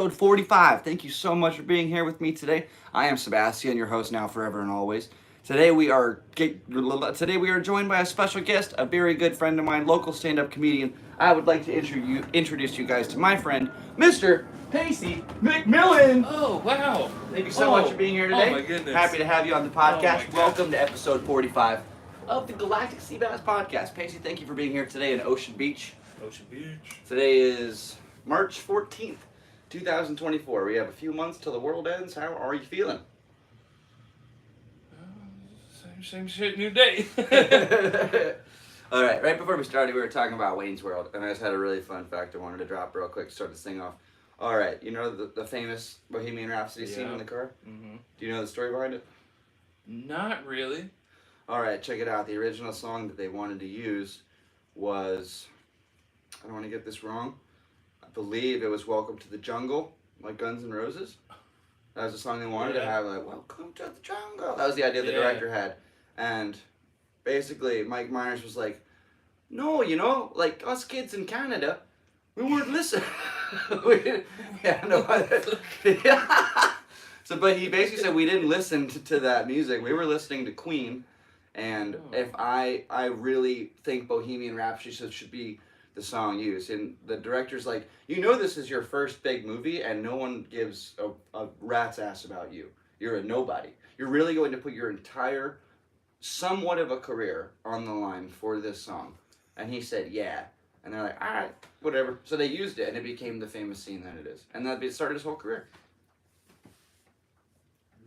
Episode 45. Thank you so much for being here with me today. I am Sebastian, your host now, forever, and always. Today we are joined by a special guest, a very good friend of mine, local stand-up comedian. I would like to introduce you guys to my friend, Mr. Paycee McMillan. Oh, wow. Thank you so much for being here today. Oh, my goodness. Happy to have you on the podcast. Oh, Welcome to episode 45 of the Galactic Seabass Podcast. Paycee, thank you for being here today in Ocean Beach. Ocean Beach. Today is March 14th. 2024. We have a few months till the world ends. How are you feeling? Same shit, new day. All right. Right before we started, we were talking about Wayne's World, and I just had a really fun fact I wanted to drop real quick to start this thing off. All right. You know the famous Bohemian Rhapsody scene in the car? Mm-hmm. Do you know the story behind it? Not really. All right. Check it out. The original song that they wanted to use was, I don't want to get this wrong, I believe it was Welcome to the Jungle, like Guns N' Roses. That was the song they wanted to have, like, Welcome to the Jungle. That was the idea the director had. And basically, Mike Myers was like, no, like us kids in Canada, we weren't listening. So, but he basically said we didn't listen to that music. We were listening to Queen. And if I really think Bohemian Rhapsody should be the song used, and the director's like, this is your first big movie and no one gives a rat's ass about you. You're a nobody. You're really going to put your entire somewhat of a career on the line for this song. And he said, yeah. And they're like, all right, whatever. So they used it and it became the famous scene that it is. And that started his whole career.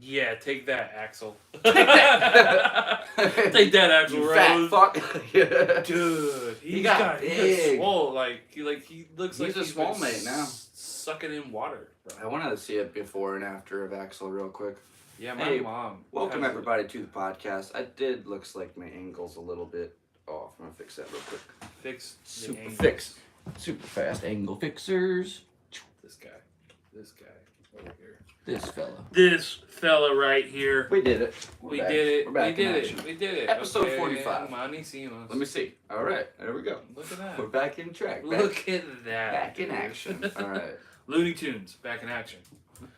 Yeah, take that, Axl. Take that, Axl Rose. Fat fuck. Dude, he got big. Swole. Like he looks like he's a small mate now. Sucking in water, bro. I wanted to see it before and after of Axl real quick. Yeah, my mom. Welcome everybody to the podcast. Looks like my angle's a little bit off. I'm gonna fix that real quick. Super fast angle fixers. This guy over here. This fella right here. We did it. We did it. Episode okay. 45. Let me see. All right, there we go. Look at that. We're back in track. Look at that. Back in action. All right. Looney Tunes, back in action.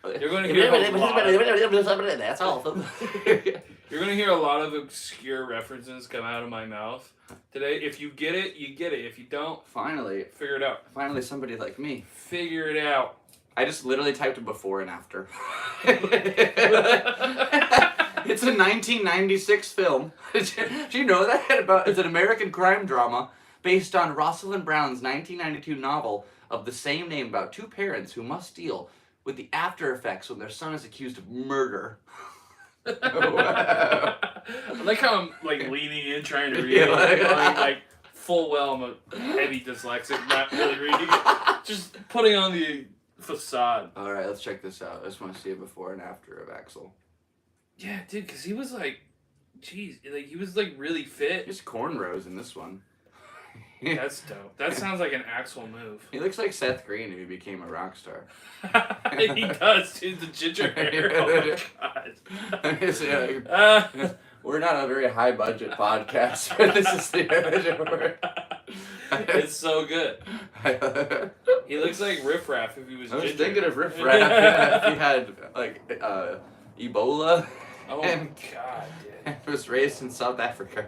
You're going to hear a That's awesome. You're going to hear a lot of obscure references come out of my mouth today. If you get it, you get it. If you don't, figure it out. Finally, somebody like me. Figure it out. I just literally typed a before and after. It's a 1996 film. Do you know that? It's an American crime drama based on Rosalind Brown's 1992 novel of the same name about two parents who must deal with the after effects when their son is accused of murder. I like how I'm leaning in trying to read it. Full well I'm a heavy dyslexic, not really reading it. Just putting on the facade. All right, let's check this out. I just want to see a before and after of Axl. Yeah, dude, because he was he was really fit. There's cornrows in this one. That's dope. That sounds like an Axl move. He looks like Seth Green if he became a rock star. He does, dude. The ginger hair. Oh my god. We're not a very high budget podcast, but this is the image of it. It's so good. He looks like Riff Raff if he was ginger. I was thinking of Riff Raff if he had Ebola. Oh my god, dude. Was raised in South Africa.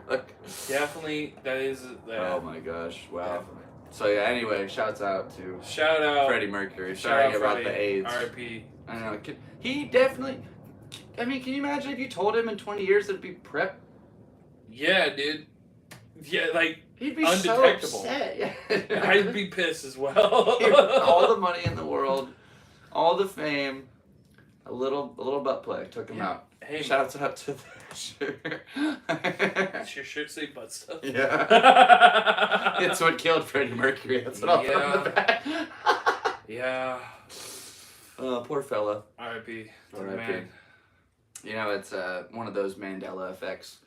Definitely, that is. Oh my gosh! Wow. Definitely. So yeah. Anyway, shouts out to Freddie Mercury. Sorry about the AIDS. R.I.P. I know. He definitely. I mean, can you imagine if you told him in 20 years it'd be PrEP? Yeah, dude. Yeah, he'd be undetectable. So upset. Yeah. I'd be pissed as well. All the money in the world, all the fame, a little butt play took him out. Hey, shouts out to the shirt. Does your shirt say butt stuff? Yeah. It's what killed Freddie Mercury. That's what I'll put on the back. Yeah. Poor fella. R.I.P. R.I.P. It's one of those Mandela effects.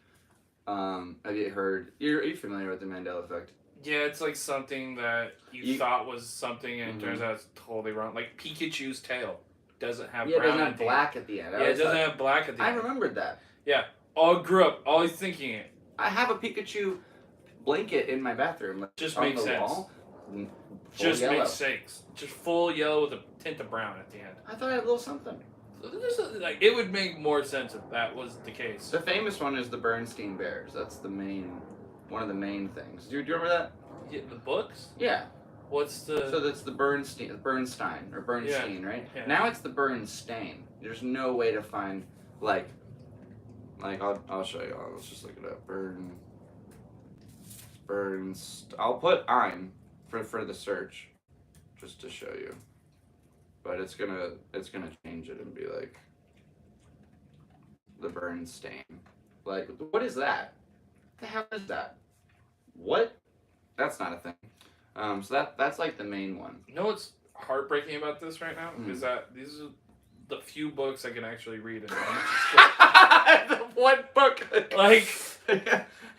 Have you heard? Are you familiar with the Mandela effect? Yeah, it's something that you thought was something and it turns out it's totally wrong. Like Pikachu's tail doesn't have brown. It doesn't have black at the end. Yeah, it doesn't have black at the end. I remembered that. Yeah. I grew up always thinking it. I have a Pikachu blanket in my bathroom. Just makes sense. Just makes sense. Just full yellow with a tint of brown at the end. I thought I had a little something. So it would make more sense if that was the case. The famous one is the Bernstein Bears. That's one of the main things. Do you remember that? Yeah, the books? Yeah. What's the... So that's the Bernstein, right? Yeah. Now it's the Bernstein. There's no way to find, I'll show you. Let's just look it up. I'll put I'm for the search, just to show you. But it's gonna change it and be like the Bernstein. Like, what is that? What the hell is that? What? That's not a thing. So that's like the main one. You know what's heartbreaking about this right now? Is that these are the few books I can actually read in one. One book. Like,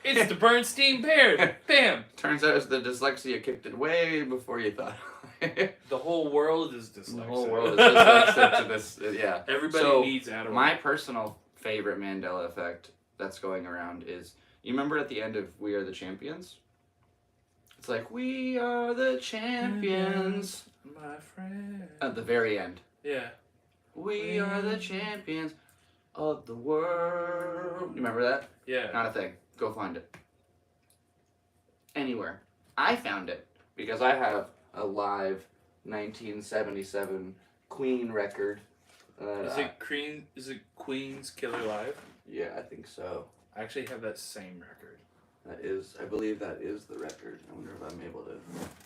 it's the Bernstein Bear. Bam. Turns out it's the dyslexia kicked it way before you thought. The whole world is dyslexic. The whole world is dyslexic to this. Yeah. Everybody needs Adderall. My personal favorite Mandela effect that's going around is, you remember at the end of We Are the Champions? It's like, we are the champions. My friend. At the very end. Yeah. We are the champions of the world. You remember that? Yeah. Not a thing. Go find it. Anywhere. I found it because I have a live 1977 Queen record. Is it Queen's Killer Live? Yeah, I think so. I actually have that same record. I believe that is the record. I wonder if I'm able to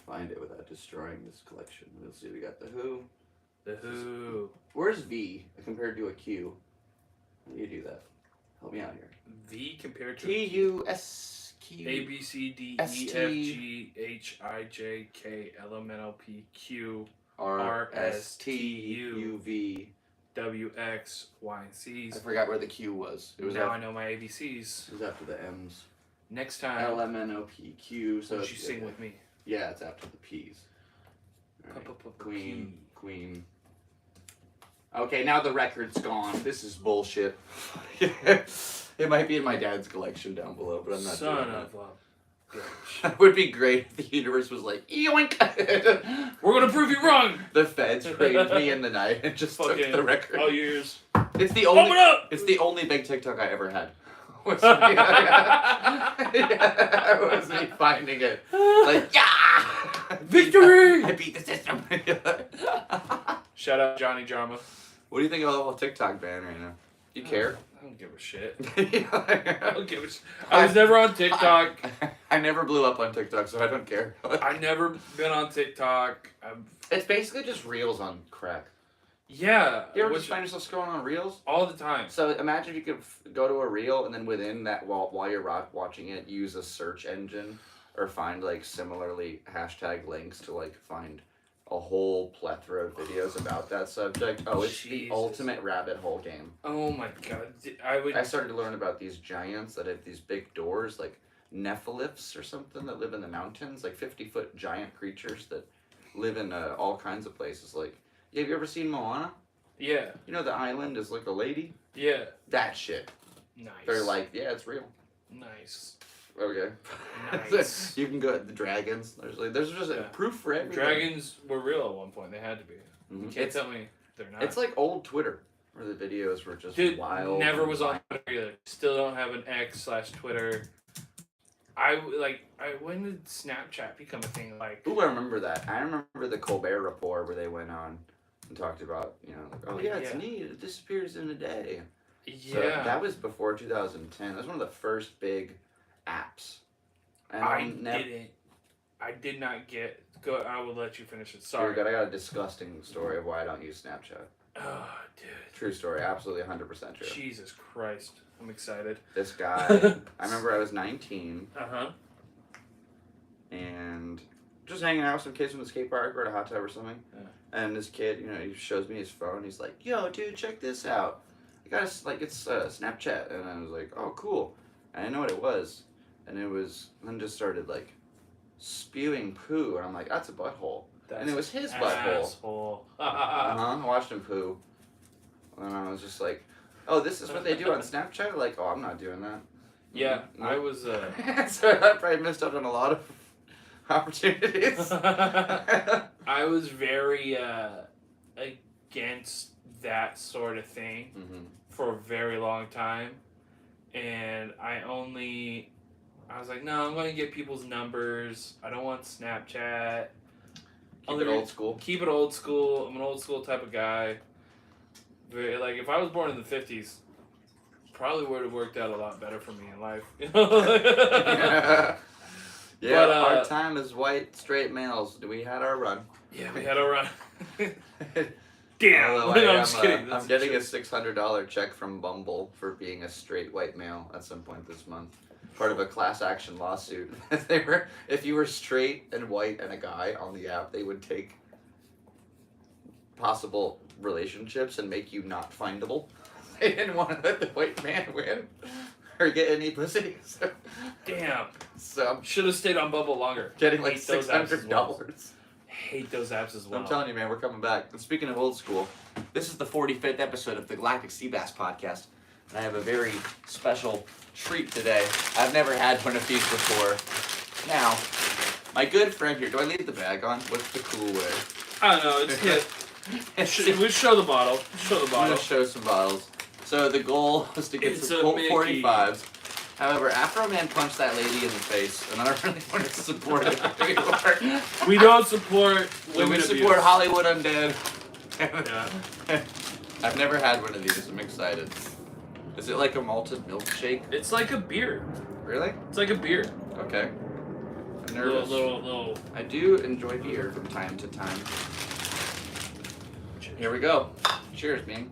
find it without destroying this collection. Let's see, we got The Who. The Who. Where's V compared to a Q? How do you do that? Help me out here. V compared to T-U-S-Q. A, B, C, D, E, F, G, H, I, J, K, L, M, N, O, P, Q, R, S, T, U, V, W, X, Y, and C's. I forgot where the Q was. Now I know my ABCs. It was after the M's. Next time. L, M, N, O, P, Q. So you sing with me. Yeah, it's after the P's. Right. Queen. Okay, now the record's gone. This is bullshit. It might be in my dad's collection down below, but I'm not Son doing of that. a bitch. That would be great if the universe was like, yoink! We're gonna prove you wrong! The feds raided me in the night and just took the record. All yours. It's the only. Open up! It's the only big TikTok I ever had. Was me finding it. Like, yeah! Victory! I beat the system. Shout out Johnny Drama. What do you think of the whole TikTok ban right now? You care? I don't give a shit. I don't give a shit. I was never on TikTok. I never blew up on TikTok, so I don't care. I've never been on TikTok. It's basically just reels on crack. Yeah. You ever just find yourself scrolling on reels? All the time. So imagine if you could go to a reel and then within that, while you're watching it, use a search engine or find like similarly hashtag links to like find a whole plethora of videos about that subject. Oh, it's the ultimate rabbit hole game. Oh my god. I started to learn about these giants that have these big doors, like Nephilips or something, that live in the mountains, like 50-foot giant creatures that live in all kinds of places. Like, have you ever seen Moana? Yeah. You know the island is like a lady? Yeah. That shit. Nice. They're like, yeah, it's real. Nice. Okay. Nice. You can go the dragons. There's just proof for everything. Dragons were real at one point. They had to be. Mm-hmm. You can't tell me they're not. It's like old Twitter, where the videos were just wild. Never was on Twitter either. Still don't have an X/Twitter. When did Snapchat become a thing? Like, ooh, I remember that. I remember the Colbert Report where they went on and talked about, like, oh yeah, it's neat. It disappears in a day. Yeah. So that was before 2010. That was one of the first big apps. And I did not get. Go. I will let you finish it. Sorry. I got a disgusting story of why I don't use Snapchat. Oh, dude. True story. Absolutely 100% true. Jesus Christ. I'm excited. This guy, I remember I was 19. Uh-huh. And just hanging out with some kids from the skate park or at a hot tub or something. Yeah. And this kid, he shows me his phone. He's like, yo, dude, check this out. I got it's Snapchat. And I was like, oh, cool. And I didn't know what it was. And then just started like spewing poo. And I'm like, that's a butthole. And it was his butthole. I watched him poo. And I was just like, oh, this is what they do on Snapchat? Like, oh, I'm not doing that. Yeah, no. I was... So I probably missed out on a lot of opportunities. I was very against that sort of thing Mm-hmm. for a very long time. And I was like, no, I'm going to get people's numbers. I don't want Snapchat. Keep it old school. Keep it old school. I'm an old school type of guy. Very, like, if I was born in the 50s, probably would have worked out a lot better for me in life. Yeah, But, our time as white, straight males. We had our run. Yeah, we had a run. Damn. Although I'm just kidding. I'm getting a $600 check from Bumble for being a straight white male at some point this month. Part of a class action lawsuit. If you were straight and white and a guy on the app, they would take possible relationships and make you not findable. They didn't want to let the white man win or get any pussy. Damn. So Should have stayed on Bubble longer. getting like Hate those apps as well. $600. Hate those apps as well. I'm telling you, man, we're coming back. And speaking of old school, this is the 45th episode of the Galactic Seabass Podcast. And I have a very special treat today. I've never had one of these before. Now, my good friend here, do I leave the bag on? What's the cool way? I don't know, it's hit. We show the bottle. Show the I'm bottle. going to show some bottles. So the goal was to get It's some a Colt Mickey. 45s. However, Afro Man punched that lady in the face, and I don't really want to support it anymore. We don't support women We abuse. support Hollywood Undead. Yeah. I've never had one of these. I'm excited. Is it like a malted milkshake? It's like a beer. Really? It's like a beer. Okay. I'm nervous. Little. I do enjoy beer from time to time. Here we go. Cheers, man.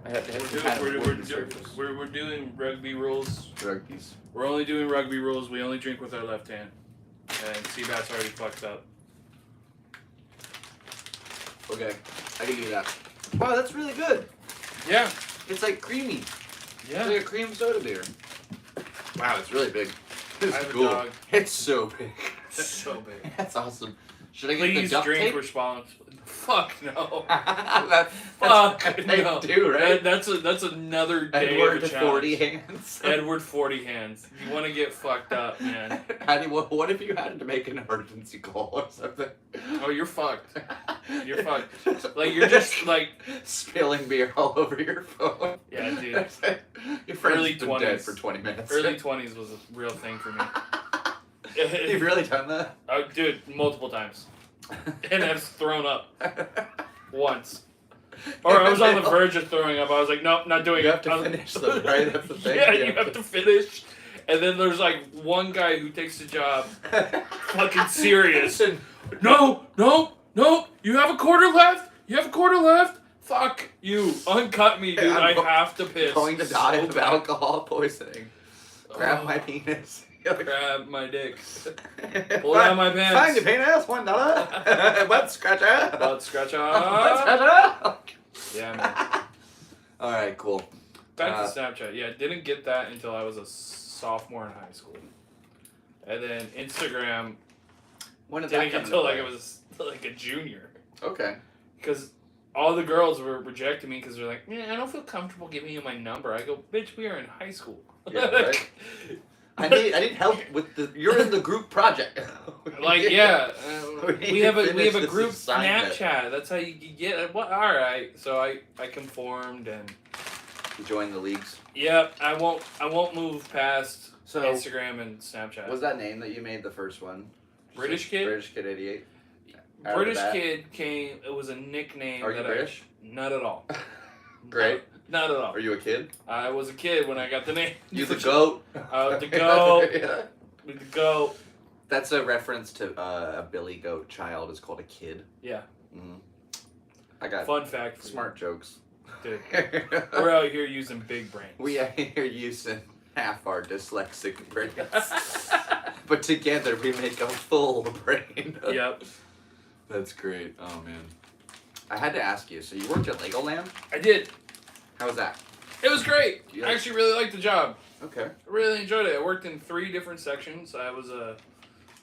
I have to hit some kind of wooden surface. We're doing rugby rules. Rugbies. We're only doing rugby rules. We only drink with our left hand. And Seabass already fucked up. Okay, I can do that. Wow, that's really good. Yeah. It's like creamy. Yeah. It's like a cream soda beer. Wow, it's really big. It's I have a cool. dog. It's so big. That's so big. That's awesome. Should I get the Please duct drink tape? responsibly. Fuck no. That's Fuck what they no. do, right? That's another day Edward of a to challenge. 40 hands. Edward 40 hands. You want to get fucked up, man. What if you had to make an emergency call or something? Oh, you're fucked. You're fucked. Like, you're just, like... Spilling beer all over your phone. Yeah, dude. Your friend's Early been 20s. dead for 20 minutes. Early 20s was a real thing for me. You've really done that? Oh, dude, multiple times. And I've thrown up once. Or I was on the verge of throwing up. I was like, nope, not doing it. You have to finish them, right? That's the thing. Yeah, you have to finish. And then there's like one guy who takes the job fucking serious. And no, you have a quarter left. Fuck you. Uncut me, dude. I have to piss. Going to die so of bad. alcohol poisoning. Grab my penis. Grab my dick. Pull down my pants. Find your penis, $1. Butt scratcher. Butt scratcher. Butt scratcher. Yeah, man. All right, cool. Back to Snapchat. Yeah, didn't get that until I was a sophomore in high school. And then Instagram When did didn't that get come until into like play? it was like a junior. Okay. Because all the girls were rejecting me because they're like, man, I don't feel comfortable giving you my number. I go, bitch, we are in high school. Yeah, right. I need help with the. You're in the group project. Like, yeah, We we have a finish this group assignment. Snapchat. That's how you get it. What? All right. So I conformed and Join the leagues. yep. I won't move past So Instagram and Snapchat. was that name that you made the first one? British Kid? British Kid 88. Out of British the bat? Kid came. It was a nickname. Are you that British? Not at all. Great. Not at all. Are you a kid? I was a kid when I got the name. You the goat. The goat. Yeah. With the goat. That's a reference to a billy goat child is called a kid. Yeah. Mm. I got Fun fact. For smart jokes. you. Dude. We're out here using big brains. We are here using half our dyslexic brains. But together we make a full brain. Yep. That's great. Oh man. I had to ask you, so you worked at Legoland? I did. How was that? It was great. Yeah. I actually really liked the job. Okay. I really enjoyed it. I worked in 3 different sections. I was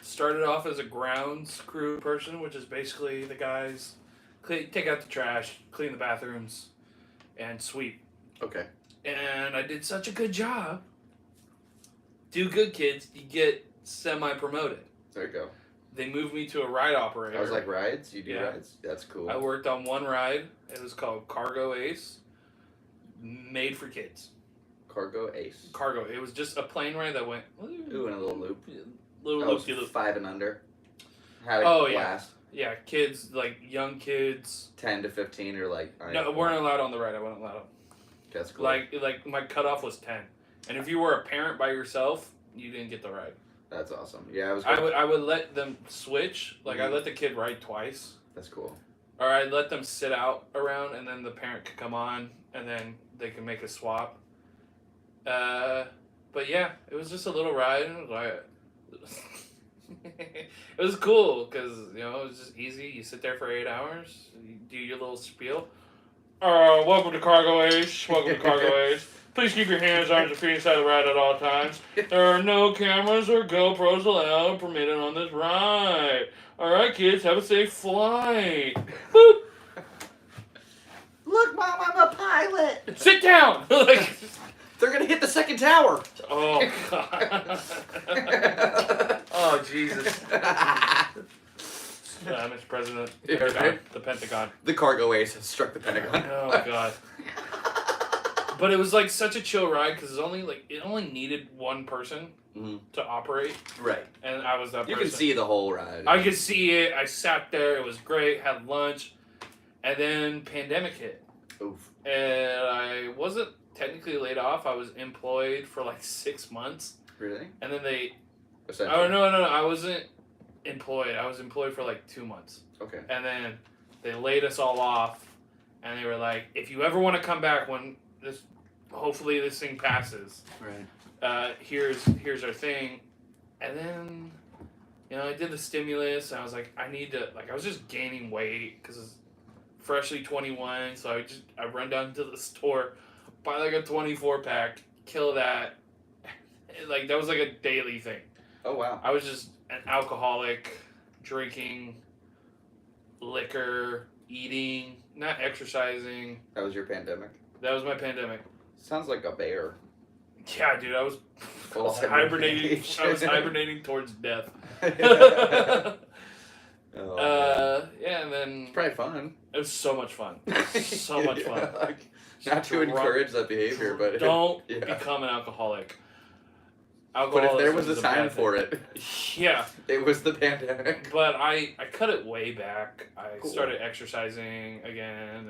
started off as a grounds crew person, which is basically the guys take out the trash, clean the bathrooms, and sweep. Okay. And I did such a good job. Do good, kids. You get semi-promoted. There you go. they moved me to a ride operator. I was like, rides? You do rides? That's cool. I worked on one ride. It was called Cargo Ace. Made for kids. Cargo Ace. Cargo. It was just a plane ride that went... Ooh, in a little loop. Little loop. 5 and under. Had a blast. Yeah, kids, like young kids. 10 to 15 or like... No, weren't allowed on the ride. I wasn't allowed. That's cool. Like my cutoff was 10. And if you were a parent by yourself, you didn't get the ride. That's awesome. Yeah, I would let them switch. Like, I let the kid ride twice. That's cool. Or I'd let them sit out around, and then the parent could come on, and then they could make a swap. But yeah, it was just a little ride. It was cool, because, you know, it was just easy. You sit there for 8 hours, you do your little spiel. Welcome to Cargo Ace. Welcome to Cargo Ace. Please keep your hands, arms, and feet inside the ride at all times. There are no cameras or GoPros allowed or permitted on this ride. All right, kids, have a safe flight. Boop. Look, Mom, I'm a pilot. Sit down. Like, they're gonna hit the second tower. Oh God. Oh Jesus. Mr. President, the Pentagon. The Cargo Ace has struck the Pentagon. Oh God. But it was like such a chill ride because it only needed one person to operate. Right. And I was that person. You can see the whole ride. I could see it. I sat there. It was great. Had lunch. And then pandemic hit. Oof. And I wasn't technically laid off. I was employed for like 6 months. Really? And then they... Oh, no. I wasn't employed. I was employed for like 2 months. Okay. And then they laid us all off. And they were like, if you ever want to come back when... hopefully this thing passes. Right. Here's our thing, and then, you know, I did the stimulus. And I was like, I need to I was just gaining weight because it's freshly 21. So I run down to the store, buy like a 24 pack, kill that. Like that was like a daily thing. Oh wow. I was just an alcoholic, drinking, liquor, eating, not exercising. That was your pandemic? That was my pandemic. Sounds like a bear. Yeah, dude, I was hibernating. I was hibernating towards death. Yeah, and then it's probably fun. It was so much fun. So much fun. Like, not to encourage that behavior, but don't become an alcoholic. But if there was a time for it, yeah, it was the pandemic. But I cut it way back. I started exercising again, and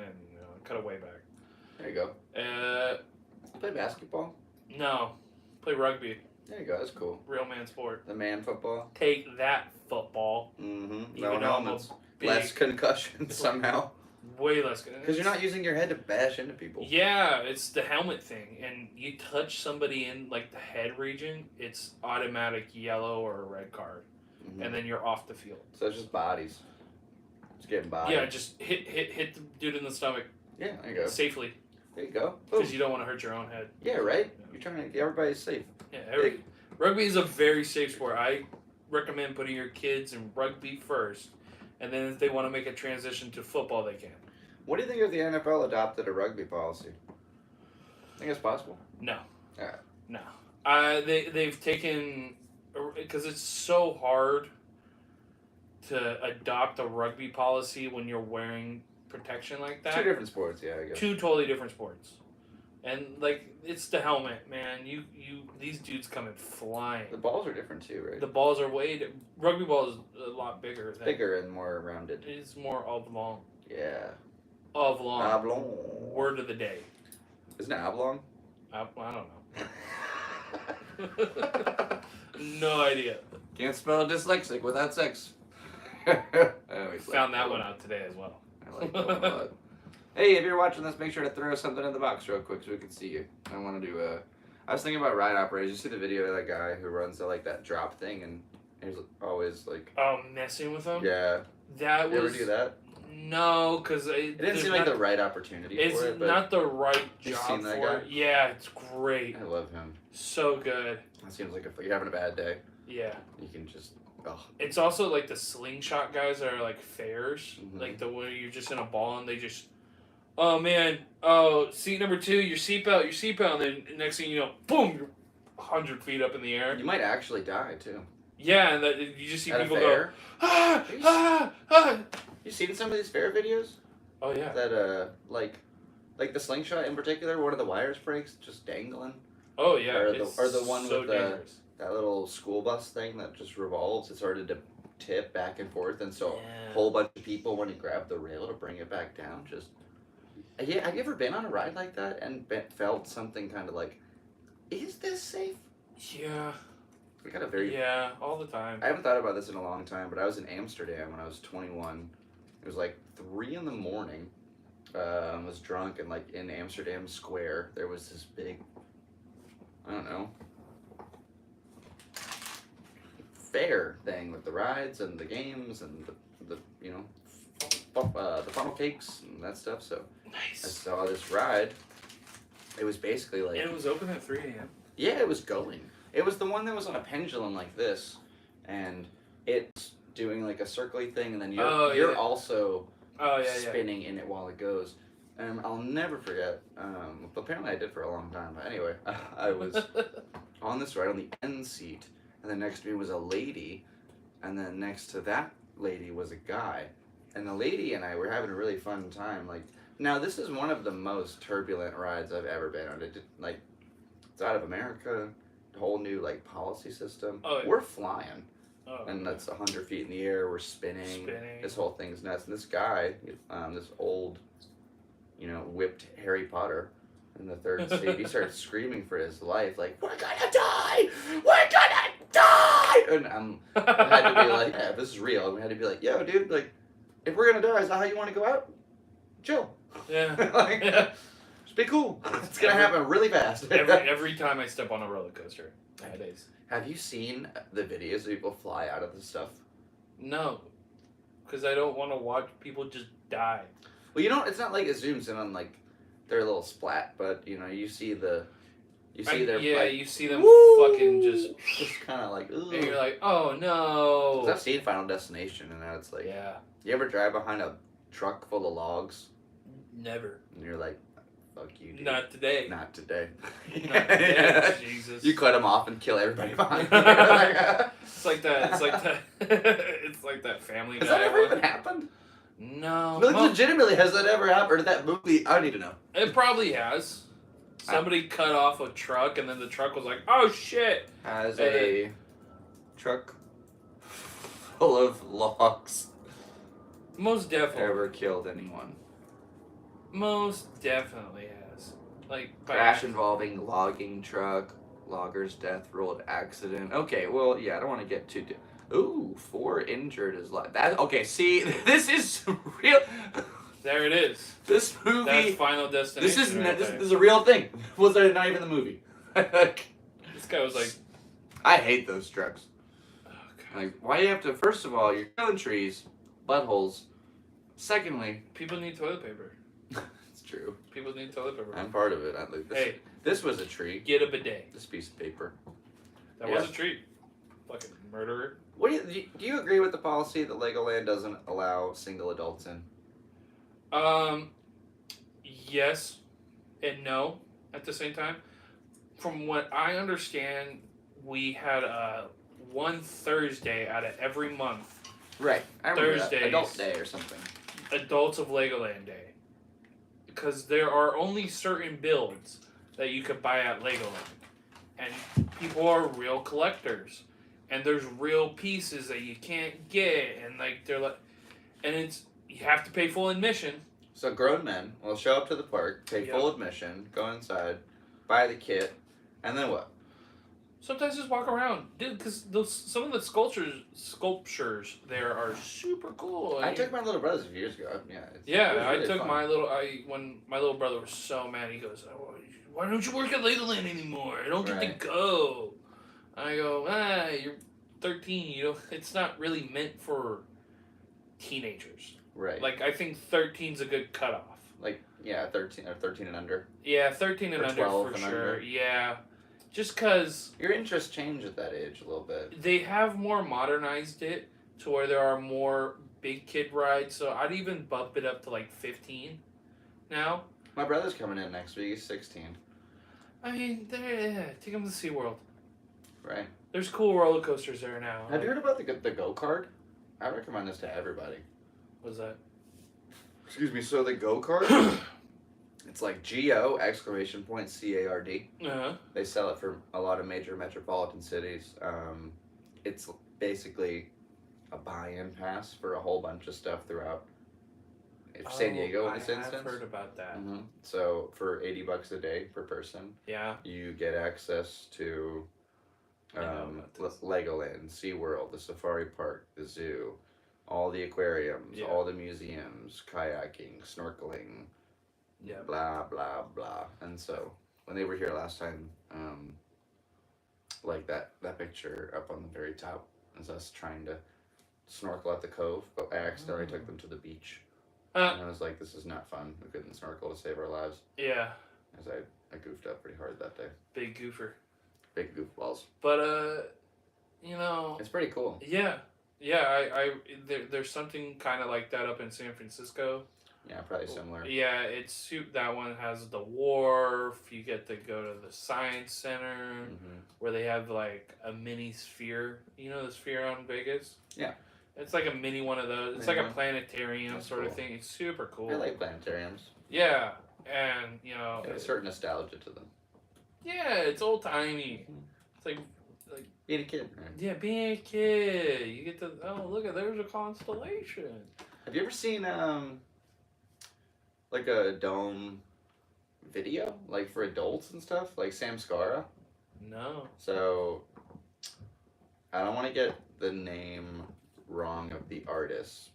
cut it way back. There you go. Play basketball? No. Play rugby. There you go. That's cool. Real man sport. The man football. Take that, football. Mm-hmm. No helmets. Less concussions somehow. Way less. Because you're not using your head to bash into people. Yeah, it's the helmet thing. And you touch somebody in like the head region, it's automatic yellow or a red card. Mm-hmm. And then you're off the field. So it's just bodies. Just getting bodied. Yeah, just hit the dude in the stomach. Yeah, there you go. Safely. There you go. Because you don't want to hurt your own head. Yeah, right? You're trying to get everybody safe. Yeah, rugby is a very safe sport. I recommend putting your kids in rugby first, and then if they want to make a transition to football, they can. What do you think if the NFL adopted a rugby policy? Think it's possible? No. All right. No. They've taken... Because it's so hard to adopt a rugby policy when you're wearing... protection like that. 2 different sports, yeah, I guess. 2 totally different sports. And like it's the helmet, man. These dudes come in flying. The balls are different too, right? The balls are rugby ball is a lot bigger. Bigger and more rounded. It's more oblong. Yeah. Oblong. Oblong. Word of the day. Isn't it oblong? I don't know. No idea. Can't spell dyslexic without sex. Found that one out today as well. I like that one a lot. Hey, if you're watching this, make sure to throw something in the box real quick so we can see you. I want to do I was thinking about ride operators. You see the video of that guy who runs that drop thing and he's always like... Oh, messing with them? Yeah. That was... You ever do that? No, because... It didn't seem like the right opportunity for it. It's not the right job for it. Yeah, it's great. I love him. So good. It seems like if you're having a bad day. Yeah. You can just... Oh. It's also like the slingshot guys that are like fairs. Mm-hmm. Like the way you're just in a ball and they just... Oh, man. Oh, seat number 2, your seatbelt. And then next thing you know, boom, you're 100 feet up in the air. You might actually die, too. Yeah, and you just see At a people fair? go, ah. You seen some of these fair videos? Oh yeah. That like the slingshot in particular, one of the wires breaks, just dangling. Oh yeah. Or the one so with dangerous. that little school bus thing that just revolves. It started to tip back and forth, and so Yeah. a whole bunch of people when you grab the rail to bring it back down. Just yeah. Have you ever been on a ride like that and felt something kind of like, is this safe? Yeah. We got a very all the time. I haven't thought about this in a long time, but I was in Amsterdam when I was 21. It was like 3 a.m. I was drunk, and like in Amsterdam Square there was this big, I don't know, fair thing with the rides and the games and the funnel cakes and that stuff. So Nice. I saw this ride. It was basically like, It was open at 3 a.m. yeah, it was going. It was the one that was on a pendulum like this, and it's doing like a circly thing, and then you're also spinning in it while it goes. And I'll never forget. Apparently I did for a long time. But anyway, I was on this ride on the end seat, and then next to me was a lady, and then next to that lady was a guy, and the lady and I were having a really fun time. Like, now this is one of the most turbulent rides I've ever been on. It's out of America. Whole new like policy system. Oh, yeah. We're flying, and yeah. that's 100 feet in the air. We're spinning. This whole thing's nuts. And this guy, this old, whipped Harry Potter in the third seat, he started screaming for his life, like, "We're gonna die! We're gonna die!" And I had to be like, "Yeah, this is real." And we had to be like, "Yo, dude, like, if we're gonna die, is that how you want to go out? Chill." Yeah. Like, just be cool. It's gonna happen really fast. every time I step on a roller coaster nowadays. Have you seen the videos of people fly out of the stuff? No, because I don't want to watch people just die. Well, it's not like it zooms in on like their little splat, but you see their you see them woo! fucking just kind of like, ooh. And you're like, oh no. 'Cause I've seen Final Destination, and now it's like, yeah. You ever drive behind a truck full of logs? Never. And you're like, fuck you, dude. Not today. Not today. Not today. Jesus. You cut them off and kill everybody behind you. It's like that. It's like that. It's like that Family Guy. Has that ever even happened? No. Like, legitimately, has that ever happened? Or did that movie? I need to know. It probably has. Somebody cut off a truck, and then the truck was like, "Oh shit!" Has a truck full of logs most definitely ever killed anyone? Most definitely has. Like Crash involving logging truck, logger's death, road accident. Okay, well, yeah, I don't want to get too. Ooh, 4 injured is like that. Okay, see, this is real. There it is. This movie. That's Final Destination. This is a real thing. Was there not even the movie? This guy was like, I hate those trucks. oh, God. Like, why do you have to? First of all, you're killing trees, buttholes. Secondly, People need toilet paper. it's true. People need toilet paper. I'm part of it. This was a tree. Get a bidet. This piece of paper. That was a treat. Fucking murderer. What do you agree with the policy that Legoland doesn't allow single adults in? Yes and no at the same time. From what I understand, we had one Thursday out of every month. Right. I remember Thursdays. that. Adult Day or something. Adults of Legoland Day. Because there are only certain builds that you could buy at Legoland. And people are real collectors. And there's real pieces that you can't get. And like they're like, and it's, you have to pay full admission. So grown men will show up to the park, pay full admission, go inside, buy the kit, and then what? Sometimes just walk around, dude. Because some of the sculptures there are super cool. I took my little brothers a few years ago. Yeah. Yeah, really I took fun. when my little brother was so mad. He goes, oh, "Why don't you work at Legoland anymore? I don't get Right. to go." I go, you're 13. You know, it's not really meant for teenagers. Right. Like I think 13's a good cutoff. Like, yeah, 13 and under. Yeah, 13 and Or under 12 for and sure. under. Yeah, just because Your interests change at that age a little bit. they have more modernized it to where there are more big kid rides. So I'd even bump it up to like 15 now. My brother's coming in next week. He's 16. I mean, take him to SeaWorld. Right. There's cool roller coasters there now. Have you heard about the go-kart? I recommend this to everybody. What's that? Excuse me. So the go-kart, it's like G-O !C-A-R-D. Uh-huh. They sell it for a lot of major metropolitan cities. It's basically a buy-in pass for a whole bunch of stuff throughout San Diego in this instance. I've heard about that. Mm-hmm. So for $80 a day per person, Yeah. you get access to Legoland, SeaWorld, the Safari Park, the zoo, all the aquariums, all the museums, kayaking, snorkeling, blah, blah, blah. And so when they were here last time, like that picture up on the very top is us trying to snorkel at the cove, but I accidentally took them to the beach. And I was like, this is not fun. We couldn't snorkel to save our lives. Yeah. As I goofed up pretty hard that day. Big goofer. Big goofballs. But, you know... It's pretty cool. Yeah. Yeah, there's something kind of like that up in San Francisco. Yeah, probably similar. Yeah, that one has the wharf. You get to go to the science center where they have like a mini sphere. You know the sphere out in Vegas? Yeah. It's like a mini one of those. It's like a planetarium sort of thing. It's super cool. I like planetariums. Yeah, and you know, Got a certain nostalgia to them. Yeah, it's old timey. It's like being a kid. Right? Yeah, being a kid. You get to there's a constellation. Have you ever seen like a dome video, like for adults and stuff, like Samskara? No. So I don't want to get the name wrong of the artist.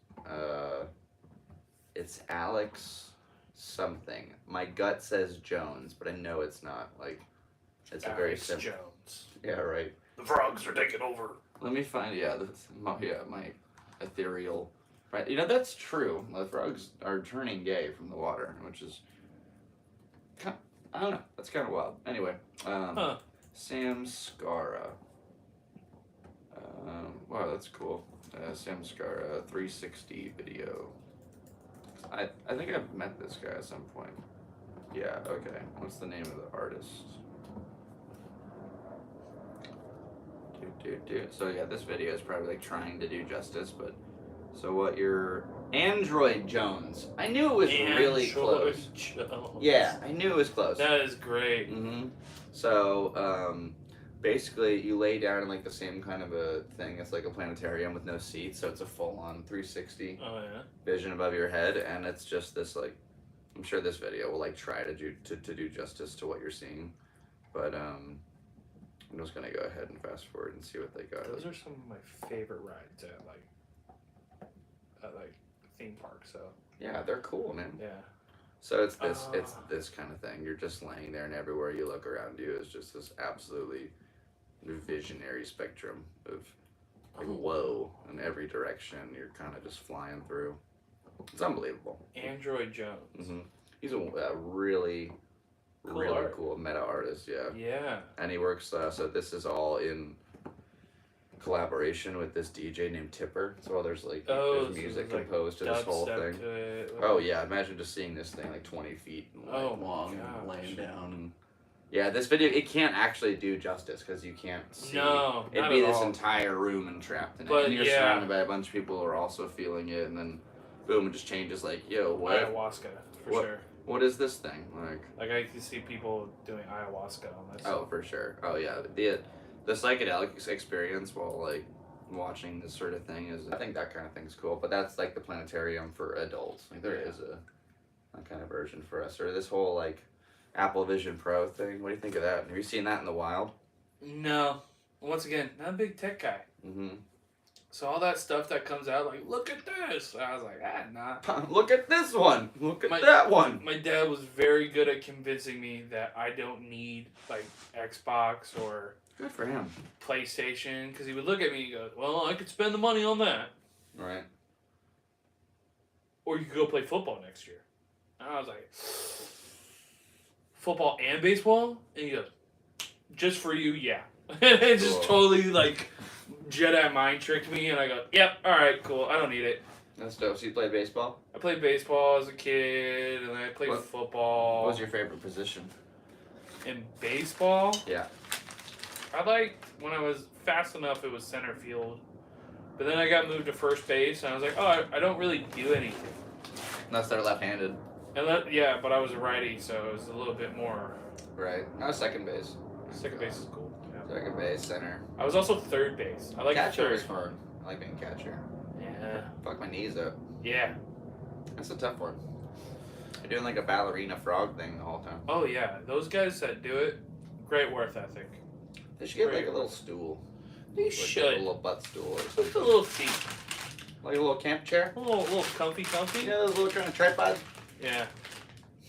It's Alex something. My gut says Jones, but I know it's not. Like, it's Alex a very simple. Jones. Yeah, right. The frogs are taking over. Let me find. My ethereal. Right, you know that's true. The frogs are turning gay from the water, which is. I don't know. That's kind of wild. Anyway, Samskara. Wow, that's cool. Samskara 360 video. I think I've met this guy at some point. Yeah, okay. What's the name of the artist? So yeah, this video is probably like trying to do justice, but so what your Android Jones. I knew it was really close. Jones. Yeah, I knew it was close. That is great. Mm-hmm. So basically you lay down in like the same kind of a thing. It's like a planetarium with no seats, so it's a full-on 360 vision above your head, and it's just this like, I'm sure this video will like try to do justice to what you're seeing, but I'm just gonna go ahead and fast forward and see what they got. Those are some of my favorite rides at theme parks. So yeah, they're cool, man. Yeah. So it's this kind of thing. You're just laying there, and everywhere you look around you is just this absolutely visionary spectrum of like whoa in every direction. You're kind of just flying through. It's unbelievable. Android Jones. Mm-hmm. He's a really cool meta artist. Yeah. Yeah. And he works. So this is all in collaboration with this DJ named Tipper. So there's like there's music composed to this whole thing. Oh yeah, imagine just seeing this thing like 20 feet long and laying down. And, yeah, this video, it can't actually do justice because you can't see. No, it'd be this entire room entrapped in it. But and you're surrounded by a bunch of people who are also feeling it, and then boom, it just changes like, yo, what? Ayahuasca, sure. What is this thing? Like I can see people doing ayahuasca on this. Oh, for sure. Oh yeah. The psychedelic experience while like watching this sort of thing is, I think that kind of thing's cool. But that's like the planetarium for adults. Like there is a kind of version for us. Or this whole like Apple Vision Pro thing. What do you think of that? Have you seen that in the wild? No. Once again, not a big tech guy. Mm-hmm. So all that stuff that comes out, like, look at this. I was like, nah. Look at this one. Look at that one. My dad was very good at convincing me that I don't need, like, Xbox or... Good for him. PlayStation. Because he would look at me and go, well, I could spend the money on that. Right. Or you could go play football next year. And I was like, football and baseball? And he goes, just for you, yeah. And it just totally, like... Jedi mind tricked me, and I go, yep, all right, cool, I don't need it. That's dope. So you played baseball? I played baseball as a kid, and then I played football. What was your favorite position? In baseball? Yeah. I liked when I was fast enough, it was center field. But then I got moved to first base, and I was like, oh, I don't really do anything. Unless they're left-handed. Yeah, but I was a righty, so it was a little bit more. Right. I was second base. Second base is cool. Yeah. Second base, center. I was also third base. I like catcher third. is fun. I like being catcher. Yeah. Fuck my knees up. Yeah. That's a tough one. You're doing like a ballerina frog thing the whole time. Oh yeah, those guys that do it, great work ethic. They should get like a little stool. They like should. A little butt stool or something. Just a little seat. Like a little camp chair? A little comfy. You know those little kind of tripods? Yeah.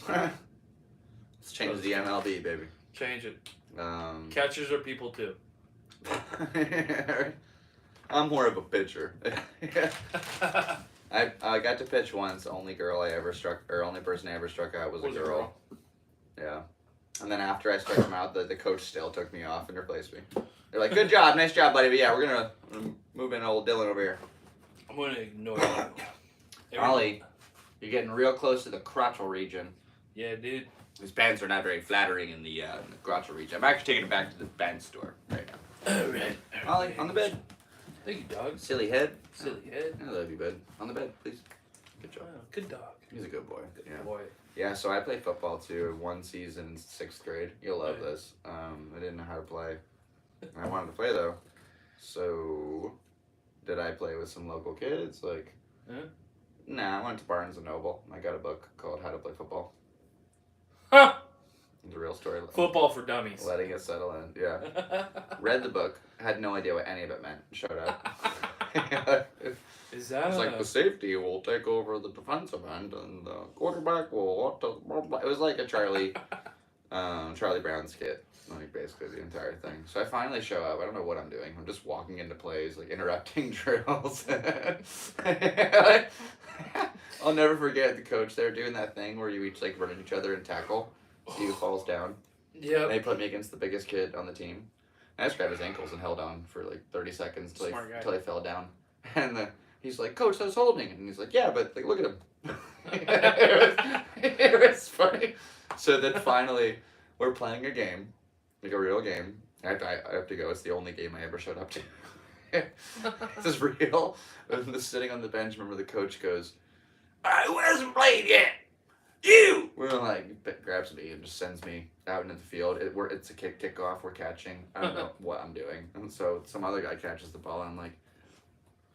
Let's change the MLB, baby. Change it. Catchers are people too. I'm more of a pitcher. I got to pitch once. Only person I ever struck out was a girl. Yeah. And then after I struck him out, the coach still took me off and replaced me. They're like, good job, nice job, buddy. But yeah, we're gonna move in old Dylan over here. I'm gonna ignore you. Ollie, you're getting real close to the crotchal region. Yeah, dude. These pants are not very flattering in the crotchal region. I'm actually taking it back to the band store right now. Alright. Ollie, on the bed. Thank you, dog. Silly head. Silly head. I love you, bud. On the bed, please. Good job. Oh, good dog. He's a good boy. Good boy. Yeah, so I played football too, one season in 6th grade. You'll love this. I didn't know how to play. I wanted to play though. So, did I play with some local kids? Like, nah, I went to Barnes & Noble. I got a book called How to Play Football. Huh! It's a real story. Football for dummies. Letting it settle in, yeah. Read the book. Had no idea what any of it meant. Showed up. Is that It's like the safety will take over the defensive end and the quarterback will... It was like a Charlie Brown skit. Like basically the entire thing. So I finally show up. I don't know what I'm doing. I'm just walking into plays, like interrupting drills. I'll never forget the coach there doing that thing where you each like run at each other and tackle. So he falls down. Yeah. And they put me against the biggest kid on the team. And I just grabbed his ankles and held on for like 30 seconds till he fell down. And he's like, Coach, I was holding. And he's like, yeah, but like, look at him. it was funny. So then finally, we're playing a game. Like a real game. I have to go. It's the only game I ever showed up to. This is real. I'm just sitting on the bench. Remember the coach goes, I wasn't playing yet. You! We're like, grabs me and just sends me out into the field. It's a kickoff. We're catching. I don't know what I'm doing. And so some other guy catches the ball and I'm like,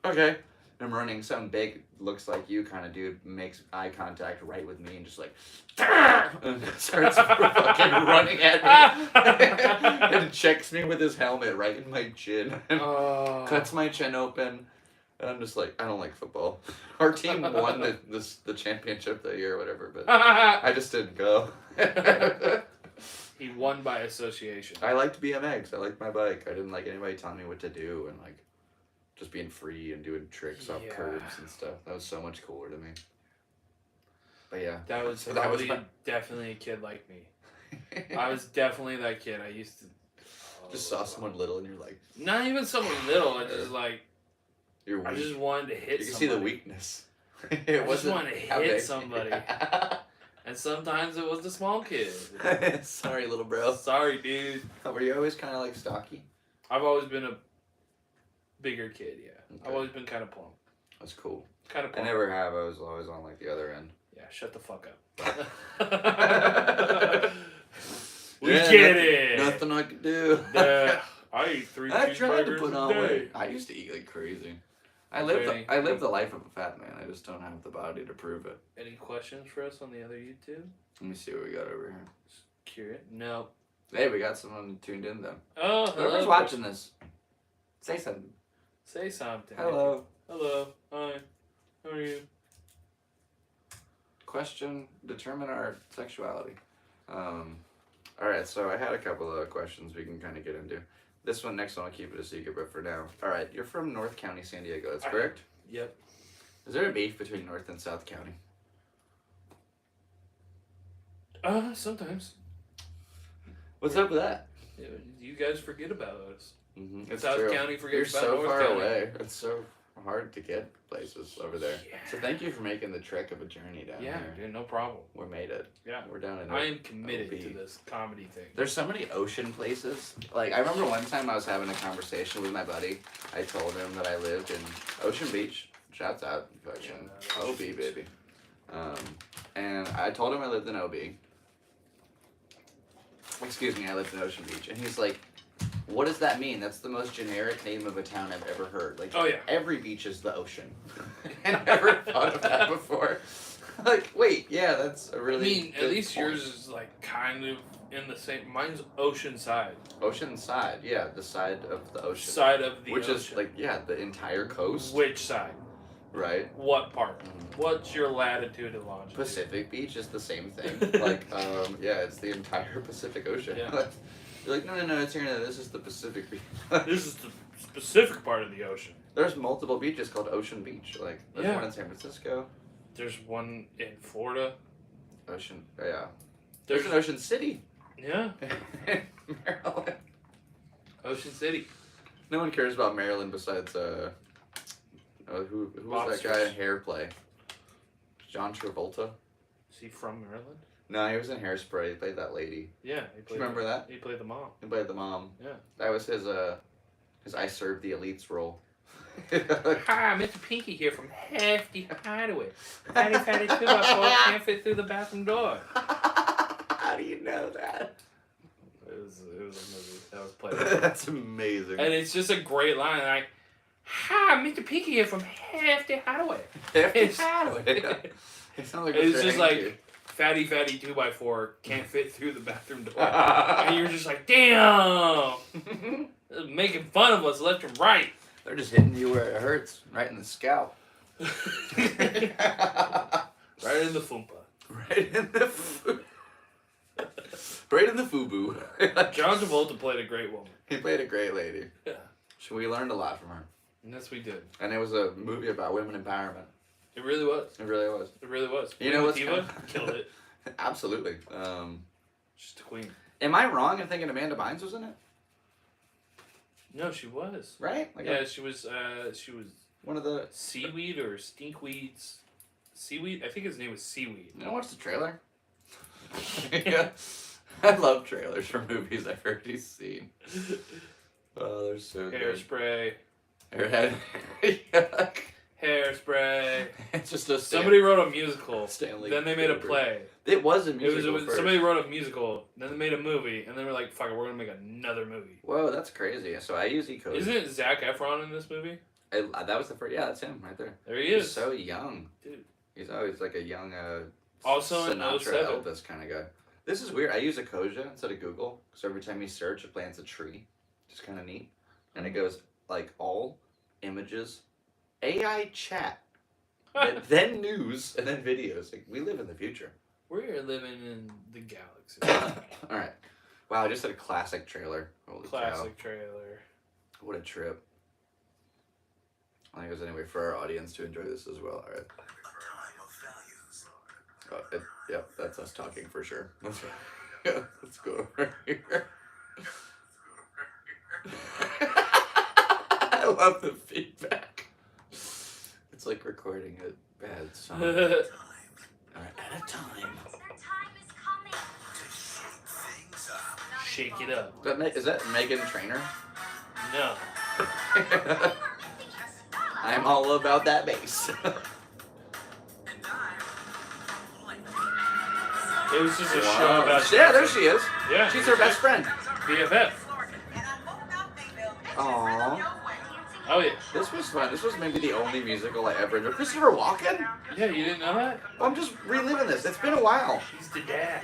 okay. And I'm running. Some big, looks like you kind of dude makes eye contact right with me and just like, and starts fucking running at me. And checks me with his helmet right in my chin. And cuts my chin open. And I'm just like, I don't like football. Our team won the championship that year or whatever, but I just didn't go. He won by association. I liked BMX. I liked my bike. I didn't like anybody telling me what to do and like just being free and doing tricks off curbs and stuff. That was so much cooler to me. But yeah. That was definitely a kid like me. I was definitely that kid. I used to... just saw someone little and you're like... Not even someone little. I just like... I just wanted to hit somebody. You can see the weakness. I just wanted to hit somebody. And sometimes it was the small kid. Sorry, little bro. Sorry, dude. Were you always kind of like stocky? I've always been a bigger kid, yeah. Okay. I've always been kind of plump. That's cool. Kind of plump. I never have. I was always on like the other end. Yeah, shut the fuck up. We get it. Nothing I could do. I eat 3 I tried to cheeseburgers put a on day. weight. I used to eat like crazy. I live the life of a fat man. I just don't have the body to prove it. Any questions for us on the other YouTube? Let me see what we got over here. Just curious. No. Hey, we got someone tuned in though. Oh, hello. Whoever's watching this, say something. Say something. Hello. Hello. Hi. How are you? Question: determine our sexuality. All right, so I had a couple of questions we can kind of get into. This next one, I'll keep it a secret, but for now. All right, you're from North County, San Diego. That's correct? Yep. Is there a beef between North and South County? Sometimes. What's up with that? You guys forget about us. Mm-hmm. South County forgets about You're so North far County. away. It's so hard to get places over there. Yeah. So thank you for making the trek of a journey down Yeah, here. dude, no problem. We made it. Yeah. We're down in I am committed OB. to this comedy thing. There's so many ocean places. Like, I remember one time I was having a conversation with my buddy. I told him that I lived in Ocean Beach. Shouts out. Fucking OB, baby. And I told him I lived in OB. Excuse me, I lived in Ocean Beach. And he's like, what does that mean? That's the most generic name of a town I've ever heard. Like, Oh, yeah. every beach is the ocean. I never thought of that before. Like, wait, yeah, that's a really I mean, at good least point. yours is like kind of in the same. Mine's ocean side. Ocean side, yeah, the side of the ocean. Side of the Which ocean. is, like, yeah, the entire coast, Which side? right? What part? What's your latitude and longitude? Pacific Beach is the same thing. Like, yeah, it's the entire Pacific Ocean. Yeah. You're like, no, it's here, no, this is the Pacific Beach. This is the specific part of the ocean. There's multiple beaches called Ocean Beach. Like, there's Yeah. one in San Francisco. There's one in Florida. Ocean, yeah. There's There's an Ocean City. Yeah, in Maryland. Ocean City. No one cares about Maryland besides, who was that guy in Hairplay? John Travolta? Is he from Maryland? No, he was in Hairspray. He played that lady. Yeah, Do he you played. remember that? He played the mom. He played the mom. Yeah. That was his I Served the Elites role. Hi, Mr. Pinky here from Hefty Hideaway. Fatty 2x4 can't fit through the bathroom door. How do you know that? It was a movie that was played. That's amazing. And it's just a great line. Like, hi, Mr. Pinky here from Hefty Hideaway. It sounds like It's Mr. just Hanky. like fatty 2x4 can't fit through the bathroom door. And you're just like, damn! They're making fun of us left and right. They're just hitting you where it hurts, right in the scalp. Right in the fupa. Right in the right in the FUBU. John Travolta played a great woman. He played a great lady. Yeah. So we learned a lot from her. Yes, we did. And it was a movie about women empowerment. It really was. It really was. It really was. You know what's Queen kind Latifah killed it. Absolutely. She's the queen. Am I wrong in thinking Amanda Bynes was in it? No, she was. Right? Like Yeah, she was. one of the. Seaweed or stinkweeds. Seaweed. I think his name was Seaweed. You know what's the trailer? Yeah. I love trailers for movies I've already seen. Oh, they're so good. Hairspray. Airhead. Yuck. Hairspray. It's just a Somebody wrote a musical. Stanley Then they made a Kubrick. play. It was a It musical was first. somebody wrote a musical. Then they made a movie, and they were like, "Fuck it, we're gonna make another movie." Whoa, that's crazy. So I use Ecosia. Isn't it Zac Efron in this movie? That was the first. Yeah, that's him right there. There he He's is. so young. Dude. He's always like a young Also in Sinatra 07. Elvis kind of guy. This is weird. I use Ecosia instead of Google, so every time you search, it plants a tree. Just kind of neat. And it goes like all images, AI chat, then news, and then videos. Like, we live in the future. We're living in the galaxy. All right. Wow, I just had a classic trailer. Holy Classic cow. trailer. What a trip. I think it was anyway for our audience to enjoy this as well. All right. Yep, that's us talking for sure. That's right. Yeah, let's go over here. I love the feedback. It's like recording a bad song. All right, at a time. Shake it up. Is that Megan Trainor? No. I'm all about that bass. It was just a show about. Yeah, there she is. Yeah. She's her best friend. BFF. Aww. Oh yeah. This was fun. This was maybe the only musical I ever enjoyed. Christopher Walken? Yeah, you didn't know that? I'm just reliving this. It's been a while. He's the dad.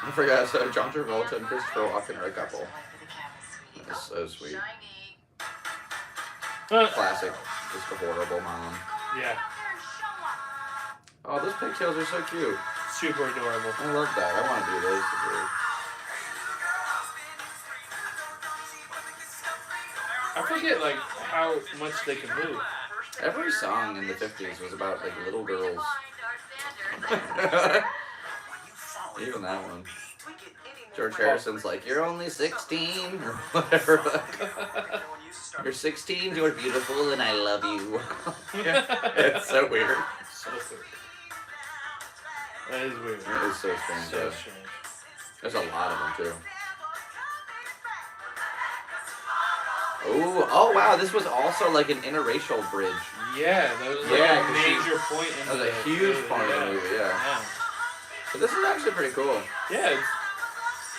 I forgot. So John Travolta and Christopher Walken are a couple. That's so sweet. Classic. Just a horrible mom. Yeah. Oh, those pigtails are so cute. Super adorable. I love that. I want to do those. I forget like how much they can move. Every song in the 50s was about like little girls. Even that one. George Harrison's like, you're only 16 or whatever. You're 16, you're beautiful, and I love you. It's so weird. So weird. That is weird. It is so strange. So Yeah. strange. There's a lot of them too. Oh wow, this was also like an interracial bridge. Yeah, that was like Yeah, a 'cause major point in That was a huge part of the movie, yeah. So this is actually pretty cool. Yeah, it's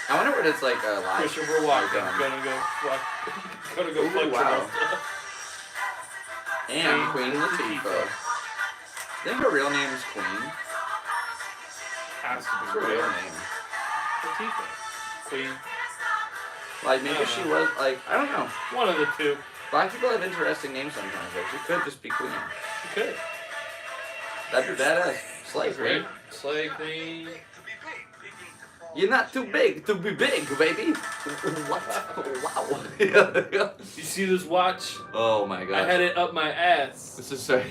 I wonder what it's like live. Christopher Walken gonna go fuck. Gonna go fuck wow. Travolta. And Queen Latifah. I think her real name is Queen. Has to What's be her real name? Latifah. Queen. Like maybe she was like, I don't know. One of the two. Black people have interesting names sometimes. Like she could just be Queen. She could. That'd be badass. Slay Queen. Slay Queen. You're not too big to be big, baby. What? Wow. You see this watch? Oh my god. I had it up my ass. This is so.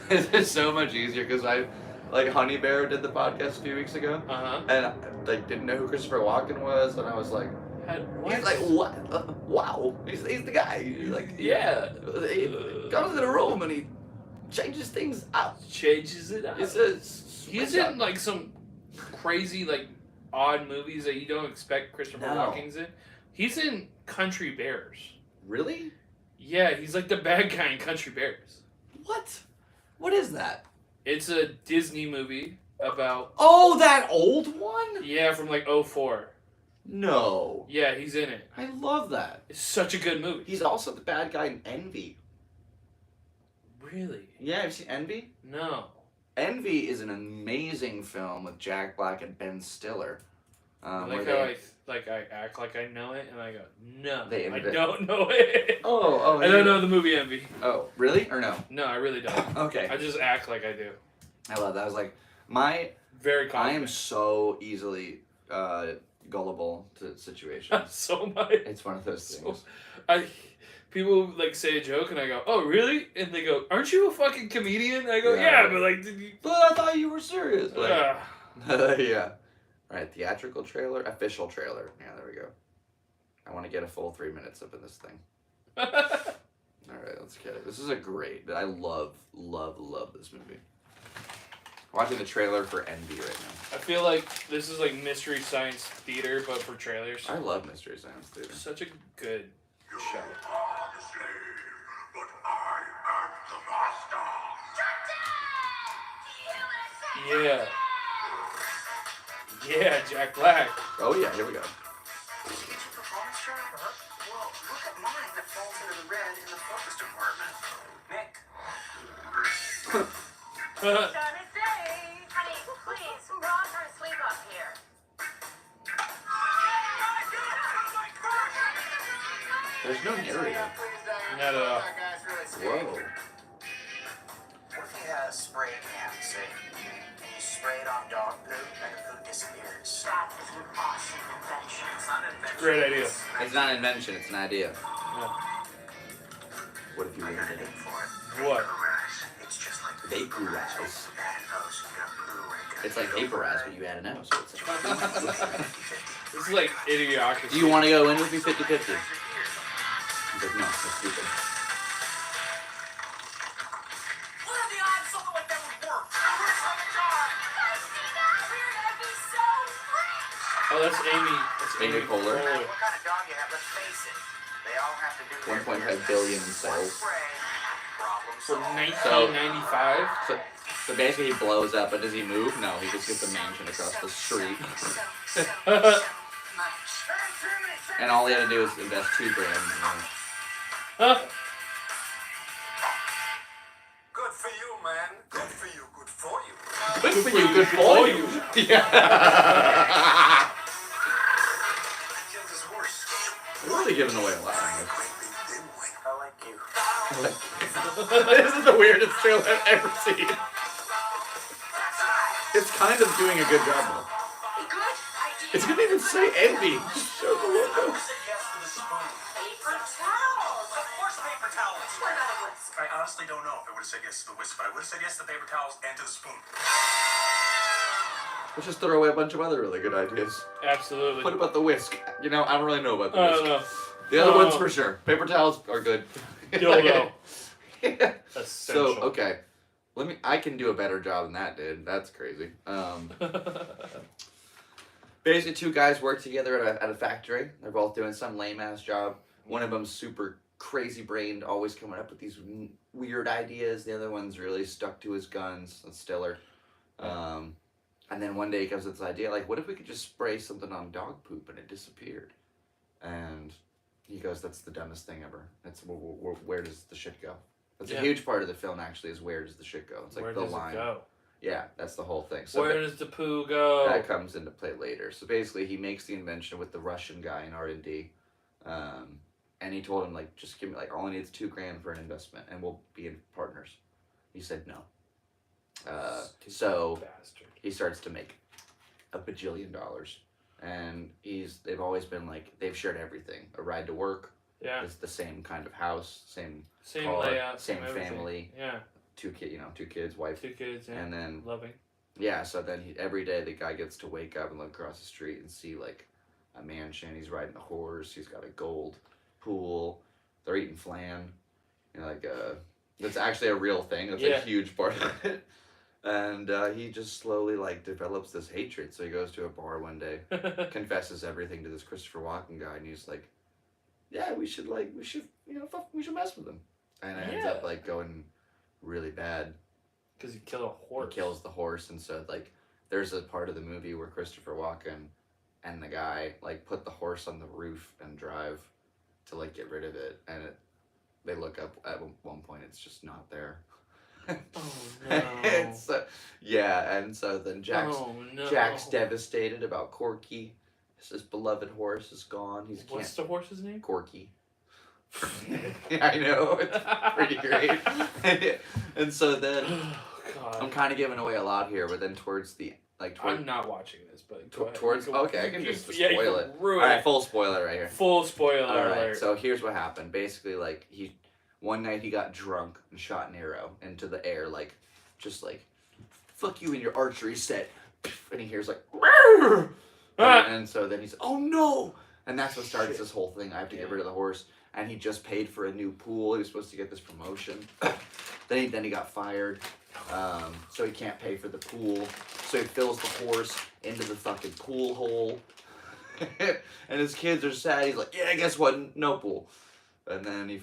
This is so much easier because like Honey Bear did the podcast a few weeks ago, and I didn't know who Christopher Walken was, and I was like, he's like what? Wow, he's the guy. He's like yeah. He comes in a room and he changes things up. Changes it up. He's in like some crazy like odd movies that you don't expect Christopher Walken's in. He's in Country Bears. Really? Yeah, he's like the bad guy in Country Bears. What? What is that? It's a Disney movie about... Oh, that old one? Yeah, from like 2004. No. Yeah, he's in it. I love that. It's such a good movie. He's also the bad guy in Envy. Really? Yeah, have you seen Envy? No. Envy is an amazing film with Jack Black and Ben Stiller. Like how I act like I know it, and I go, no, I it. don't know it. Oh, I don't know the movie Envy. Oh, really? Or no? No, I really don't. Okay. I just act like I do. I love that. I was like, Very confident. I am so easily gullible to situations. So much. It's one of those things. People like say a joke, and I go, oh, really? And they go, aren't you a fucking comedian? I go, yeah, but like, did you... But I thought you were serious. Like, yeah. All right, theatrical trailer, official trailer. Yeah, there we go. I want to get a full 3 minutes up in this thing. All right, let's get it. This is a great. I love this movie. Watching the trailer for Envy right now. I feel like this is like Mystery Science Theater, but for trailers. I love Mystery Science Theater. Such a good show. Yeah. Yeah, Jack Black. Oh yeah, here we go. Well, look at mine that falls into the red in the focus department. Nick. Honey, please, we're all trying to sleep up here. There's no narrator. Not at all. Whoa. What if you had a spray can, say, and you spray it on dog poop and the poop disappears? That is an awesome invention. It's not an invention. Great idea. It's not an invention, it's an idea. Yeah. What if you I were got a in name for it. What? Vaporize. It's just like Vaporize. Add an O, so you got blue ink. It's like vaporize, but you add an O, so it's like... This is like Idiocracy. Do you want to go in with me 50-50? He's like, no, that's stupid. What are the odds something like that would work? Oh, that's Amy. That's Amy Poehler. What kind of dog you have? Let's face it. They all have to do 1.5 billion in sales. From 1995. So basically he blows up, but does he move? No, he just gets a mansion across the street. And all he had to do is invest $2 grand. Good for you, man. Good for you. Good for you. Good for you, good for you. Yeah. We're really giving away a lot. I like you. This is the weirdest trailer I've ever seen. It's kind of doing a good job though. It's gonna even say Envy. Just show the logo. Paper towels. Of course, paper towels. What about a whisk? I honestly don't know if I would have said yes to the whisk, but I would have said yes to the paper towels and to the spoon. Let's just throw away a bunch of other really good ideas. Absolutely. What about the whisk? You know, I don't really know about the I whisk. don't know. The other ones for sure. Paper towels are good. Dildo. Yeah. Essential. So, okay. I can do a better job than that, dude. That's crazy. Basically, two guys work together at a factory. They're both doing some lame-ass job. One of them's super crazy-brained, always coming up with these weird ideas. The other one's really stuck to his guns. That's Stiller. And then one day he comes with this idea, like, what if we could just spray something on dog poop and it disappeared? And he goes, that's the dumbest thing ever. That's where does the shit go? That's a huge part of the film, actually, is where does the shit go? It's like where the does line. It go? Yeah, that's the whole thing. So where does the poo go? That comes into play later. So basically, he makes the invention with the Russian guy in R&D. And he told him, like, just give me, like, all I need is $2,000 for an investment, and we'll be in partners. He said no. So bastard. he starts to make $1 bajillion. And they've always been, like, they've shared everything. A ride to work. Yeah. It's the same kind of house, same car, layout, same everything. Family. Yeah. 2 kids, wife. 2 kids, yeah. And then loving. Yeah, so then every day the guy gets to wake up and look across the street and see like a mansion. He's riding a horse. He's got a gold pool. They're eating flan. You know, like that's actually a real thing. That's a huge part of it. And he just slowly like develops this hatred. So he goes to a bar one day, confesses everything to this Christopher Walken guy, and he's like, "Yeah, we should mess with him." And it ends up like going really bad. Because he killed a horse. He kills the horse, and so like there's a part of the movie where Christopher Walken and the guy like put the horse on the roof and drive to like get rid of it, and they look up at one point, it's just not there. Oh no! It's and so then Jack's devastated about Corky. His beloved horse is gone. What's the horse's name? Corky. Yeah, I know, it's pretty great. And so then I'm kind of giving away a lot here, but then towards the I'm not watching this, but okay, I can just spoil it. All right, full spoiler right here. Full spoiler All right, alert. so here's what happened. Basically, like one night he got drunk and shot an arrow into the air, like just like fuck you in your archery set, and he hears like and so then he's oh no, and that's what starts this whole thing. I have to get rid of the horse. And he just paid for a new pool. He was supposed to get this promotion. then he got fired. So he can't pay for the pool. So he fills the horse into the fucking pool hole. And his kids are sad. He's like, yeah, guess what? No pool. And then he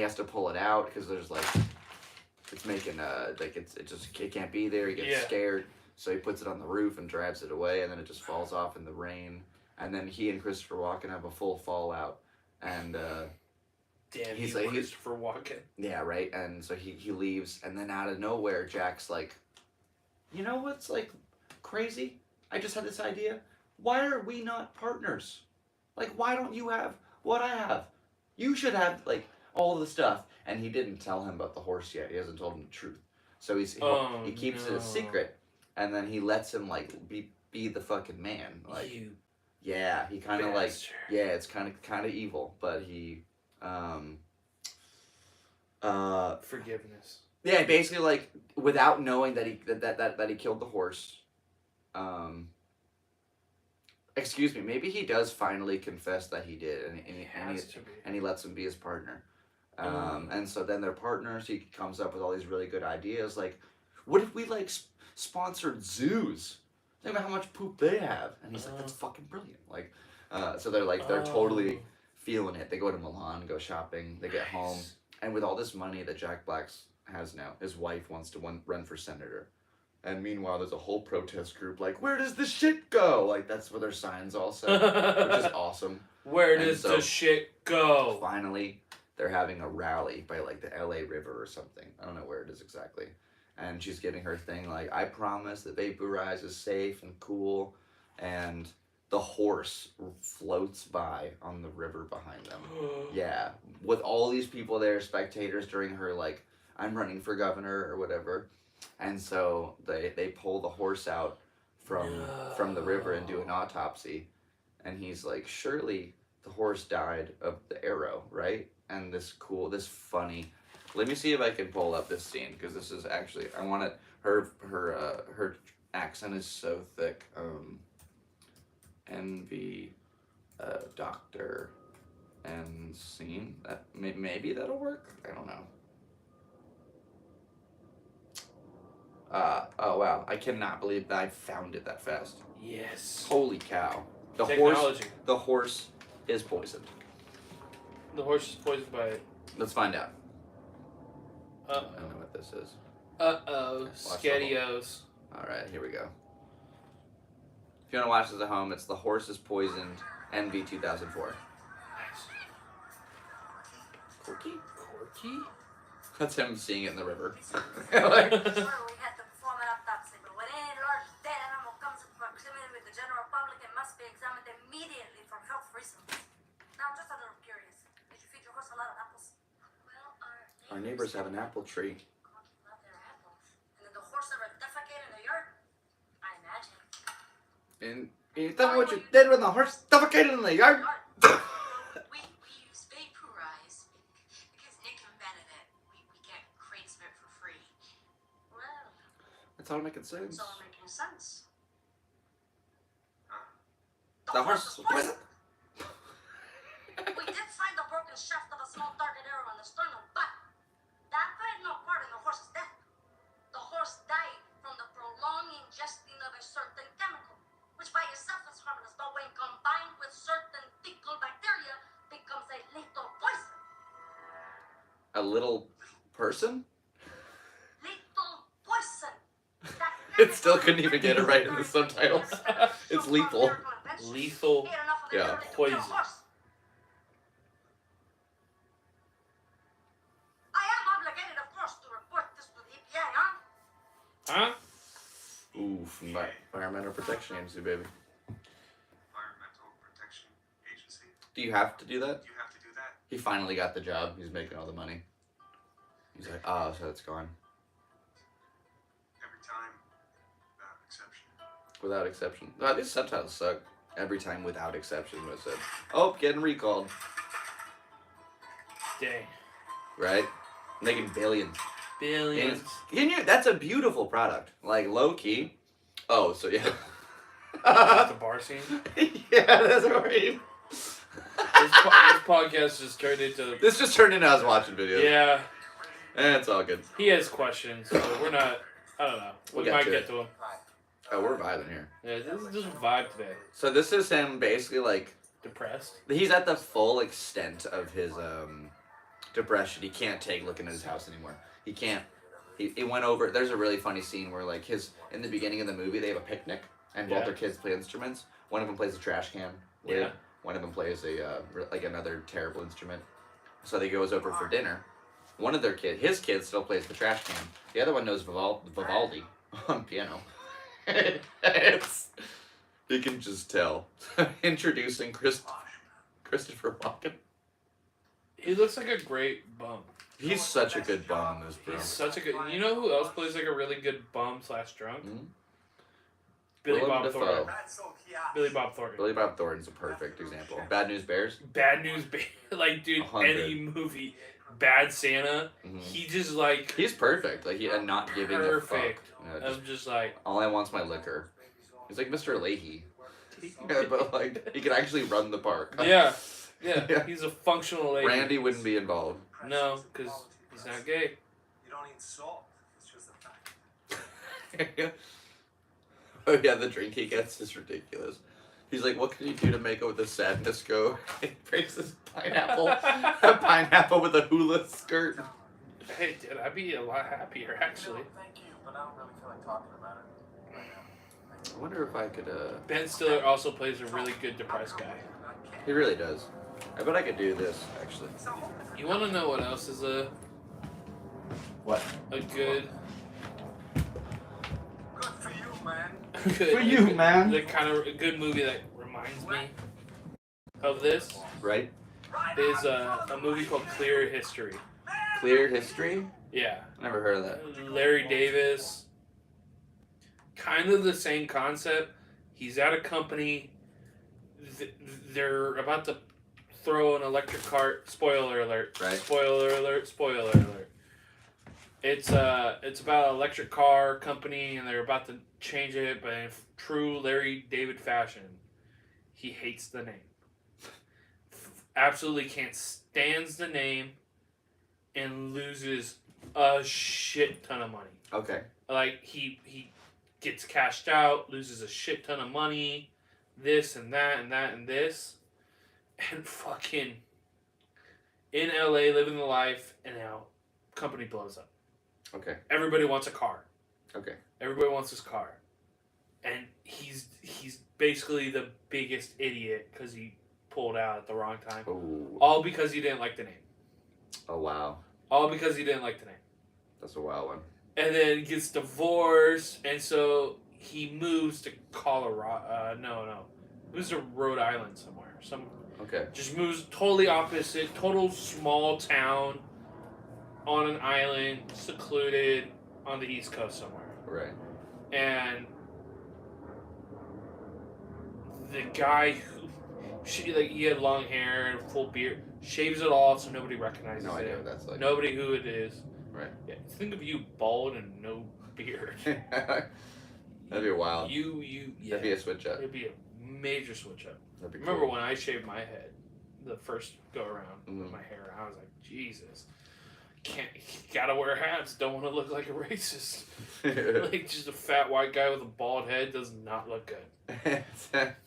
has to pull it out because there's like, it's making it can't be there. He gets scared. So he puts it on the roof and drives it away. And then it just falls off in the rain. And then he and Christopher Walken have a full fallout. And damn, he's Christopher Walken. Yeah, right. And so he leaves, and then out of nowhere, Jack's like, you know what's like crazy? I just had this idea. Why are we not partners? Like, why don't you have what I have? You should have like all the stuff. And he didn't tell him about the horse yet. He hasn't told him the truth. So he keeps it a secret, and then he lets him like be the fucking man. Like. Yeah, he kind of like it's kind of evil, but he forgiveness. Yeah, basically like without knowing that he killed the horse. Excuse me, maybe he does finally confess that he did, and he lets him be his partner. And so then they're partners. He comes up with all these really good ideas, like what if we like sponsored zoos? Think about how much poop they have. And he's like, that's fucking brilliant. Like, so they're totally feeling it. They go to Milan, go shopping, they get home. And with all this money that Jack Black has now, his wife wants to run for senator. And meanwhile, there's a whole protest group like, where does the shit go? Like, that's where their signs all set, which is awesome. Where does the shit go? Finally, they're having a rally by like the LA River or something. I don't know where it is exactly. And she's giving her thing like, I promise that Vaporize is safe and cool. And the horse floats by on the river behind them. Yeah. With all these people there, spectators during her like, I'm running for governor or whatever. And so they pull the horse out from the river and do an autopsy. And he's like, surely the horse died of the arrow, right? And this funny... Let me see if I can pull up this scene, because this is actually, I want her accent is so thick. Envy, doctor, and scene. That maybe that'll work. I don't know. Oh wow! I cannot believe that I found it that fast. Yes. Holy cow! Technology. The horse is poisoned. The horse is poisoned by it. Let's find out. I Uh don't know what this is. oh. Skadios. All right, here we go. If you want to watch this at home, it's The Horse is Poisoned, NV 2004. Nice. Corky? Corky? That's him seeing it in the river. Sure, we had to perform an autopsy, but when any large dead animal comes in proximity with the general public, it must be examined immediately for health reasons. Now, I'm just a little curious. Did you feed your horse a lot of apples? Well, Our neighbors have an apple tree. love their apples. And did the horse ever defecate in the yard? I imagine. And can you tell me what you did when the horse defecated in the yard? We use vaporize because Nick invented it. We get crates of it for free. Well, That's all making sense. it's all making sense. The horse was poisoned. We did find the broken shaft of a small target arrow on the sternum, but that played no part in the horse's death. The horse died from the prolonged ingesting of a certain chemical, which by itself is harmless, but when combined with certain fecal bacteria, becomes a lethal poison. A little person? Lethal poison. That It still couldn't even get it right in the subtitles. It's lethal. Lethal. Ate enough of it Yeah, early to kill a poison. horse. I am obligated, of course, to report this to the EPA, huh? Huh? Oof, Environmental Protection Agency, baby. Environmental Protection Agency. Do you have to do that? You have to do that. He finally got the job. He's making all the money. He's like, oh, so it's gone. Every time, without exception. Without exception. Oh, these subtitles suck. Every time without exception, what it said. Oh, getting recalled. Dang. Right? Making billions. Billions. Can you? That's a beautiful product. Like, low key. Oh, so yeah. The bar scene. Yeah, that's right. This podcast just turned into. This just turned into us watching videos. Yeah. And it's all good. He has questions, so we're not. I don't know. We We'll might get to get it. to him. Oh, we're vibing here. Yeah, this is just a vibe today. So this is him basically like, Depressed. he's at the full extent of his depression. He can't take looking at his house anymore. He can't. He went over. There's a really funny scene where like in the beginning of the movie they have a picnic and both Yeah. their kids play instruments. One of them plays a trash can. Yeah. One of them plays a like another terrible instrument. So they goes over for dinner. One of his kid still plays the trash can. The other one knows Vivaldi on piano. You can just tell. Introducing Christopher Walken. He looks like a great bum. He's such a good bum in this, bro. He's such a good. You know who else plays like a really good bum / drunk? Mhm. Billy Willem Bob Dafoe. Thornton. That's so chaotic. Billy Bob Thornton. Billy Bob Thornton's a perfect example. Bad News Bears. Bad News like dude, 100. any movie. Bad Santa. Mhm. He just like He's perfect. Like and not giving perfect. a fuck. I'm just like All I want's my liquor. He's like Mr. Leahy. Yeah, but like he can actually run the park. yeah. Yeah. He's a functional lady. Randy wouldn't be involved. No, because he's not gay. You don't need salt. It's just a fact. Oh yeah, the drink he gets is ridiculous. He's like, what can you do to make it with the sadness go? He breaks this pineapple. A pineapple with a hula skirt. Hey, dude, I'd be a lot happier actually. Thank you, but I don't really feel like talking about it right now. I wonder if I could, Ben Stiller also plays a really good depressed guy. he really does. I bet I could do this, actually. You want to know what else is What? a good Good for you, man. good, For you, man. The kind of a good movie that reminds me of this Right? is a movie called Clear History. Clear History? Yeah, Never heard of that. Larry Davis. Kind of the same concept. He's at a company. They're about to throw an electric cart. Spoiler alert. Right. Spoiler alert. Spoiler alert. It's about an electric car company, and they're about to change it, but in true Larry David fashion, he hates the name. Absolutely can't stands the name, and loses a shit ton of money. Okay. Like he gets cashed out, loses a shit ton of money, this and that and that and this, and fucking in LA living the life, and now company blows up. Okay. Everybody wants a car. Okay. Everybody wants his car, and he's basically the biggest idiot because he pulled out at the wrong time. Oh. All because he didn't like the name. Oh wow. All because he didn't like the name. That's a wild one. And then gets divorced, and so he moves to Colorado. Moves to Rhode Island somewhere. Okay. Just moves totally opposite, total small town on an island, secluded on the East Coast somewhere. Right. And the guy who, he had long hair and full beard, shaves it all so nobody recognizes No it. idea what that's like. Nobody who it is. Right. Yeah, think of you bald and no beard. That'd be wild. Yeah. That'd be a switch up. It'd be a major switch up. That'd be Remember cool. when I shaved my head the first go around with my hair? I was like, Jesus, gotta wear hats. Don't want to look like a racist. Like just a fat white guy with a bald head does not look good.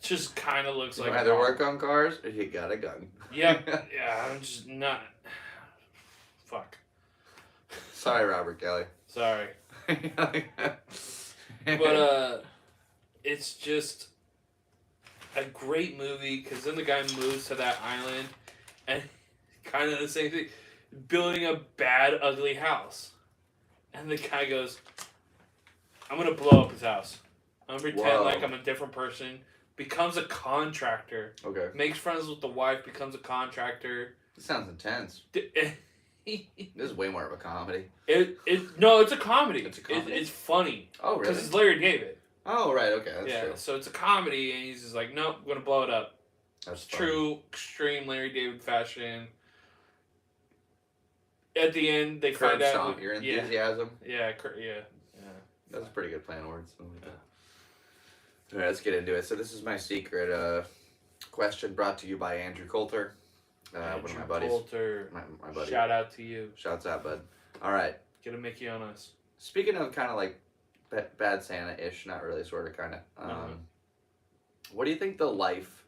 Just kind of looks You like either work on cars or you got a gun. Yeah, I'm just not. Fuck. Sorry, Robert Kelly. Sorry. But it's just a great movie because then the guy moves to that island and kind of the same thing, building a bad, ugly house. And the guy goes, I'm going to blow up his house. I'm going to pretend like I'm a different person. Becomes a contractor. Okay. Makes friends with the wife, becomes a contractor. This sounds intense. This is way more of a comedy. No, it's a comedy. It's a comedy? It's funny. Oh, really? Because it's Larry David. Oh, right. Okay, that's true. So it's a comedy, and he's just like, nope, I'm going to blow it up. That's True, extreme Larry David fashion. At the end, they Curb find out. stomp your enthusiasm. Yeah. That's a pretty good play on words. All right, let's get into it. So this is my secret question brought to you by Andrew Coulter, one of my buddies. Coulter. My buddy. Shout out to you. Shouts out, bud. All right. Get a Mickey on us. Speaking of kind of like Bad Santa-ish, not really, sort of, kind of. What do you think the life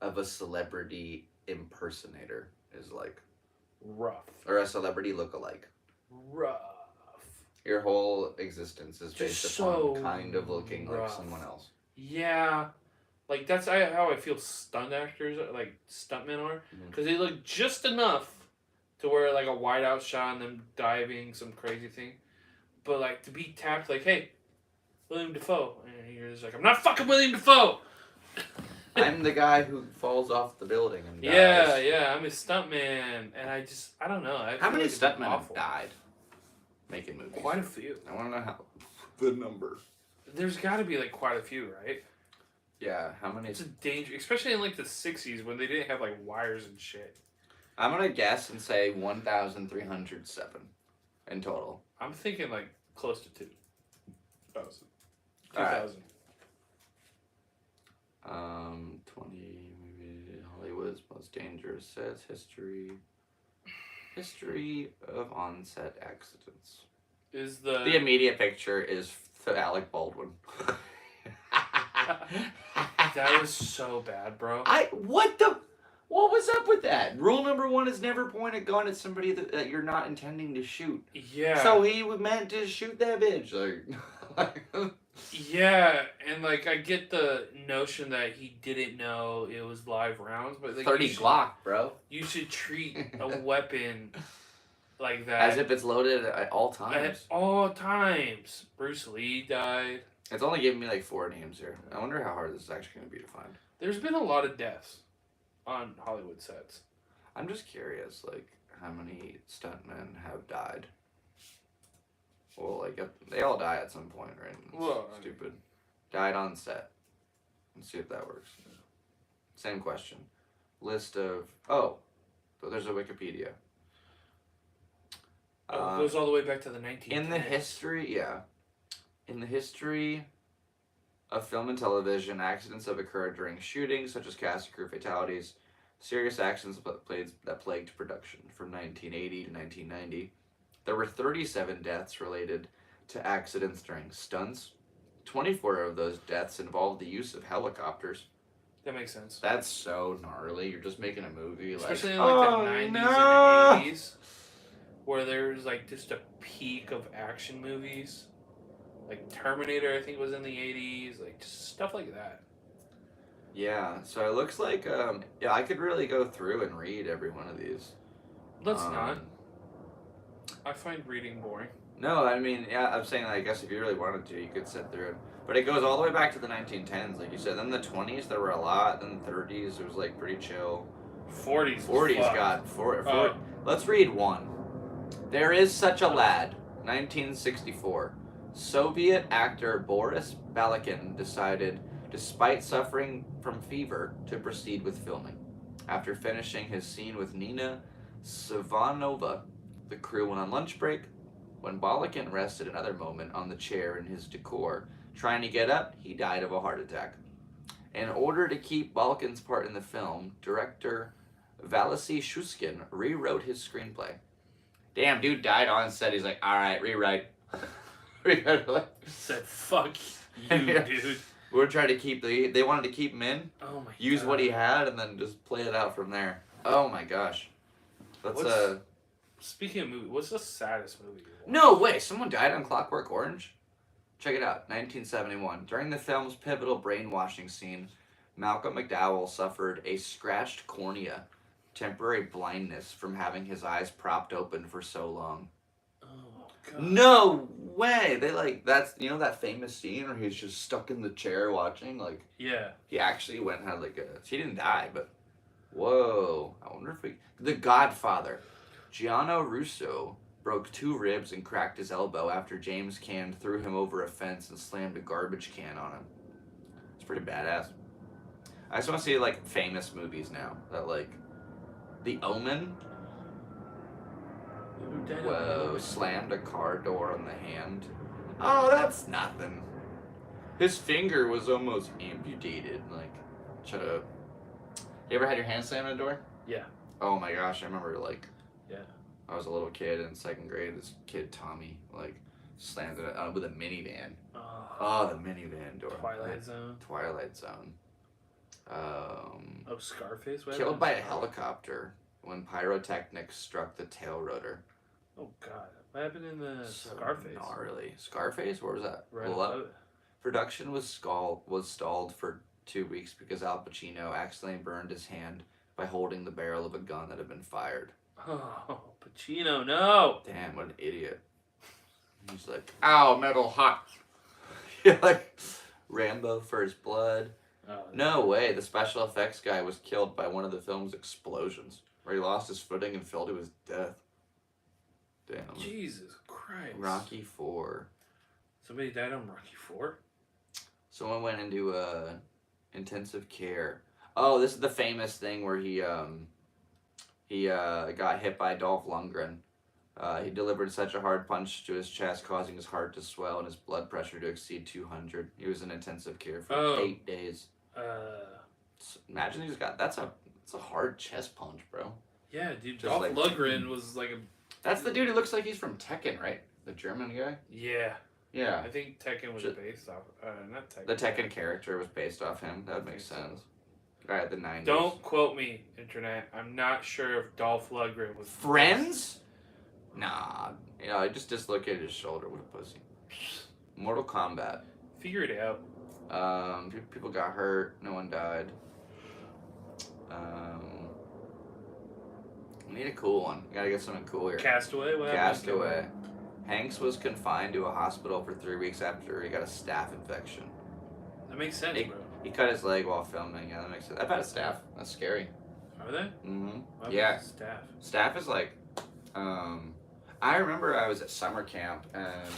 of a celebrity impersonator is like? Rough. Or a celebrity look-alike? Rough. Your whole existence is based Just upon so kind of looking like rough. someone else. Yeah. Like, that's how I feel stunt actors, like, stuntmen are. Because they look just enough to where, like, a whiteout shot and them diving, some crazy thing. But, like, to be tapped, like, hey, William Dafoe. And you're just like, I'm not fucking William Dafoe! I'm the guy who falls off the building and dies. Yeah, I'm a stuntman. And I don't know. How many like it's stuntmen have awful. died making movies? Quite a few. I want to know the number. There's got to be, like, quite a few, right? Yeah, how many? It's a danger, especially in, like, the 60s when they didn't have, like, wires and shit. I'm going to guess and say 1,307 in total. I'm thinking, like, close to 2,000. All right. 2,000. 20, maybe Hollywood's most dangerous sets, history of on-set accidents. Is the immediate picture is Alec Baldwin. That was so bad, bro. What was up with that? Rule number 1 is never point a gun at somebody that you're not intending to shoot. Yeah. So he meant to shoot that bitch. Like Yeah, and like I get the notion that he didn't know it was live rounds, but like 30 Glock, bro. You should treat a weapon like that As if it's loaded at all times. at all times. Bruce Lee died. It's only giving me like 4 names here. I wonder how hard this is actually going to be to find. There's been a lot of deaths on Hollywood sets. I'm just curious, like, how many stuntmen have died? Well, like, they all die at some point, right? It's Well, stupid. Died on set. Let's see if that works. Same question. List of... Oh, but there's a Wikipedia. It goes all the way back to the 1910s. In the history of film and television, accidents have occurred during shootings, such as cast and crew fatalities, serious accidents that plagued production from 1980 to 1990. There were 37 deaths related to accidents during stunts. 24 of those deaths involved the use of helicopters. That makes sense. That's so gnarly. You're just making a movie Especially like, in like oh, the 90s no! and 80s, where there's like just a peak of action movies. Like Terminator, I think, was in the 80s. Like, just stuff like that. Yeah, so it looks like, I could really go through and read every one of these. Let's not. I find reading boring. No, I mean, yeah, I'm saying, I guess if you really wanted to, you could sit through it. But it goes all the way back to the 1910s, like you said. Then the 20s, there were a lot. Then the 30s, it was, like, pretty chill. 40s. 40s got... Let's read one. There is such a lad, 1964. Soviet actor Boris Balakin decided, despite suffering from fever, to proceed with filming. After finishing his scene with Nina Savanova, the crew went on lunch break. When Balakin rested another moment on the chair in his decor, trying to get up, he died of a heart attack. In order to keep Balakin's part in the film, director Valery Shushkin rewrote his screenplay. Damn, dude died on set. He's like, all right, rewrite. Said, fuck you, dude. We're trying to keep they wanted to keep him in, Oh my use God. what he had, and then just play it out from there. Oh my gosh. That's Speaking of movie, what's the saddest movie you watched? No way, someone died on Clockwork Orange? Check it out, 1971. During the film's pivotal brainwashing scene, Malcolm McDowell suffered a scratched cornea, temporary blindness from having his eyes propped open for so long. Oh, God. No way! They that's, that famous scene where he's just stuck in the chair watching? Yeah. He actually went and had he didn't die, but whoa. I wonder if The Godfather. Gianno Russo broke 2 ribs and cracked his elbow after James Caan threw him over a fence and slammed a garbage can on him. It's pretty badass. I just want to see famous movies now. That The Omen. Whoa, slammed a car door on the hand. Oh, that's nothing. His finger was almost amputated. Shut up. You ever had your hand slammed on a door? Yeah. Oh my gosh, I remember Yeah. I was a little kid in 2nd grade. This kid Tommy slammed it with a minivan. Oh, the minivan door. Twilight Zone. Twilight Zone. Oh, Scarface. What Killed happened? by a helicopter when pyrotechnics struck the tail rotor. Oh God, what happened in the So Scarface? gnarly. Scarface? Where was that? Right Blow up? above it. Production was stalled for 2 weeks because Al Pacino accidentally burned his hand by holding the barrel of a gun that had been fired. Oh, Pacino, no! Damn, what an idiot. He's like, ow, metal hot. Yeah, Rambo First Blood. Oh, No way, the special effects guy was killed by one of the film's explosions, where he lost his footing and fell to his death. Damn. Jesus Christ. Rocky 4. Somebody died on Rocky 4? Someone went into intensive care. Oh, this is the famous thing where he got hit by Dolph Lundgren. He delivered such a hard punch to his chest, causing his heart to swell and his blood pressure to exceed 200. He was in intensive care for 8 days. Imagine he's got that's a hard chest punch, bro. Yeah, dude. Just Dolph Lundgren was like a. That's the dude who looks like he's from Tekken, right? The German guy. Yeah. Yeah. I think Tekken was based off. Not Tekken. The Tekken character was based off him. That would make sense. Alright, the 90s. Don't quote me, internet. I'm not sure if Dolph Lundgren was. Friends? Nah. I just dislocated his shoulder. What a pussy. Mortal Kombat. Figure it out. People got hurt. No one died. We need a cool one. We gotta get something cool here. Castaway? What happened? Castaway. Hanks was confined to a hospital for 3 weeks after he got a staph infection. That makes sense, bro. He cut his leg while filming. Yeah, that makes sense. I've had a staph. That's scary. Are they? Mm-hmm. Why Yeah. was it Staph. Staph is I remember I was at summer camp and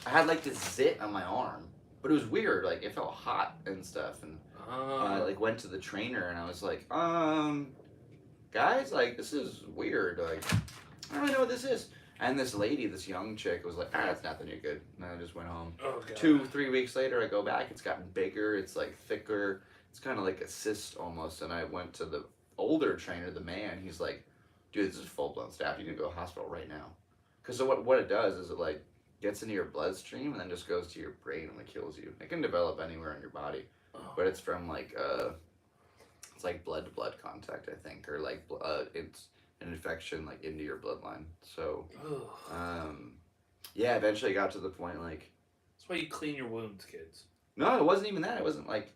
I had this zit on my arm, but it was weird. It felt hot and stuff, and I went to the trainer and I was like, guys, this is weird. I don't really know what this is. And this lady, this young chick, was like, that's nothing, you're good. And I just went home. Oh, God. 2-3 weeks later, I go back, it's gotten bigger, it's like thicker, it's kind of like a cyst almost. And I went to the older trainer, the man, he's like, dude, this is full-blown staph, you can go to the hospital right now. Because so what it does is it like gets into your bloodstream and then just goes to your brain and like kills you. It can develop anywhere in your body, but it's from like, it's like blood-to-blood contact, I think, or like it's an infection like into your bloodline. So, yeah, eventually got to the point like. That's why you clean your wounds, kids. No, it wasn't even that. It wasn't like,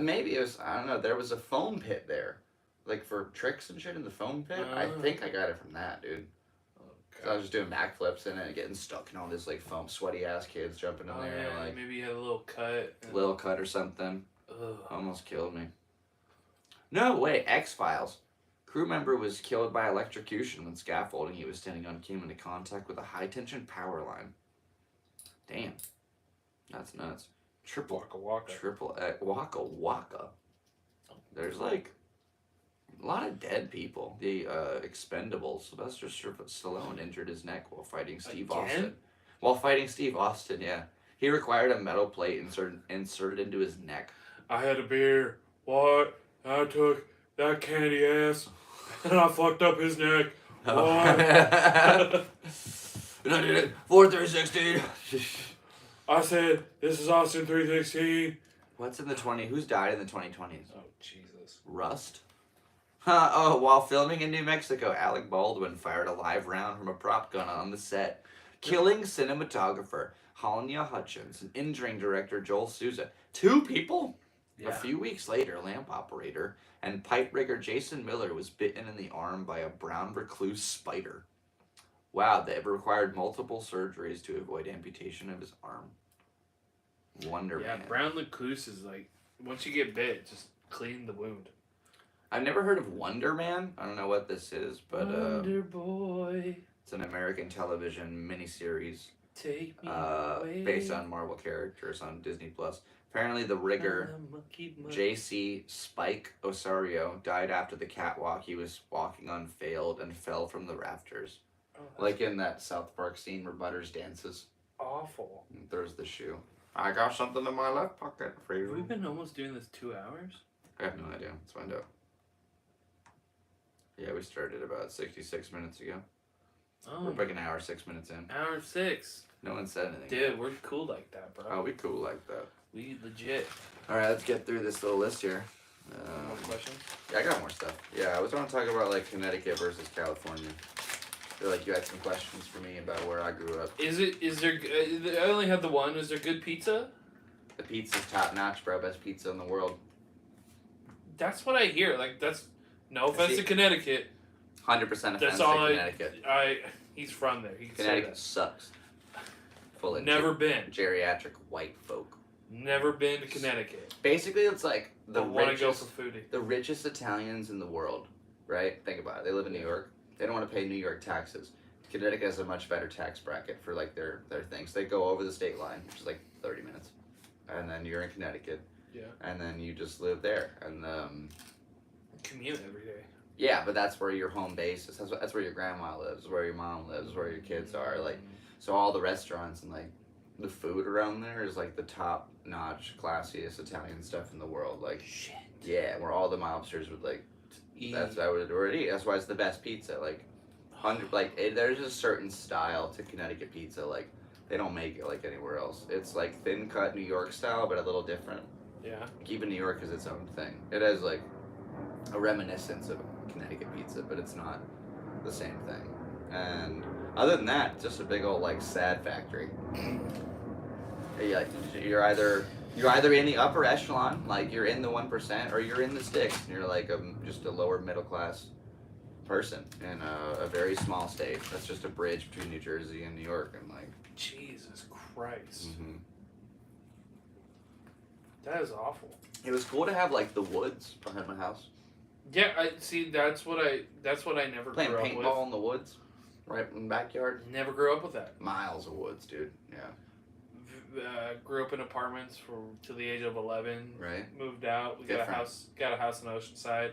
maybe it was. I don't know. There was a foam pit there, like for tricks and shit in the foam pit. I think I got it from that, dude. Okay. So I was just doing backflips in it, getting stuck in all this like foam, sweaty ass kids jumping in there, Yeah, like maybe you had a little cut. little cut or something. Ugh. Almost killed me. No way, X-Files. Crew member was killed by electrocution when scaffolding he was standing on came into contact with a high-tension power line. Damn. That's nuts. Waka waka. Waka waka. There's like a lot of dead people. The Expendables. Sylvester Stallone injured his neck while fighting Steve Austin. Yeah. He required a metal plate inserted into his neck. I had a beer. What? I took that candy ass and I fucked up his neck. What? And I did it. 4-3-16. I said, this is Austin 316. What's in the 20? Who's died in the 2020s? Oh, Jesus. Rust? While filming in New Mexico, Alec Baldwin fired a live round from a prop gun on the set, killing cinematographer Hanya Hutchins and injuring director Joel Souza. 2 people? Yeah. A few weeks later, lamp operator and pipe rigger Jason Miller was bitten in the arm by a brown recluse spider. Wow, they required multiple surgeries to avoid amputation of his arm. Wonder Man. Yeah, brown recluse is like, once you get bit, just clean the wound. I've never heard of Wonder Man. I don't know what this is, but Wonder Boy, it's an American television miniseries take me away. based on Marvel characters on Disney Plus. Apparently, the rigger J.C. Spike Osario died after the catwalk he was walking on failed and fell from the rafters. Oh, Like in that South Park scene where Butters dances awful. and throws the shoe. I got something in my left pocket for you. We've been almost doing this 2 hours. I have no idea. Let's find out. Yeah, we started about 66 minutes ago. Oh, We're like an hour, 6 minutes in. hour 6. No one said anything. Dude, we're cool like that, bro. Oh, we cool like that. We legit. All right, let's get through this little list here. More questions? Yeah, I got more stuff. Yeah, I was going to talk about like Connecticut versus California. I feel like you had some questions for me about where I grew up. Is there, I only had the one, is there good pizza? The pizza's top notch, bro. Best pizza in the world. That's what I hear. Like, that's, no offense to Connecticut. 100% offense That's to all Connecticut. he's from there. He can Connecticut say sucks. Full that. of Never been. geriatric white folk. Never been to Connecticut. Basically, it's like I want to go for foodie. the richest Italians in the world, right? Think about it. They live in New York. They don't want to pay New York taxes. Connecticut has a much better tax bracket for like their things. They go over the state line, which is like 30 minutes, and then you're in Connecticut. Yeah. And then you just live there, and Commute every day. yeah, but that's where your home base is. That's where your grandma lives, where your mom lives, where your kids are. Like, so all the restaurants and like the food around there is like the top notch, classiest Italian stuff in the world. Like, Shit. yeah, where all the mobsters would like. That's I would already eat. That's why it's the best pizza. Like, there's a certain style to Connecticut pizza. Like, they don't make it like anywhere else. It's like thin cut New York style, but a little different. Yeah. Even New York is its own thing. It has like a reminiscence of Connecticut pizza, but it's not the same thing. And other than that, it's just a big old like sad factory. Yeah, you're either in the upper echelon, like you're in the 1%, or you're in the sticks, and you're like just a lower middle class person in a very small state. That's just a bridge between New Jersey and New York, and like. Jesus Christ. Mm-hmm. That is awful. It was cool to have like the woods behind my house. Yeah, I see. That's what I never Playing grew up paintball in the woods, right in the backyard. with. Never grew up with that. Miles of woods, dude. Yeah. Grew up in apartments for till the age of 11. Right. Moved out. We Different. got a house in Oceanside.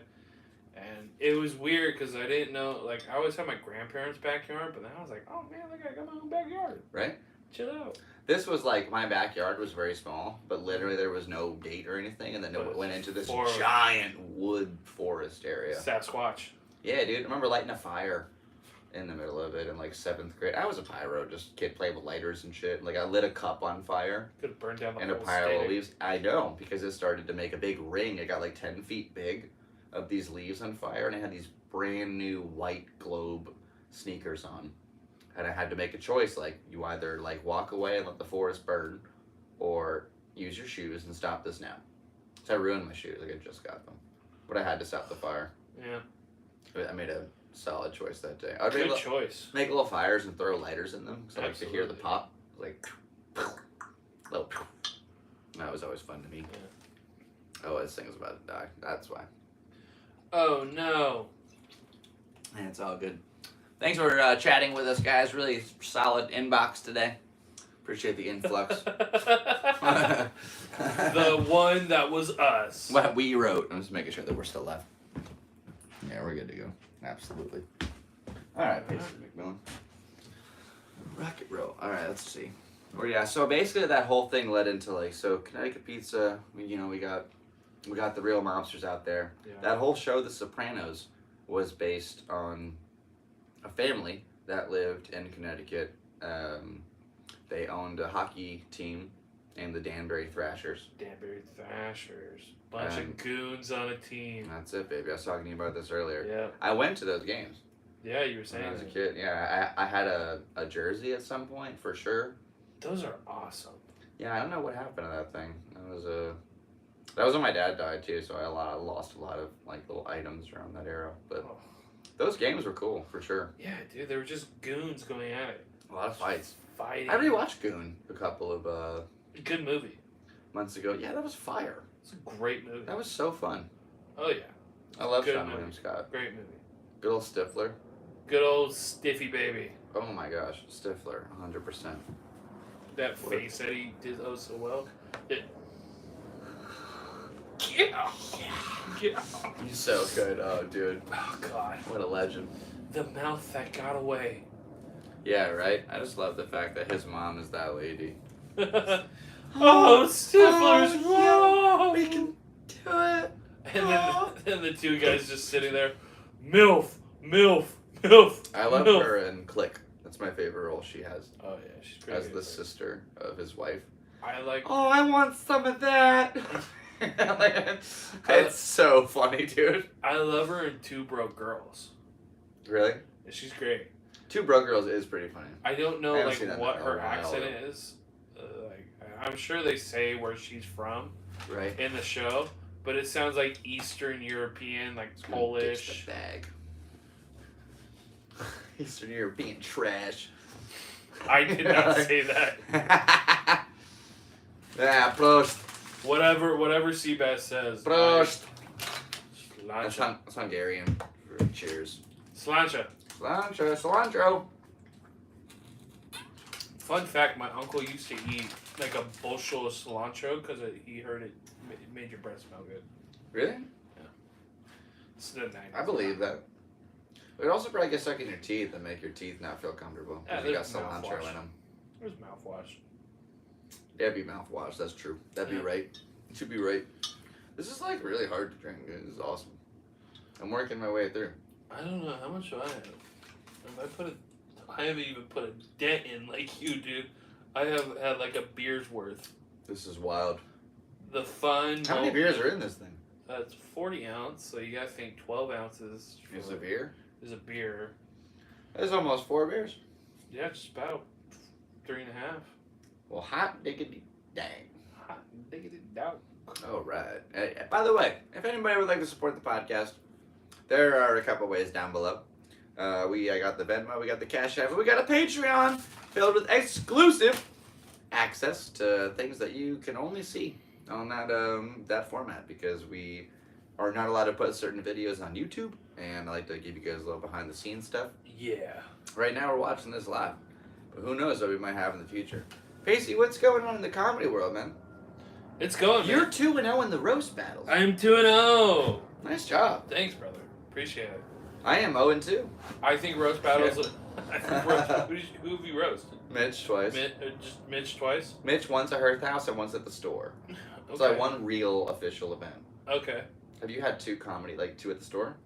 And it was weird because I didn't know, like, I always had my grandparents' backyard, but then I was like, oh man, like, I got my own backyard. Right? Chill out. This was like, my backyard was very small, but literally there was no gate or anything, and then it went into this giant wood forest area. Sasquatch. Yeah, dude. I remember lighting a fire in the middle of it in like 7th grade. I was a pyro, just kid playing with lighters and shit. Like I lit a cup on fire. Could have burned down the and a whole pile state. of leaves. I know, because it started to make a big ring. It got like 10 feet big of these leaves on fire, and I had these brand new white globe sneakers on. And I had to make a choice, like, you either like walk away and let the forest burn, or use your shoes and stop this now. So I ruined my shoes, like I just got them. But I had to stop the fire. Yeah. But I made a solid choice that day. I'd Good choice. make little fires and throw lighters in them, because I like to hear the Absolutely. pop. Like, little. That was always fun to me. Yeah. Oh, this thing was about to die. That's why. Oh no. And it's all good. Thanks for chatting with us, guys. Really solid inbox today. Appreciate the influx. The one that was us. What we wrote. I'm just making sure that we're still live. Yeah, we're good to go. Absolutely. All right, Paycee McMillan. Rocket roll. All right, let's see. Well, yeah. So basically, that whole thing led into like, so Connecticut Pizza. We got the real mobsters out there. Yeah. That whole show, The Sopranos, was based on a family that lived in Connecticut. They owned a hockey team named the Danbury Thrashers. Danbury Thrashers. Bunch of goons on a team. That's it, baby. I was talking to you about this earlier. Yeah. I went to those games Yeah, you were when saying I was a that. kid. Yeah, I had a jersey at some point, for sure. Those are awesome. Yeah, I don't know what happened to that thing. That was when my dad died, too, so I lost a lot of like little items around that era. But Oh. those games were cool, for sure. Yeah, dude, they were just goons going at it. A lot of fights. Fighting. I rewatched Goon a couple of Good movie. months ago. Yeah, that was fire. It's a great movie. That was so fun. Oh yeah, I love Good Sean movie. William Scott. great movie. Good old Stifler. Good old Stiffy baby. Oh my gosh, Stifler, 100%. That face that he did oh so well. Yeah. He's so good. Oh, dude. Oh god. What a legend. The mouth that got away. Yeah, right? I just love the fact that his mom is that lady. Oh, Stifler's wrong. We can do it. And then the two guys just sitting there, MILF, MILF, MILF. I love MILF. her in Click. That's my favorite role she has. Oh yeah, she's great. As the sister of his wife. I like. Oh, I want some of that. It's so funny, dude. I love her in Two Broke Girls. Really? She's great. Two Broke Girls is pretty funny. I don't I know haven't like seen that what in a her while, accent though. is. Like I'm sure they say where she's from Right? in the show, but it sounds like Eastern European, like Ditch Polish. the bag. Eastern European trash. I did not say that. Yeah, Prost. Whatever Seabass says. Prost. Slancha. That's Hungarian. For cheers. Slancha. Cilantro, cilantro. Fun fact: my uncle used to eat like a bushel of cilantro because he heard it made your breath smell good. Really? It's the 90s. I believe that. It would also probably get stuck in your teeth and make your teeth not feel comfortable. Yeah, Because you got there's cilantro mouthwash. in them. There's mouthwash. That'd be mouthwash, that's true. That'd be Yeah. right. It should be right. This is like really hard to drink. This is awesome. I'm working my way through. I don't know how much do I have. I haven't even put a dent in like you, dude. I have had like a beer's worth. This is wild. The fun. How many beers are in this thing? It's 40 ounce, so you gotta think 12 ounces Is a beer? is a beer. There's almost 4 beers. Yeah, just about 3.5. Well, hot diggity dang. Hot diggity doubt. All right. By the way, if anybody would like to support the podcast, there are a couple ways down below. I got the Venmo, we got the Cashapp, and we got a Patreon filled with exclusive access to things that you can only see on that format, because we are not allowed to put certain videos on YouTube, and I like to give you guys a little behind the scenes stuff. Yeah. Right now we're watching this live, but who knows what we might have in the future. Paycee, what's going on in the comedy world, man? It's going, You're man. 2-0 in the roast battles. I'm 2-0. Nice job. Thanks, brother. Appreciate it. I am 0-2. I think roast battles. I think who have you roast? Mitch twice. Just Mitch twice. Mitch once at her house and once at the store. Okay. So I one real official event. Okay. Have you had two at the store?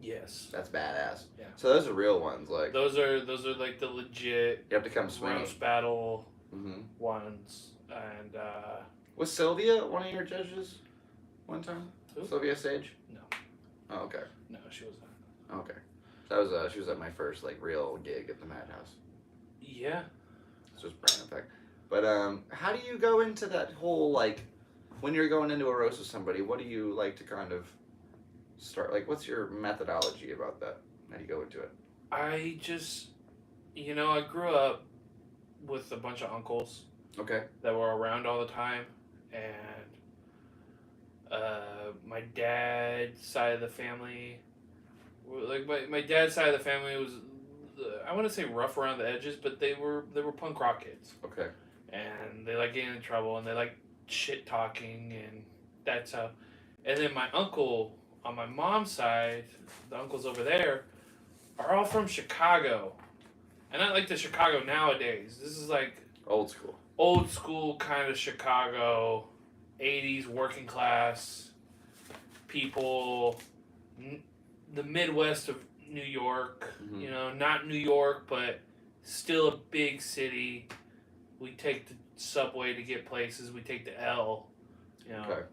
Yes. That's badass. Yeah. So those are real ones. Like Those are like the legit you have to come swinging. roast battle Mm-hmm. ones, and Was Sylvia one of your judges one time? Who? Sylvia Sage? No. Oh, okay. No, she was not. Okay. That was she was at my first like real gig at the Madhouse. Yeah. This was brand effect. But how do you go into that whole like when you're going into a roast with somebody? What do you like to kind of start? Like, what's your methodology about that? How do you go into it? I just, I grew up with a bunch of uncles Okay. that were around all the time, and my dad's side of the family, like my dad's side of the family was, I want to say rough around the edges, but they were punk rock kids, Okay. and they like getting in trouble, and they like shit talking, and that's how. And then my uncle on my mom's side, the uncles over there, are all from Chicago, and not like the Chicago nowadays. This is like Old school. old school kind of Chicago, 80s working class people, the Midwest of New York, Mhm. not New York, but still a big city. We take the subway to get places, we take the L, Okay.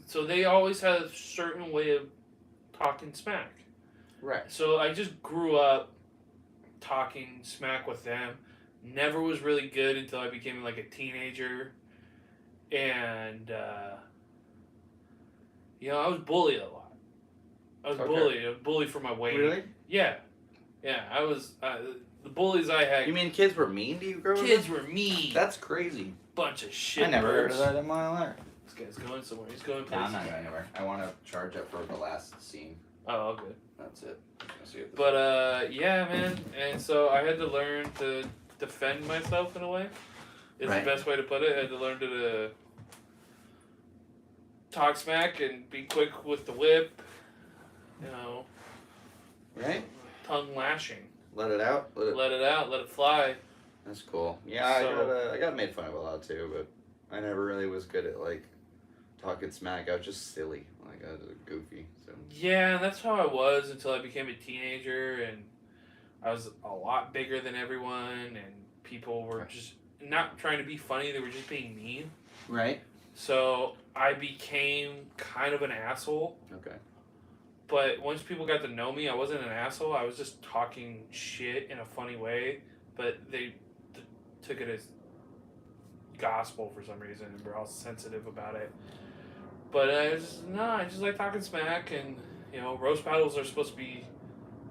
So they always had a certain way of talking smack. Right. So I just grew up talking smack with them. Never was really good until I became like a teenager. And, I was bullied a lot. I was bullied for my weight. Really? Yeah. Yeah, I was, the bullies I had. You mean kids were mean to you growing up? Kids were mean. That's crazy. Bunch of shit. I never heard of birds. that in my life. This guy's going somewhere. He's going No, places. I'm not going anywhere. I want to charge up for the last scene. Oh, okay. That's it. I'll see you at the But yeah, man. And so I had to learn to defend myself in a way. Is Right. the best way to put it. I had to learn to talk smack and be quick with the whip. Right? Tongue lashing. Let it out. Let it out. Let it fly. That's cool. Yeah, So- I got made fun of a lot too, but I never really was good at like talking smack. I was just silly. Like I was goofy. So Yeah, that's how I was until I became a teenager, and I was a lot bigger than everyone, and people were just not trying to be funny. They were just being mean. right. So I became kind of an asshole. Okay. But once people got to know me, I wasn't an asshole. I was just talking shit in a funny way. But they took it as gospel for some reason, and were all sensitive about it. But I just like talking smack, and roast battles are supposed to be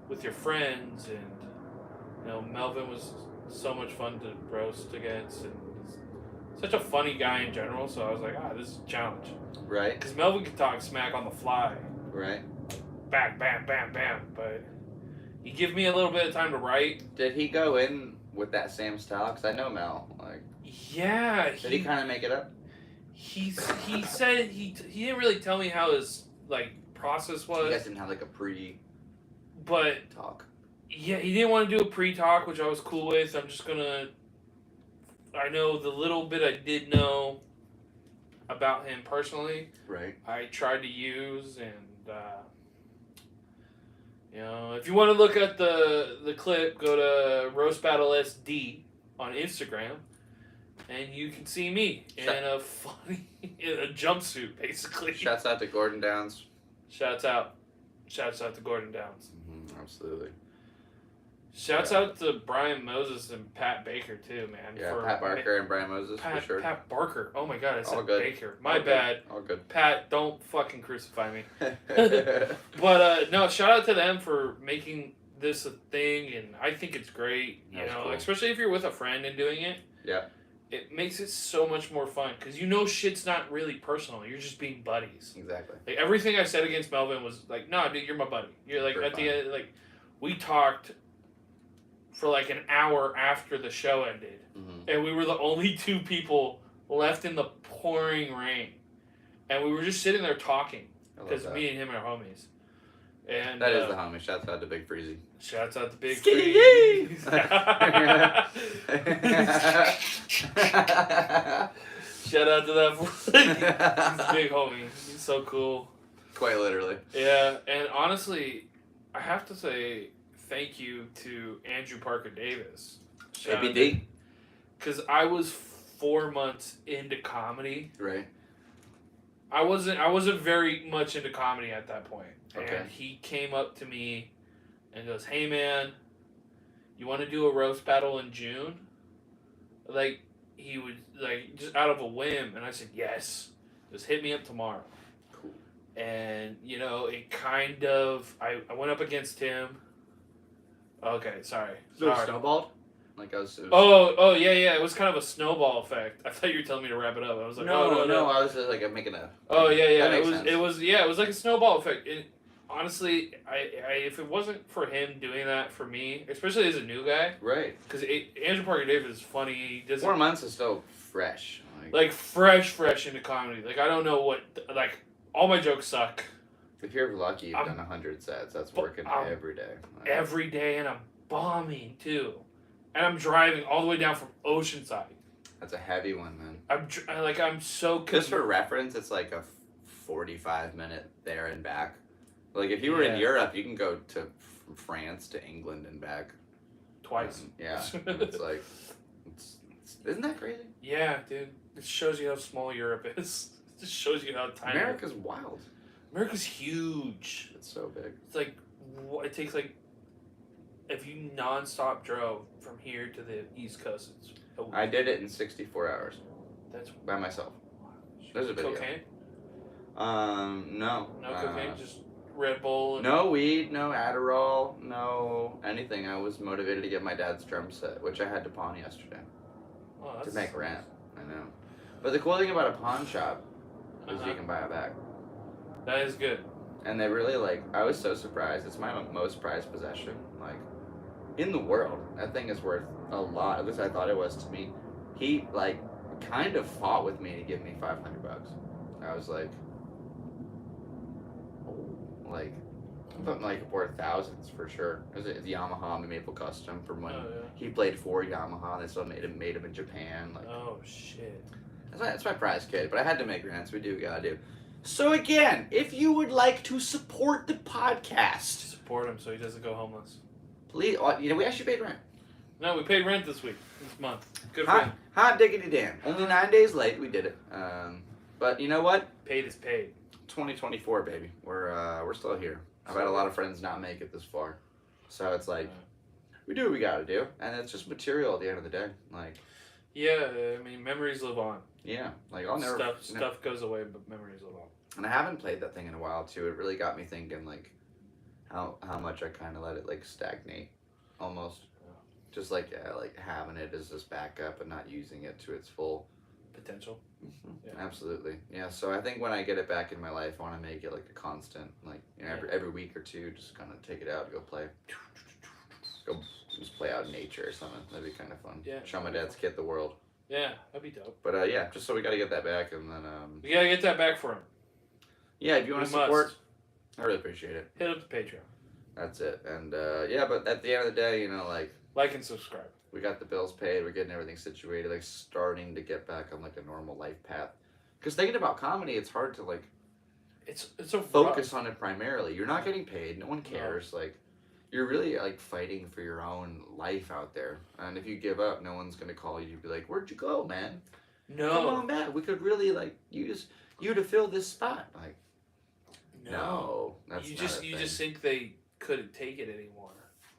with your friends, and Melvin was so much fun to roast against, and he's such a funny guy in general. So I was like, this is a challenge, Right. because Melvin could talk smack on the fly. Right. Bam, bam, bam, bam. But he give me a little bit of time to write. Did he go in with that same style? Because I know Mel. Like, Yeah, did he kind of make it up? he said he didn't really tell me how his process You guys was, didn't have like a pre-talk. but yeah, he didn't want to do a pre-talk, which I was cool with. I know the little bit I did know about him personally, Right. I tried to use, and if you want to look at the clip, go to Roast Battle SD on Instagram, and you can see me in a jumpsuit, basically. Shouts out to Gordon Downs. Shouts out to Gordon Downs. Absolutely. Shouts out to Brian Moses and Pat Baker too, man. Yeah, Pat Barker and Brian Moses for sure. Pat Barker. Oh my God, I All said good. Baker. My All bad. Good. All good. Pat, don't fucking crucify me. But no, shout out to them for making this a thing, and I think it's great. That's cool. Especially if you're with a friend and doing it. Yeah. It makes it so much more fun because shit's not really personal. You're just being buddies. Exactly. Like everything I said against Melvin was like, nah, dude, you're my buddy. You're like For at fun. the end, like we talked for like an hour after the show ended, and we were the only two people left in the pouring rain, and we were just sitting there talking because me and him are homies. And That is the homie. Shouts out to Big Freezy. Shouts out to Big Skinny Freeze. Shout out to that. He's a big homie. He's so cool. Quite literally. Yeah, and honestly, I have to say thank you to Andrew Parker Davis. APD. Because I was 4 months into comedy. Right. I wasn't very much into comedy at that point. Okay. And he came up to me and goes, "Hey man, you want to do a roast battle in June?" Like, he would, like, just out of a whim. And I said, "Yes. Just hit me up tomorrow." Cool. And, you know, it kind of, I went up against him. Okay, sorry. Snowballed? Like I was. Oh, yeah. It was kind of a snowball effect. I thought you were telling me to wrap it up. I was like, no. no. I was just like, I'm making a. Oh yeah. That makes sense. It was like a snowball effect. Honestly, I if it wasn't for him doing that for me, especially as a new guy, Right. because Andrew Parker Davis is funny. He doesn't 4 months is still fresh. like fresh into comedy. Like, I don't know what, like, all my jokes suck If you're lucky, you've done 100 sets. That's working every day. every day, and I'm bombing too, and I'm driving all the way down from Oceanside. That's a heavy one, man. I'm so Just for reference, it's like a 45-minute there and back. Like if you were in Europe, you can go to France to England and back twice. Yeah, it's like, isn't that crazy? Yeah, dude. It shows you how small Europe is. It just shows you how tiny. America's wild. America's huge. It's so big. It's like, it takes like, if you nonstop drove from here to the East Coast, it's a week. I did it in 64 hours. That's by myself. There's a video. Cocaine? No. No cocaine, just Red Bull. And no weed, no Adderall, no anything. I was motivated to get my dad's drum set, which I had to pawn yesterday to make rent. I know. But the cool thing about a pawn shop is you can buy it back. That is good. And they really, like, I was so surprised. It's my most prized possession, like, in the world. That thing is worth a lot. At least I thought it was to me. He, like, kind of fought with me to give me $500. I was like, oh, like, something like worth thousands for sure. It was a Yamaha Maple Custom from when he played for Yamaha. They still made him in Japan. Like, oh shit. That's my prize kid. But I had to make rent, so we do what we gotta do. So again, if you would like to support the podcast, Support him so he doesn't go homeless. please. We actually paid rent. No, we paid rent this month. Good for him. Hot diggity damn. Only 9 days late. We did it. But you know what? Paid is paid. 2024, baby. We're still here. I've had a lot of friends not make it this far, so it's like we do what we gotta do, and it's just material at the end of the day. Like, yeah, I mean, memories live on. Yeah, like I'll never stuff goes away, but memories live on. And I haven't played that thing in a while too. It really got me thinking, like, how much I kind of let it like stagnate, almost. Yeah. Just like having it as this backup and not using it to its full potential. Mm-hmm. Yeah. Absolutely, yeah. So I think when I get it back in my life, I want to make it like a constant, like, you know, every week or two, just kind of take it out, go play, go just play out in nature or something. That'd be kind of fun. Yeah. Show my dad's kid the world. Yeah, that'd be dope. But yeah, just so we got to get that back, and then we gotta get that back for him. Yeah, if you want to support, I really appreciate it. Hit up the Patreon. That's it. And yeah, but at the end of the day, you know, like and subscribe. We got the bills paid. We're getting everything situated, like starting to get back on like a normal life path. Because thinking about comedy, it's hard to like. It's a focus on it primarily. You're not getting paid. No one cares. No. Like, you're really like fighting for your own life out there. And if you give up, no one's gonna call you to be like, "Where'd you go, man? No, come on back. We could really like use you to fill this spot." Like, no, that's you just think they couldn't take it anymore.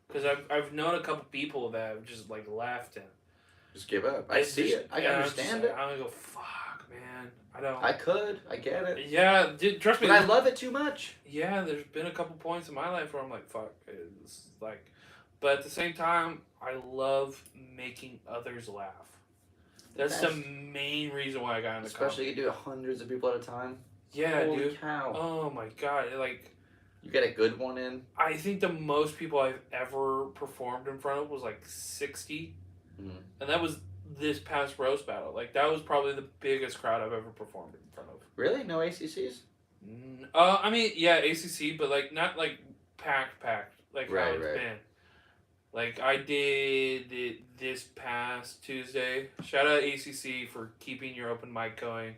Because I've known a couple people that have just like laughed and just give up. I see it. I understand it. I'm gonna go, fuck, man. I don't. I get it. Yeah, trust me. But I love it too much. Yeah, there's been a couple points in my life where I'm like, fuck. It's like, but at the same time, I love making others laugh. That's the main reason why I got into comedy. Especially you do it hundreds of people at a time. Yeah, Holy dude. cow. Oh my god, like. You get a good one in? I think the most people I've ever performed in front of was like 60. Mm-hmm. And that was this past roast battle. Like, that was probably the biggest crowd I've ever performed in front of. Really? No ACCs? I mean, yeah, ACC, but like not like packed, like how Right, it's right. been. Like, I did it this past Tuesday. Shout out ACC for keeping your open mic going.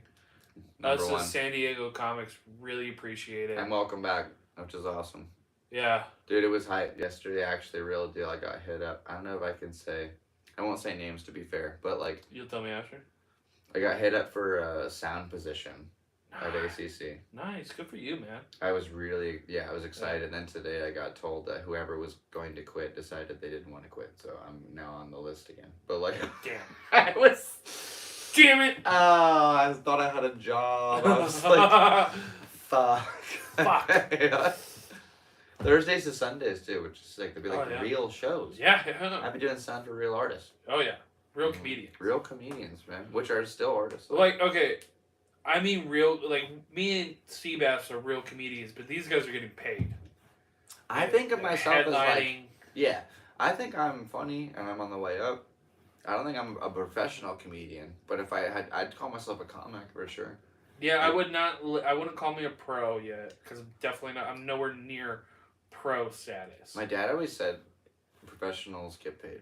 Number Us one. as San Diego comics really appreciate it. And welcome back, which is awesome. Yeah. Dude, it was hype yesterday. Actually, real deal. I got hit up. I don't know if I can say. I won't say names to be fair, but like You'll tell me after? I got hit up for a sound position at ACC. Nice. Good for you, man. I was really, I was excited. Then today I got told that whoever was going to quit decided they didn't want to quit, so I'm now on the list again. But like, Damn. I was. Damn it! Oh, I thought I had a job. I was like, fuck. Fuck. Yeah. Thursdays to Sundays too, which is like they'd be like Oh, yeah. real shows. Yeah. I've been doing sound for real artists. Oh, yeah. Real comedian. Real comedians, man, which are still artists. Like, okay, I mean real, like, me and Seabass are real comedians, but these guys are getting paid. I think of myself as like, Headlining. yeah, I think I'm funny and I'm on the way up. I don't think I'm a professional comedian, but if I had, I'd call myself a comic for sure. Yeah, I wouldn't call me a pro yet, because I'm nowhere near pro status. My dad always said professionals get paid.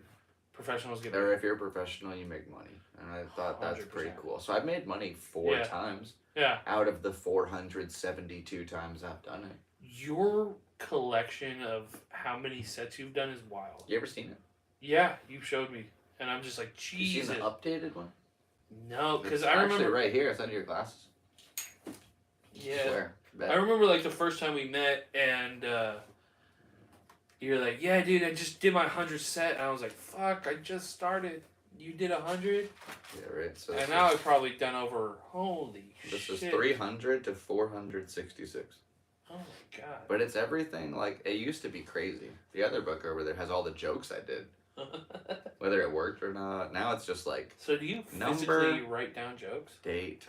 Professionals get Or paid. if you're a professional, you make money. And I thought that's pretty 100%. cool. So I've made money 4 Yeah. times Yeah. out of the 472 times I've done it. Your collection of how many sets you've done is wild. You ever seen it? Yeah, you showed me. And I'm just like, You Jesus. seen the updated one? No, because It's I actually remember. right here. It's under your glasses. Yeah. Swear. Bet. I remember like the first time we met and you're like, yeah, dude, I just did my 100th set. And I was like, fuck, I just started. You did 100? Yeah, right. So And now I've probably done over, holy this shit. is 300 to 466. Oh my god. But it's everything, like, it used to be crazy. The other book over there has all the jokes I did, whether it worked or not. Now it's just like, So do you Number- physically write down jokes? date.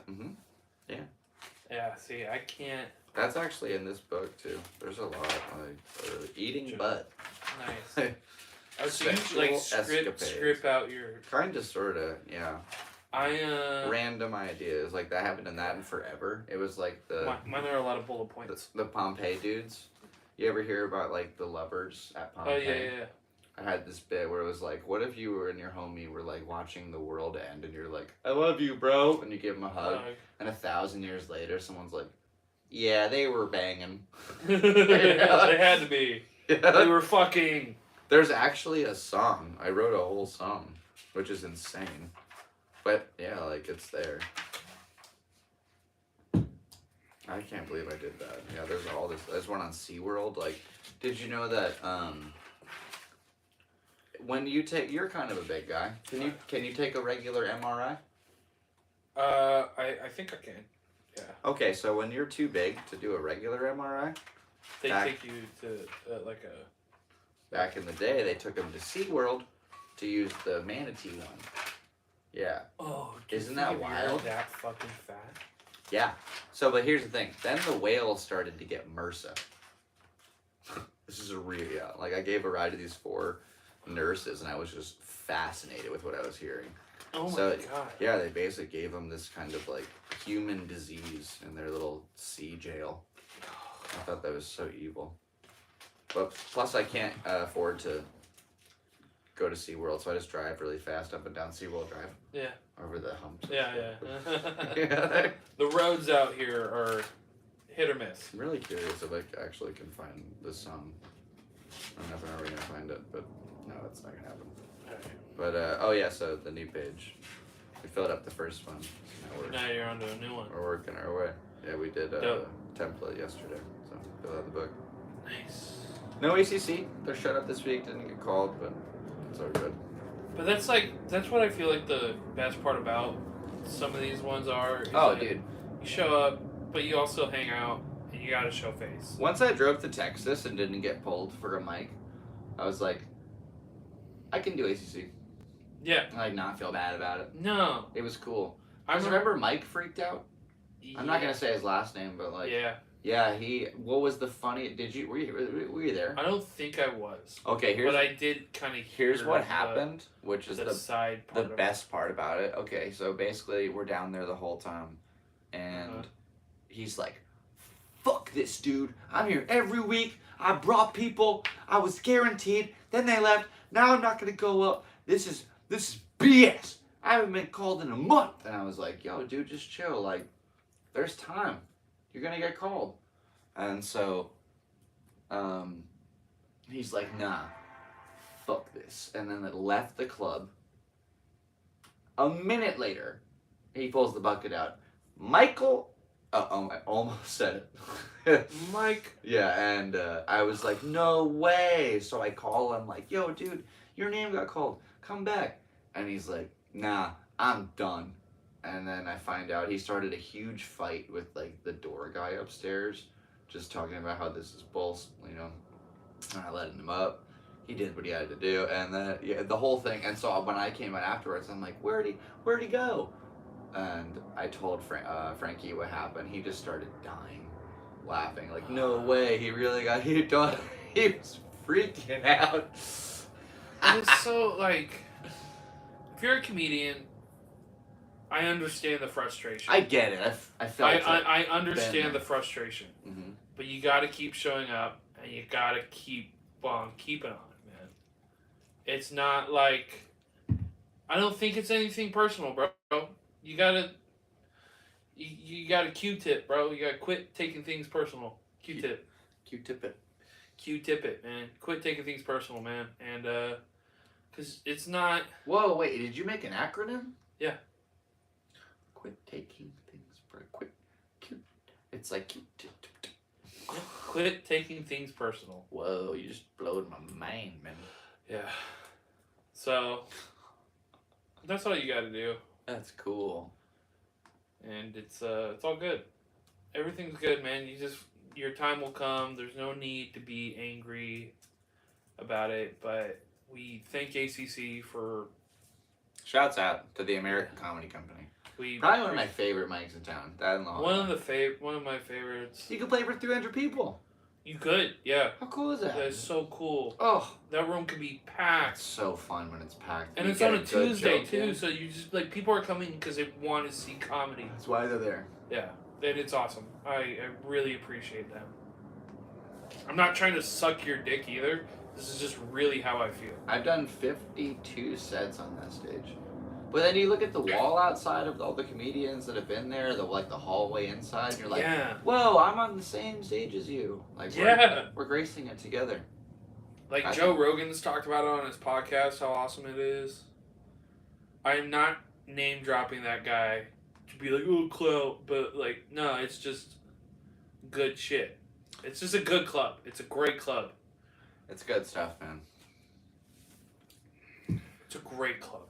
Yeah, see, I can't. That's actually in this book, too. There's a lot, like, eating Sure. butt. Nice. Oh, so you like Sexual script out your. Kind of, sort of, yeah. I Random ideas. Like, that happened in that in forever. It was like the mine are a lot of bullet points. the Pompeii dudes. You ever hear about, like, the lovers at Oh Pompeii? yeah. I had this bit where it was like, what if you were and your homie were like watching the world end and you're like, I love you, bro, and you give him a hug, and 1,000 years later someone's like, yeah, they were banging. They had to be. They were fucking. There's actually a song. I wrote a whole song, which is insane. But yeah, like it's there. I can't believe I did that. Yeah, there's all this. There's one on SeaWorld. Like, did you know that when you take, you're kind of a big guy. Can you take a regular MRI? I think I can. Yeah. Okay, so when you're too big to do a regular MRI, They Back- take you to like a. back in the day, they took him to SeaWorld to use the manatee one. Yeah. Oh, Isn't that wild? That fucking fat. Yeah. So, but here's the thing. Then the whales started to get MRSA. This is a real, yeah. Like, I gave a ride to these 4 nurses, and I was just fascinated with what I was hearing. Oh my So, god. yeah, they basically gave them this kind of, like, human disease in their little sea jail. I thought that was so evil. But plus, I can't afford to go to SeaWorld, so I just drive really fast up and down SeaWorld Drive. Yeah. Over the humps. Yeah. Yeah. The roads out here are hit or miss. I'm really curious if I actually can find this song. I'm never really gonna find it, but no, that's not gonna happen. But oh yeah, so the new page. We filled up the first one. So Now you're onto a new one. we're working our way. Yeah, we did a Dope. template yesterday, so fill out the book. Nice. No ACC. They're shut up this week. Didn't get called, but it's all good. But that's what I feel like the best part about some of these ones are. Is Oh, like, dude. You show up, but you also hang out, and you gotta show face. Once I drove to Texas and didn't get pulled for a mic, I was like, I can do ACC. Yeah. I like not feel bad about it. No. It was cool. I I remember Mike freaked out. I'm not Yeah. gonna say his last name, but like, Yeah. he. What was the funny? Were you there? I don't think I was. Okay, But I did kind of hear. here's what happened, which is The the side part. of it. best part about it. Okay, so basically we're down there the whole time, and Uh-huh. he's like, fuck this, dude. I'm here every week. I brought people. I was guaranteed. Then they left. Now I'm not gonna go up. This is BS. I haven't been called in a month. And I was like, yo, dude, just chill. Like, there's time. You're gonna get called. And so, he's like, nah, fuck this. And then it left the club. A minute later, he pulls the bucket out. Michael, oh, I almost said it. Mike. Yeah, and I was like, no way. So I call him like, yo, dude, your name got called. Come back. And he's like, nah, I'm done. And then I find out he started a huge fight with like the door guy upstairs, just talking about how this is bullshit, you know. And I let him up. He did what he had to do, and then the whole thing. And so when I came out afterwards, I'm like, where'd he go? And I told Frankie what happened. He just started dying, laughing, like, no way, he really got hit on. He was freaking out. It's so like, if you're a comedian, I understand the frustration. I get it. I felt it. I understand the frustration, Mm-hmm. but you got to keep showing up, and you got to keep on keeping on it, man. It's not like, I don't think it's anything personal, bro. You gotta Q-tip, bro. You gotta quit taking things personal. Q-tip. Q-tip it. Q-tip it, man. Quit taking things personal, man. And, because it's not... Whoa, wait, did you make an acronym? Yeah. Quit taking things quick. It's like Q-tip. Quit taking things personal. Whoa, you just blowed my mind, man. Yeah. So, that's all you gotta do. That's cool. And it's all good. Everything's good, man. Your time will come. There's no need to be angry about it, but we thank ACC for... Shouts out to the American Comedy Company. Probably one of my favorite mics in town. That and one of my favorites. You could play for 300 people. You could, yeah. How cool is that? That is so cool. Oh, that room could be packed. It's so fun when it's packed. And it's on a Tuesday too, so you just like people are coming because they want to see comedy. That's why they're there. Yeah, and it's awesome. I really appreciate that. I'm not trying to suck your dick either. This is just really how I feel. I've done 52 sets on that stage. But then you look at the wall outside of all the comedians that have been there, the hallway inside, and you're like, yeah. Whoa, I'm on the same stage as you. Like, we're gracing it together. Like Joe Rogan's talked about it on his podcast, how awesome it is. I am not name dropping that guy to be like, oh, clout, but like, no, it's just good shit. It's just a good club. It's a great club. It's good stuff, man. It's a great club.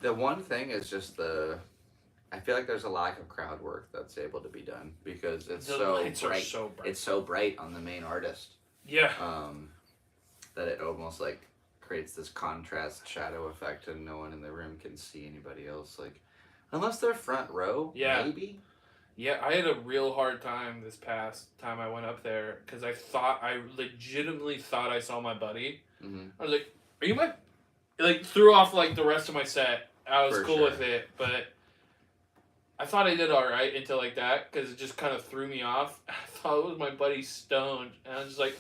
The one thing is just I feel like there's a lack of crowd work that's able to be done because it's so bright. It's so bright on the main artist. Yeah. That it almost like creates this contrast shadow effect and no one in the room can see anybody else. Like, unless they're front row, maybe. Yeah, I had a real hard time this past time I went up there because I legitimately thought I saw my buddy. Mm-hmm. I was like, are you my... Like, threw off, like, the rest of my set. I was cool with it, but I thought I did alright until, like, that, because it just kind of threw me off. I thought it was my buddy Stone, and I was just like,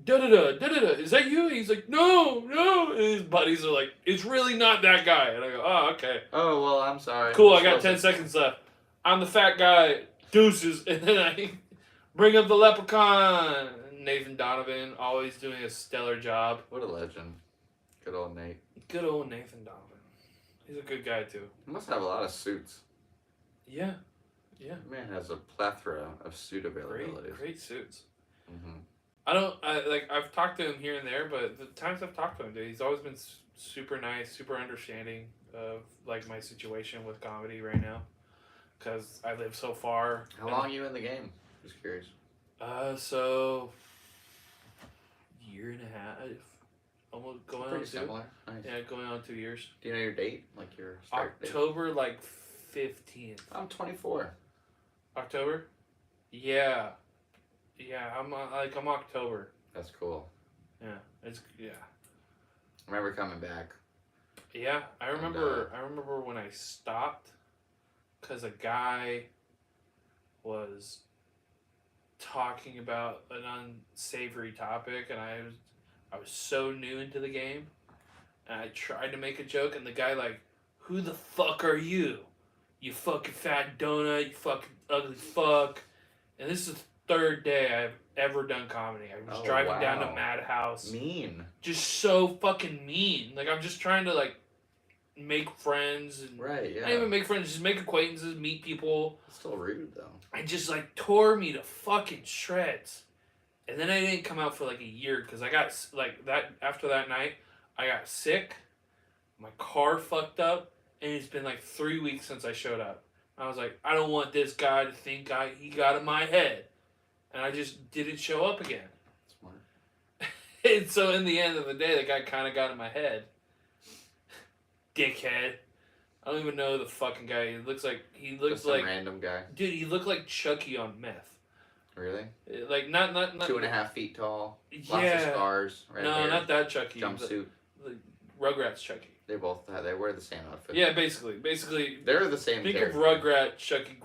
da-da-da, da-da-da, is that you? And he's like, no, and his buddies are like, it's really not that guy. And I go, oh, okay. Oh, well, I'm sorry. Cool, I got 10 seconds left. I'm the fat guy, deuces, and then I bring up the leprechaun. Nathan Donovan, always doing a stellar job. What a legend. Good old Nate. Good old Nathan Donovan. He's a good guy, too. He must have a lot of suits. Yeah. Man has a plethora of suit availability. Great suits. Mm-hmm. I've talked to him here and there, but the times I've talked to him, dude, he's always been super nice, super understanding of, like, my situation with comedy right now. Because I live so far. How long are you in the game? Just curious. So... year and a half. Almost going pretty on 2. Similar. Nice. Yeah, going on 2 years. Do you know your date? Like your start October, like 15th. I'm 24. October? Yeah. I'm October. That's cool. Yeah. I remember coming back. Yeah, I remember when I stopped because a guy was talking about an unsavory topic, and I was so new into the game, and I tried to make a joke, and the guy like, "Who the fuck are you? You fucking fat donut, you fucking ugly fuck." And this is the third day I've ever done comedy. I was driving down to Madhouse. Mean. Just so fucking mean. Like, I'm just trying to, like, make friends. And Right, yeah. not even make friends, just make acquaintances, meet people. It's still rude, though. I just, like, tore me to fucking shreds. And then I didn't come out for, like, a year, because I got, like, that after that night, I got sick. My car fucked up. And it's been, like, 3 weeks since I showed up. I was like, I don't want this guy to think he got in my head. And I just didn't show up again. Smart. And so in the end of the day, the guy kind of got in my head. Dickhead. I don't even know the fucking guy. He looks Just like some random guy. Dude, he looked like Chucky on meth. Really? Like not 2.5 feet tall. Yeah. Lots of scars. Red No, hair, not that Chucky. jumpsuit. The Rugrats Chucky. They wear the same outfit. Yeah, basically. They're the same Think character. of Rugrat Chucky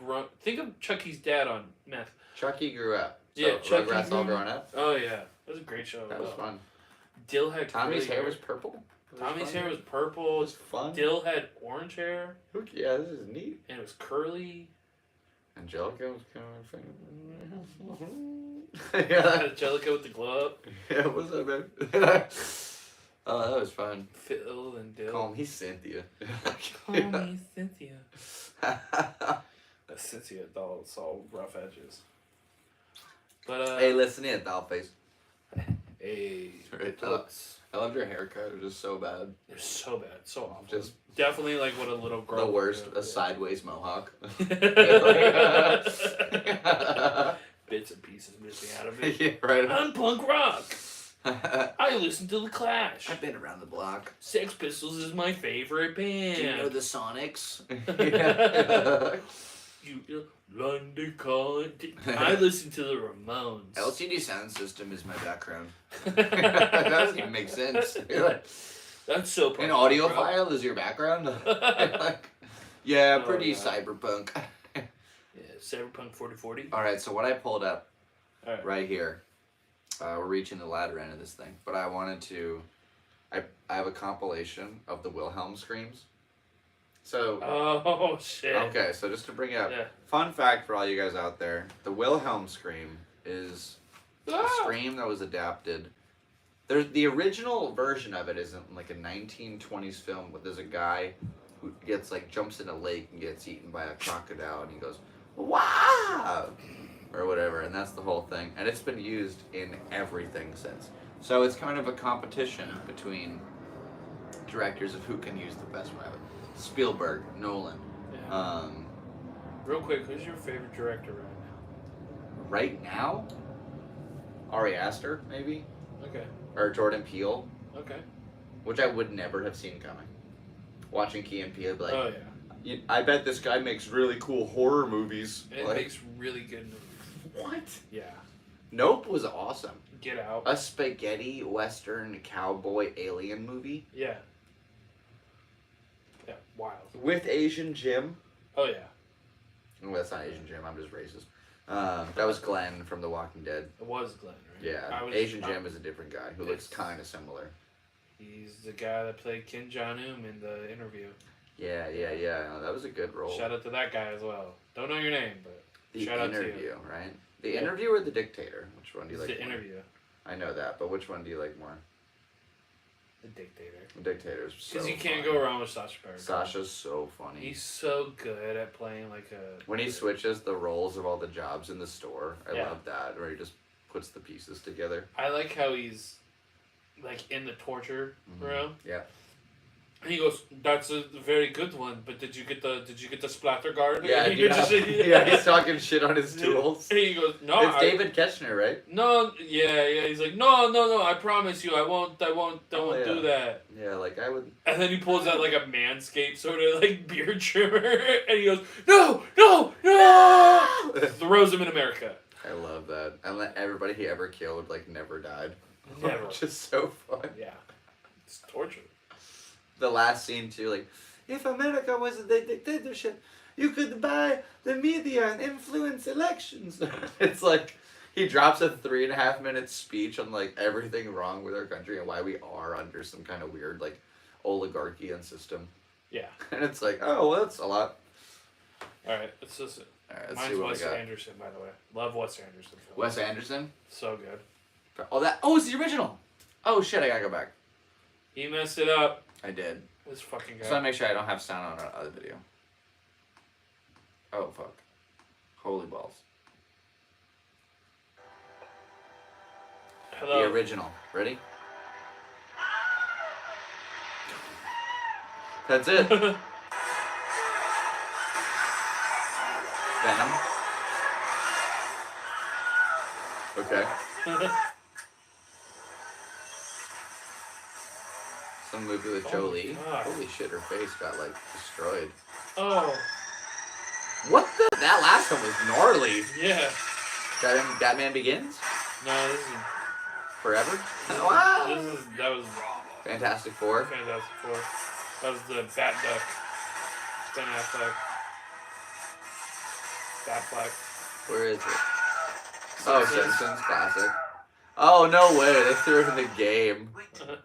Think of Chucky's dad on meth. Chucky grew up. So Yeah, Chucky Rugrats all grew- grown up. Oh yeah, that was a great show. That was fun. Dill had Tommy's curly hair was purple. Tommy's fun. hair was purple. It was fun. Dill had orange hair, Yeah, this is neat. and it was curly. Angelica was kind of yeah. Angelica with the glow up. Yeah, what's up, man? Oh, that was fun. Phil and Dill. Call me Cynthia. Call me Cynthia. Cynthia doll, it's all rough edges. But Hey, listen in, dollface. Hey, Right, looks. I loved your haircut. It was just so bad. They're so bad, so awful. Just definitely like what a little girl. the worst. would do. A sideways mohawk. Bits and pieces missing out of it. Yeah, right. I'm punk rock. I listen to The Clash. I've been around the block. Sex Pistols is my favorite band. Do you know the Sonics? You London Calling. I listen to the Ramones. LCD sound system is my background. That doesn't even make sense. That's so An punk rock, bro. audiophile is your background? Yeah, Oh, pretty yeah. cyberpunk. Yeah, Cyberpunk 4040. Alright, so what I pulled up Alright. right here, we're reaching the latter end of this thing, but I wanted to, I have a compilation of the Wilhelm screams. So, Oh shit. okay, so just to bring it up, Yeah. fun fact for all you guys out there, the Wilhelm scream is a Ah! scream that was adapted. There's the original version of it isn't like a 1920s film where there's a guy who gets like jumps in a lake and gets eaten by a crocodile and he goes, "Wow!" or whatever, and that's the whole thing. And it's been used in everything since. So it's kind of a competition between directors of who can use the best one of it. Spielberg, Nolan. Yeah. Real quick, who's your favorite director right Right now, Ari Aster, maybe? now? Okay. Or Jordan Peele, Okay. which I would never have seen coming. Watching Key and Peele, I'd be like, Oh yeah. I bet this guy makes really cool horror movies. It Like, makes really good movies. what? Yeah. Nope was awesome. Get Out. A spaghetti western cowboy alien movie Yeah. Yeah. Wild. with Asian Jim. Oh yeah. Oh, that's not Asian Jim. I'm just racist. That was Glenn from The Walking Dead. It was Glenn, right? Yeah, Asian Jim is a different guy who looks It's- kind of similar. He's the guy that played Kim Jong-un in the interview. Yeah. No, that was a good role. Shout out to that guy as well. Don't know your name, but The shout out to you. Interview, right? The Yeah. Interview or The Dictator? Which one do you It's like the more? interview. I know that, but which one do you like more? The Dictator. The Dictator's so Because you can't funny. go wrong with Sacha Baron. Sasha's so funny. He's so good at playing like a... When he switches the roles of all the jobs in the store, I Yeah. love that, where he just puts the pieces together. I like how he's like in the torture room. Yeah. And he goes, "That's a very good one, but did you get the splatter guard?" Yeah, And you're just- he's talking shit on his tools. And he goes, "No, It's David Ketchner, right? No, yeah." He's like, "No, I promise you, I won't Oh, yeah. do that." Yeah, like I would. And then he pulls out like a Manscaped sort of like beard trimmer, and he goes, "No!" Throws him in America. I love that. And let everybody he ever killed like never died. Never. Which is so fun. Yeah, it's torture. The last scene too, like, if America was a dictatorship, You could buy the media and influence elections. It's like he drops a 3.5-minute speech on like everything wrong with our country and why we are under some kind of weird like oligarchy and system. Yeah. And it's like, oh, well, that's a lot. All right, let's listen. All right, let's Mine's see what Wes we got. Anderson, by the way. Love Wes Anderson films. Wes Anderson. So good. Oh, it's the original. Oh shit, I gotta go back. He messed it up. I did. This fucking guy. Just want to make sure I don't have sound on our other video. Oh, fuck. Holy balls. Hello. The original. Ready? That's it. Venom. Okay. Some movie with Jolie. God. Holy shit, her face got, like, destroyed. Oh, What the? That last one was gnarly. yeah. Batman Begins? No, this is... Forever? Wow. That was Fantastic Four. Fantastic Four. That was the Bat Duck. Ben Affleck. Batfleck. Where is it? Oh, Simpsons classic. Oh, no way. They threw it in the game. Wait, I'm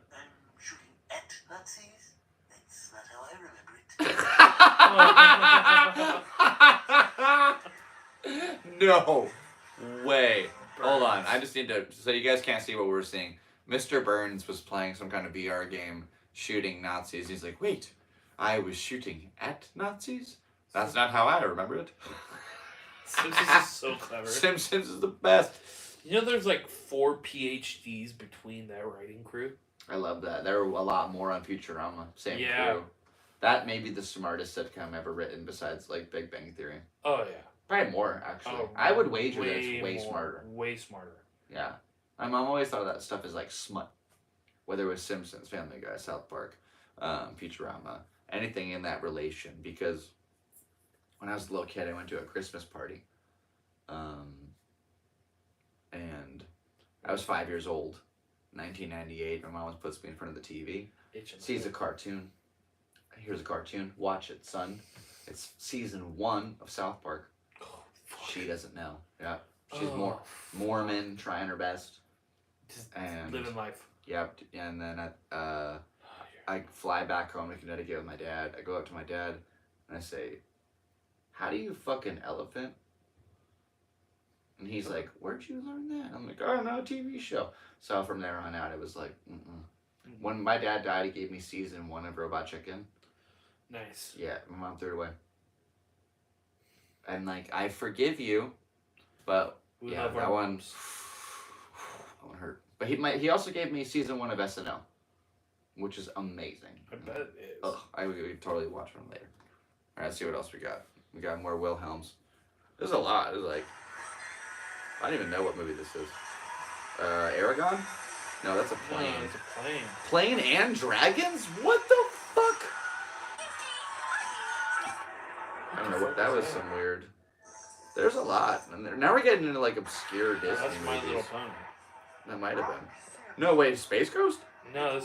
shooting at Nazis? That's not how I remember it. No way. Hold on. I just need to... So you guys can't see what we're seeing. Mr. Burns was playing some kind of VR game shooting Nazis. He's like, wait, I was shooting at Nazis? That's not how I remember it. Simpsons is so clever. Simpsons is the best. You know there's like 4 PhDs between that writing crew? I love that. There were a lot more on Futurama. Same Yeah. crew. That may be the smartest sitcom ever written besides like Big Bang Theory. Oh, yeah. Probably more, actually. Oh, I would wager that it's way more, smarter. Way smarter. Yeah. My mom always thought of that stuff as like smut. Whether it was Simpsons, Family Guy, South Park, Futurama, anything in that relation. Because when I was a little kid, I went to a Christmas party. And I was 5 years old. 1998. My mom always puts me in front of the TV. Sees a cartoon. Here's a cartoon. Watch it, son. It's season 1 of South Park. She doesn't know. Yeah. She's Mormon, trying her best. Just and living life. Yep. And then I fly back home to Connecticut with my dad. I go up to my dad and I say, how do you fucking elephant? And he's like, where'd you learn that? I'm like, oh, no, TV show. So from there on out, it was like, When my dad died, he gave me season 1 of Robot Chicken. Nice. Yeah, my mom threw it away. And like, I forgive you, but We yeah, love that our one, moms. that one hurt. But he also gave me season 1 of SNL, which is amazing. I bet it is. Ugh, I would totally watch one later. All right, let's see what else we got. We got more Wilhelms. There's a lot. There's like, I don't even know what movie this is. Aragon? No, that's a plane. No, it's a plane. Plane and dragons? What the fuck? I don't know what that was. Some weird. There's a lot. And now we're getting into like obscure Disney That's My movies. Little Pony. That might have been. No, wait, Space Ghost? No,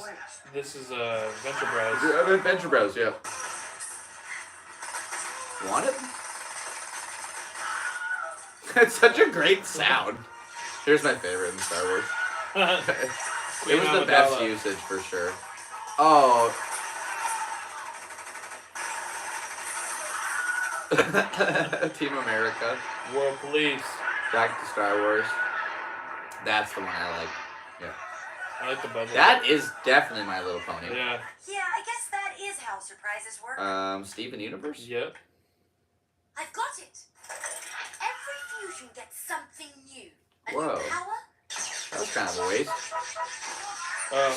this is Venture Bros. Adventure Bros, yeah. Want it? It's such a great sound. Here's my favorite in Star Wars. It was the best usage for sure. Oh. Team America. World Police. Back to Star Wars. That's the one I like. Yeah. I like the bubble. That is definitely My Little Pony. Yeah. Yeah, I guess that is how surprises work. Steven Universe? Yep. I've got it. Every fusion gets something new. A Whoa. new power. That was kind of a waste.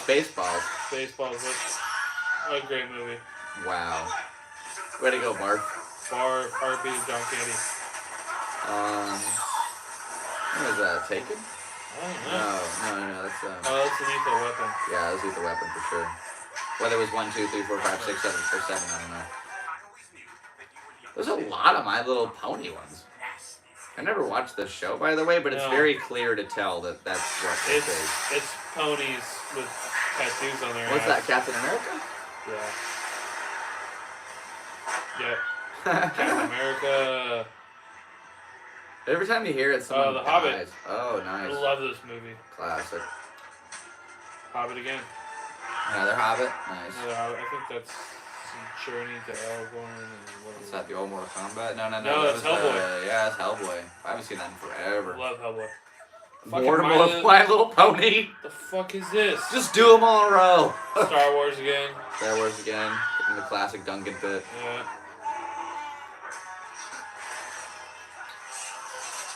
Spaceballs. Spaceballs. That's a great movie. Wow. Way to go, Barf. R.P. John Candy. What is that? Taken? I don't know. No. That's Oh, that's an Lethal Weapon. yeah, that was Lethal Weapon for sure. Whether it was 1, 2, 3, 4, 5, 6, 7, or 7, I don't know. There's a lot of My Little Pony ones. I never watched this show, by the way, but it's No. very clear to tell that that's what this is. It's ponies with tattoos on their What's ass. that, Captain America? Yeah. Yeah. Captain America. Every time you hear it, someone The dies. Hobbit. Oh, I nice. love this movie. Classic. Hobbit again. Another Hobbit. Nice. Another Hobbit. I think that's Journey to Elrond and what Is that the old Mortal Kombat? No, No, that that's was, Hellboy. Yeah, that's Hellboy. I haven't seen that in forever. Love Hellboy. More Fucking My Little Pony. The fuck is this? Just do them all in a row. Star Wars again. Star Wars again. In the classic Duncan bit. Yeah.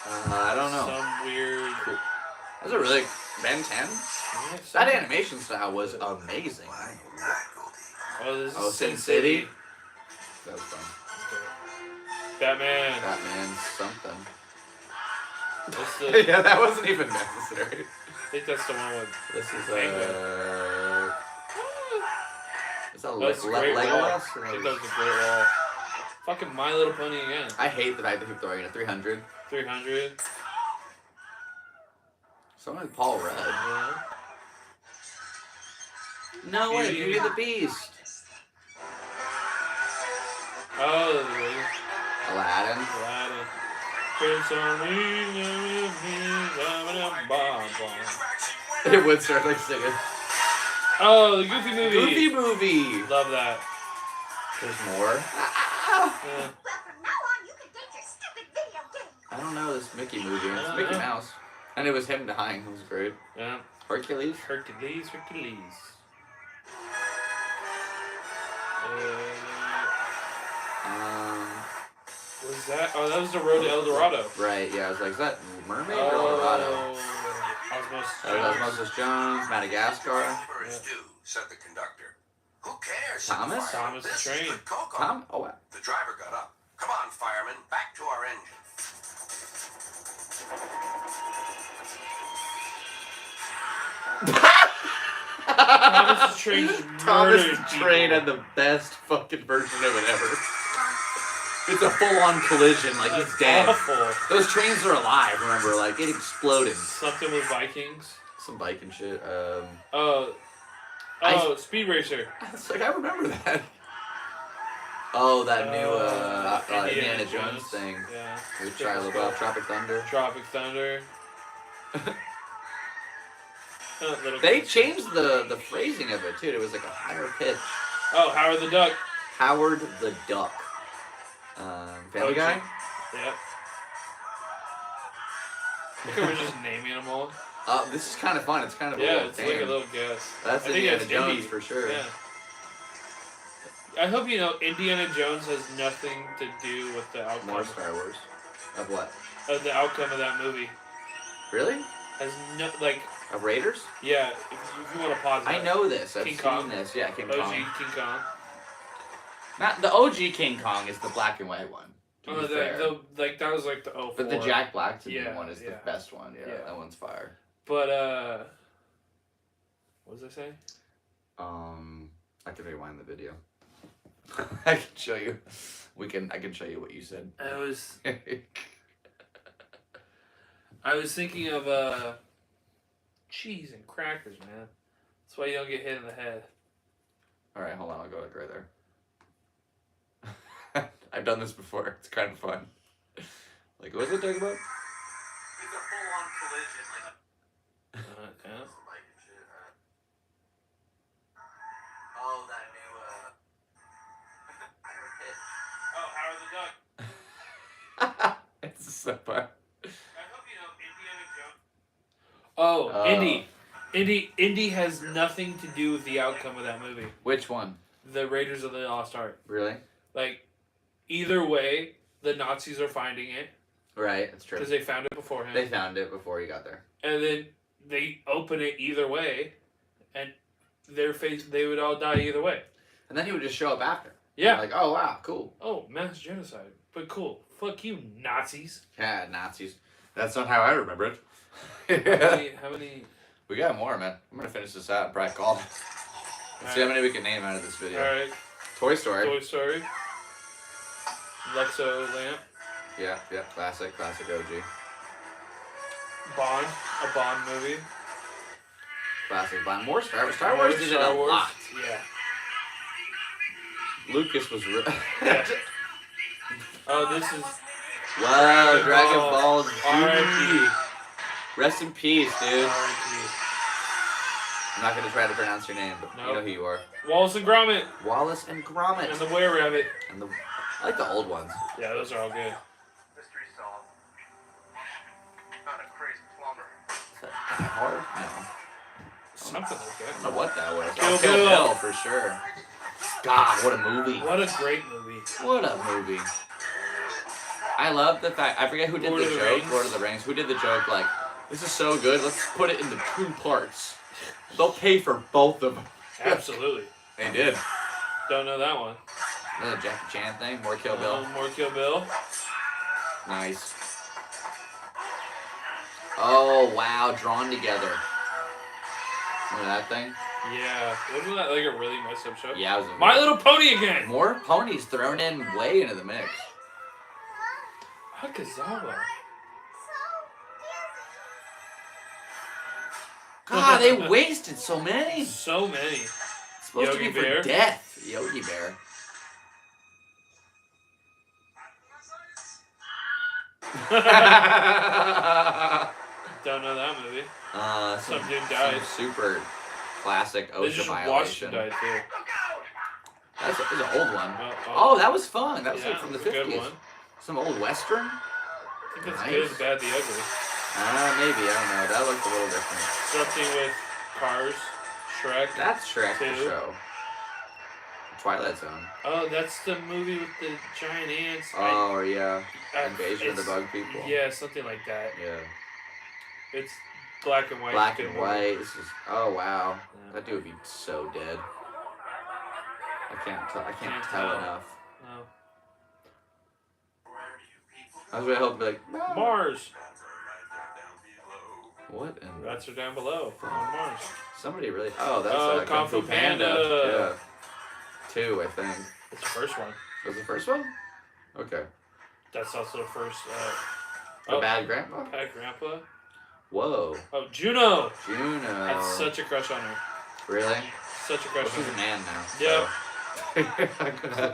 I don't know. Some weird. That was a really Ben 10. Yeah, That animation style was amazing. Oh, this is Oh, Sin Sin City. City. That was fun. Batman. Batman something. What's the, Yeah, that wasn't even necessary. I think that's the one with. This is Penguin. Is that That's a great wall. Legolas? I think that was a great wall. Fucking My Little Pony again. I hate the fact they keep throwing it at 300. 300. Someone like Paul Rudd. Yeah. No way, Beauty. Beauty and the Beast. Oh, Aladdin. Aladdin. Prince It would start like singing. Oh, the Goofy movie. Goofy movie. Love that. There's more. Yeah. Well, from now on, you can date your stupid video game. I don't know this Mickey movie. I It's don't Mickey know. Mouse. And it was him dying. It was great. Yeah. Hercules. Hercules. What is that? Oh, that was the Road to El Dorado. Right, yeah. I was like, is that Mermaid or Colorado? Osmosis That was Osmosis Jones, Madagascar. Numbers do, said the conductor. Who cares? said the Thomas? fireman. Thomas This Train. is good cocoa. Tom? Oh, wow. The driver got up. Come on, fireman, back to our engine. Thomas Train Thomas murdered the Train people. had the best fucking version of it ever. It's a full-on collision, like he's That's dead. awful. Those trains are alive, remember? Like, it exploded. Something with Vikings. Some biking shit. Speed Racer. It's like, I remember that. Oh, that new Indiana Jones Jones. thing. Yeah. With Shia LaBeouf, Tropic Thunder. Tropic Thunder. Little They kids. changed the phrasing of it, too. It was like a higher pitch. Oh, Howard the Duck. Howard the Duck. Family OG. Guy? Yep. Look at we're just naming them all. This is kind of fun. It's kind of a Yeah, little it's thing. like a little guess. That's I think Indiana that's Jones Indy. for sure. Yeah. I hope you know Indiana Jones has nothing to do with the outcome. More Star Wars. Of what? Of the outcome of that movie. Really? Has no like Of Raiders? yeah. If you want to pause. I that. know this. I've King seen Kong. this. Yeah, King OG Kong. King Kong. Not the OG King Kong is the black and white one. To be fair. That was like the 04. But the Jack Black Yeah, one is the yeah. best one. Yeah, Yeah. that one's fire. But what was I saying? I can rewind the video. I can show you. I can show you what you said. I was thinking of cheese and crackers, man. That's why you don't get hit in the head. All right, hold on. I'll go like right there. I've done this before. It's kind of fun. Like, what was it talking about? It's a full-on collision, like Yeah. some bike and shit. Oh, that new higher pitch. Oh, Howard the Duck. It's so fun. I hope you know Indiana Jones. Oh, Indy has nothing to do with the outcome of that movie. Which one? The Raiders of the Lost Ark. Really? Like, either way, the Nazis are finding it Right, that's true. because they found it beforehand. They found it before you got there. And then they open it either way, and they would all die either way. And then he would just show up after. Yeah. Like, oh, wow, cool. Oh, mass genocide. But cool. Fuck you, Nazis. Yeah, Nazis. That's not how I remember it. How many? We got more, man. I'm going to finish this out and probably call it. Let's see how many we can name out of this video. Alright. Toy Story. Toy Story. Lexo Lamp. Yeah, classic OG. Bond. A Bond movie. Classic Bond. More Star Wars. Star Wars did it a lot. Yeah. Lucas was... Yeah. Oh, this is Wow, Dragon Ball. Ball Z. R.I.P. Rest in peace, dude. R.I.P. I'm not gonna try to pronounce your name, but you know Nope. who you are. Wallace and Gromit Wallace and Gromit. and the Were Rabbit. And the, I like the old ones. Yeah, those are all good. Mystery solved. Not a crazy plumber. Is that Die Hard? No. Something like I that. don't know what that was. Kill Oh, Kill Bill. Bill for sure. God, what a movie. What a great movie. What a movie. I love the fact, I forget who did Lord the of the joke, Rings. Lord of the Rings, who did the joke like, this is so good, let's put it into 2 parts. They'll pay for both of them. Absolutely. They did. Don't know that one. Another Jackie Chan thing, more Kill Bill. More Kill Bill. Nice. Oh, wow, drawn together. Remember that thing? Yeah. Wasn't that like a really messed up show? Yeah, it was a My Little Pony again. more ponies thrown in way into the mix. Hakazawa. God, they wasted so many. So many. It's supposed Yogi to be Bear. for death. Yogi Bear. Don't know that movie. Some dude died. Some super classic They OSHA just watched violation. him die too. That's an old one. Oh, Oh, that was fun. That was yeah, like from the that's a good 50s. one. Some old western? I think that's Nice. Good, the Bad, the Ugly. Maybe. I don't know. That looked a little different. Something with Cars, Shrek. That's Shrek for Two. show. Twilight Zone. Oh, that's the movie with the giant ants. Oh, yeah. I- Invasion of the it's- Bug People. Yeah, something like that. Yeah. It's black and white. Black Good and movie. white. This is. Oh wow. Yeah. That dude would be so dead. I can't tell. Can't tell tell. enough. No. I was really hoping to be like Mars. what? And Rats are down below on Mars. somebody really. Oh, that's Kung Fu Panda. Yeah. 2, I think. That's the first one. Was the first one? Okay. That's also the first. The Bad Grandpa. Bad Grandpa. Whoa. Oh, Juno. Juno. I had such a crush on her. Really? Such a crush Well, on she's a her. man now. Yep.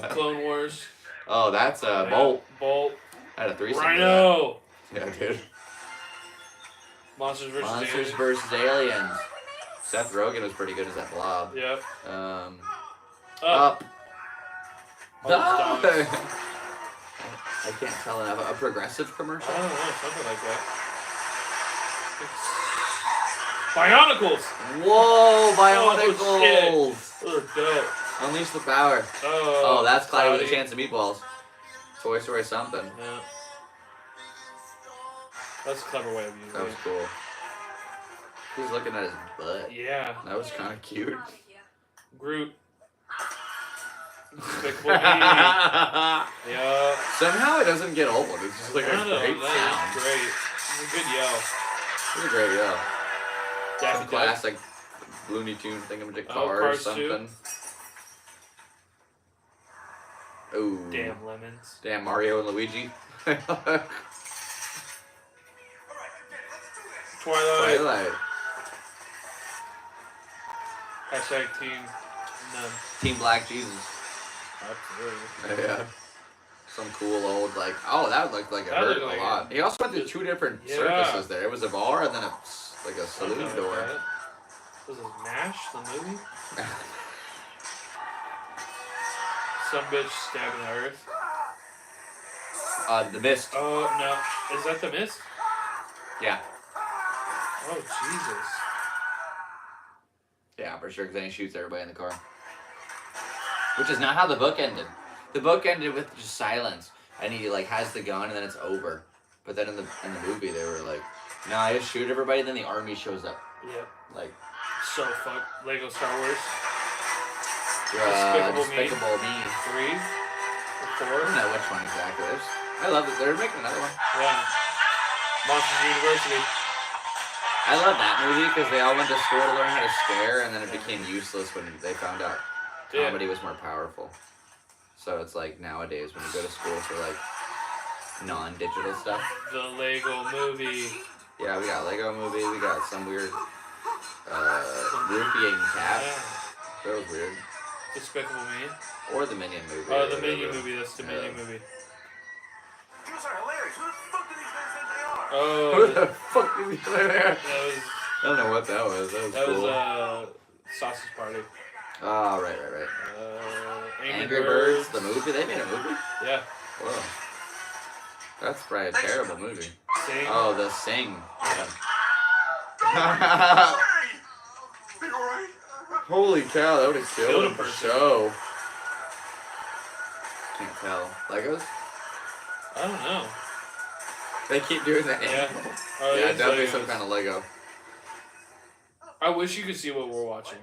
So. Clone Wars. Oh, that's Yeah. Bolt. Bolt. I had a threesome. Rhino. with that. Yeah, dude. Monsters vs. Monsters Aliens. vs. Aliens. Seth Rogen was pretty good as that blob. Yep. Up. All those dogs. I can't tell enough. A progressive commercial? I don't know, something like that. Bionicles! Whoa, Bionicles! Oh, shit. Those are dope. Unleash the power. Oh, that's Cloudy with a Chance of Meatballs. Toy Story something. Yeah. That's a clever way of using That was it. cool. He's looking at his butt. Yeah. That was kind of cute. Groot. Despicable Me. Yeah. Somehow it doesn't get old. It's just like I a don't know, great that sound. is great. It's a good yell. It's a great yell. Some Daffy Duck. classic Looney Tune thingamajig Oh, car or Cars 2. something. Ooh. Damn lemons. Damn Mario and Luigi. Twilight. Twilight. Hashtag team none. Team Black Jesus. Absolutely. Yeah. Some cool old like. Oh, that looked like it That hurt looked a like lot. He also went through 2 different Yeah. surfaces there. It was a bar and then a like a Something saloon like door. that. Was it MASH, the movie? Some bitch stabbing the earth. The Mist. Oh, no. Is that the Mist? Yeah. Oh, Jesus. Yeah, for sure. Because then he shoots everybody in the car. Which is not how the book ended. The book ended with just silence, and he like has the gun, and then it's over. But then in the movie, they were like, "No, I just shoot everybody." Then the army shows up. Yep. Like, So fuck. Lego Star Wars. Despicable Me. Me. 3 or 4. I don't know which one exactly. I love it. They're making another one. Yeah. Monsters University. I love that movie because they all went to school to learn how to scare, and then it became useless when they found out Yeah. comedy was more powerful. So it's like nowadays when you go to school for like non-digital stuff. The Lego movie. Yeah, we got Lego movie. We got some weird roofing cat. Yeah. That was weird. Despicable Me. Or the Minion movie. Oh, or the Minion whatever. movie. That's the Minion movie. These are hilarious. Who the fuck do these guys think they are? Who Oh, the fuck is he there? that I don't know what that was. That was cool. was Sausage Party. Oh, right. Angry Birds, Birds. the movie. They made a movie? Yeah. Whoa. That's probably a terrible movie. Sing. Oh, The Sing. Yeah. Are you alright? Holy cow, that would have Killed killed a him for person. show. Can't tell. Legos? I don't know. They keep doing that. Yeah. Oh, Yeah, it's definitely Legos. some kind of Lego. I wish you could see what we're watching.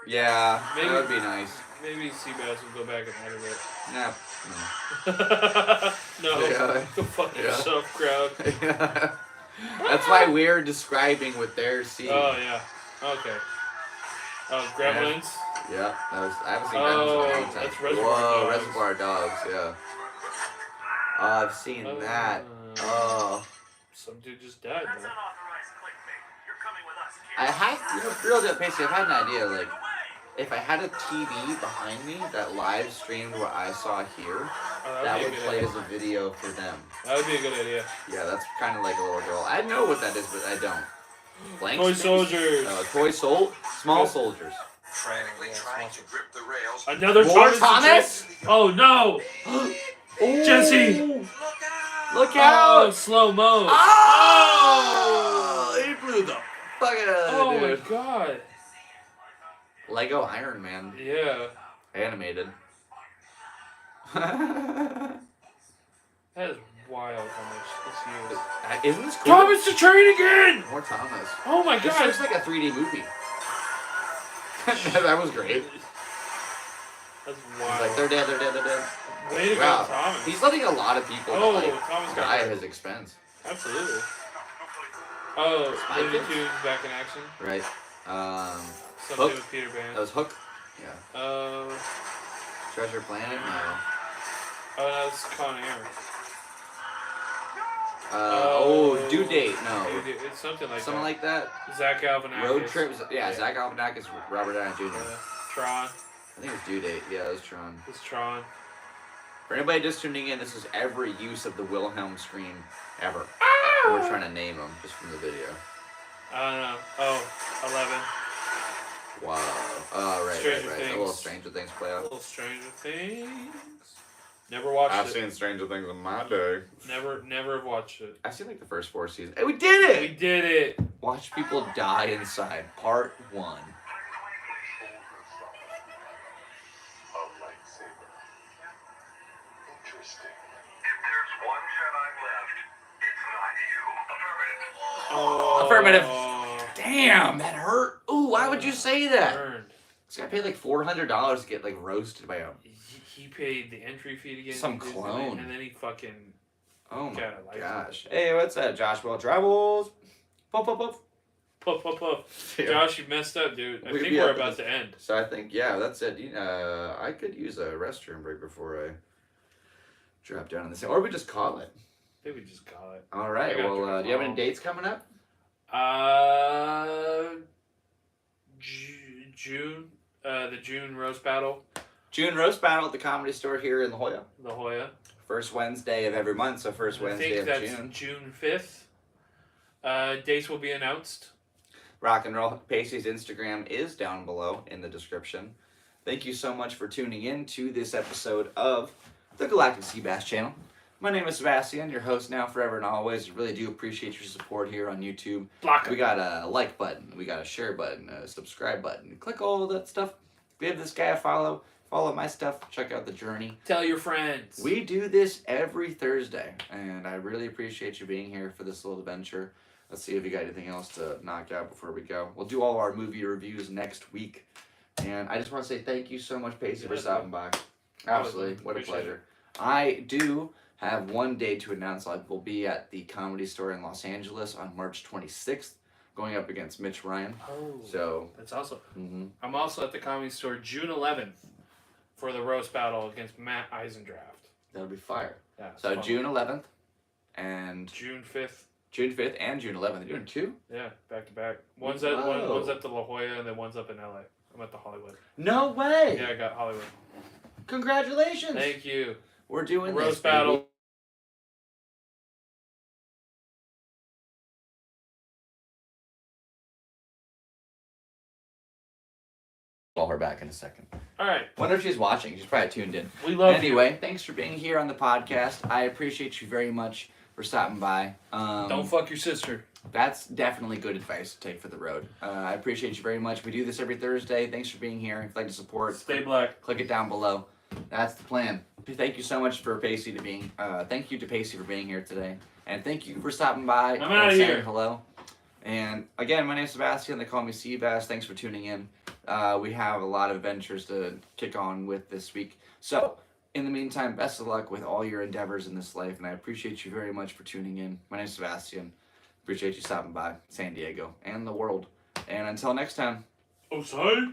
Yeah, Maybe- that would be nice. Maybe Seabass will go back and edit it. Nah. No. Yeah. Go fuck Yeah. yourself, crowd. That's why we're describing what they're seeing. Oh, yeah. Okay. Oh, Gremlins? Yeah, that was. I haven't seen Oh, Gremlins in a long time. that's Reservoir Whoa, Dogs. Reservoir Dogs. Yeah. Oh, I've seen that. Oh, Some dude just died, That's though. unauthorized clickbait. You're coming with us, kid. I had, for real, Pacey, I've had an idea. Like, if I had a TV behind me that live streamed what I saw here, Oh, that be a would good play idea. as a video for them. That would be a good idea. Yeah, that's kind of like a little girl. I know what that is, but I don't. Blank Toy space? Soldiers. Small soldiers. Frantically trying to grip the rails. Another More Thomas? Thomas? Oh, no! Ooh, Jesse! Look out! Look Oh, out! slow mo. Oh! He blew the fuck out of Oh, that my dude. God. Lego Iron Man. Yeah. Animated. That is wild how much this year. Isn't this cool? Thomas the Train again! More Thomas. Oh, my This God. looks like a 3D movie. That was great. That's He's wild. like, they're dead. Way to go, Wow. Thomas. He's letting a lot of people Oh, like, Thomas got die at hurt. his expense. Absolutely. Oh, Spy Looney Kids? Tunes back in action. Right. Something Hook? with Peter Pan. That was Hook. Yeah. Treasure Planet? No. Oh, that's Con Air. Due Date? No. It's something like Something that. like that. Zach Galifianakis. Road Trips? Yeah, Zach Galifianakis, Robert Downey Jr. Tron. I think it was Due Date. Yeah, it was Tron. It's Tron. For anybody just tuning in, this is every use of the Wilhelm scream ever. We're trying to name them just from the video. I don't know. Oh, 11. Wow. Oh, right. Stranger A Things. little Stranger Things play out. Little Stranger Things. Never watched I've it. seen Stranger Things in my day. Never have watched it. I've seen like the first 4 seasons. Hey, we did We it! did it. Watch people die inside. Part 1. Interesting. If there's one Jedi left, it's not you. Oh. Affirmative. Damn, that hurt. Ooh, why would you say that? Burned. This guy paid like $400 to get like roasted by a. He paid the entry fee to get Some into Disneyland, clone. and then he fucking Oh my got a license. gosh. Hey, what's that? Josh Bell Travels. Puff. Puff. Yeah. Josh, you messed up, dude. I We'd think be we're up about to to end. So I think, yeah, that's it. I could use a restroom break before I drop down on this, or we just call it. I think we just call it. All right. I gotta Well, drive do you have any home. dates coming up? June. The June roast battle. June roast battle at the Comedy Store here in La Jolla. La Jolla. First Wednesday of every month, so first I Wednesday think of that's June. June 5th. Dates will be announced. Rock and Roll Pacey's Instagram is down below in the description. Thank you so much for tuning in to this episode of the Galactic Seabass channel. My name is Sebastian, your host now, forever, and always. Really do appreciate your support here on YouTube. Block We got a like button, we got a share button, a subscribe button. Click all of that stuff. Give this guy a follow. Follow my stuff. Check out the journey. Tell your friends. We do this every Thursday, and I really appreciate you being here for this little adventure. Let's see if you got anything else to knock out before we go. We'll do all our movie reviews next week. And I just want to say thank you so much, Pacey, for stopping by. Absolutely. What a Appreciate pleasure. I do have one day to announce. I will be at the Comedy Store in Los Angeles on March 26th, going up against Mitch Ryan. Oh, So, that's awesome. mhm. I'm also at the Comedy Store June 11th for the roast battle against Matt Eisendraft. That'll be fire. Yeah, it's So fun. June 11th and June 5th. June 5th and June 11th. You're doing 2? Yeah, back to back. One's Whoa. one's at the La Jolla and then one's up in LA. I'm at the Hollywood. No way! Yeah, I got Hollywood. Congratulations! Thank you. We're doing Roast this, baby. battle. call her back in a second. All right. Wonder if she's watching. She's probably tuned in. We love Anyway, thanks for being here on the podcast. I appreciate you very much for stopping by. Don't fuck your sister. That's definitely good advice to take for the road. I appreciate you very much. We do this every Thursday. Thanks for being here. If you'd like to support, Stay black. click it down below. That's the plan. Thank you so much for Paycee to being. Thank you to Paycee for being here today, and thank you for stopping by. I'm outta saying here. Hello. And again, my name is Sebastian. They call me Seabass. Thanks for tuning in. We have a lot of adventures to kick on with this week. So, in the meantime, best of luck with all your endeavors in this life, and I appreciate you very much for tuning in. My name is Sebastian. Appreciate you stopping by San Diego and the world. And until next time, Outside.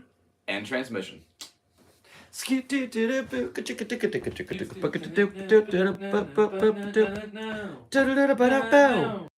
end transmission. No.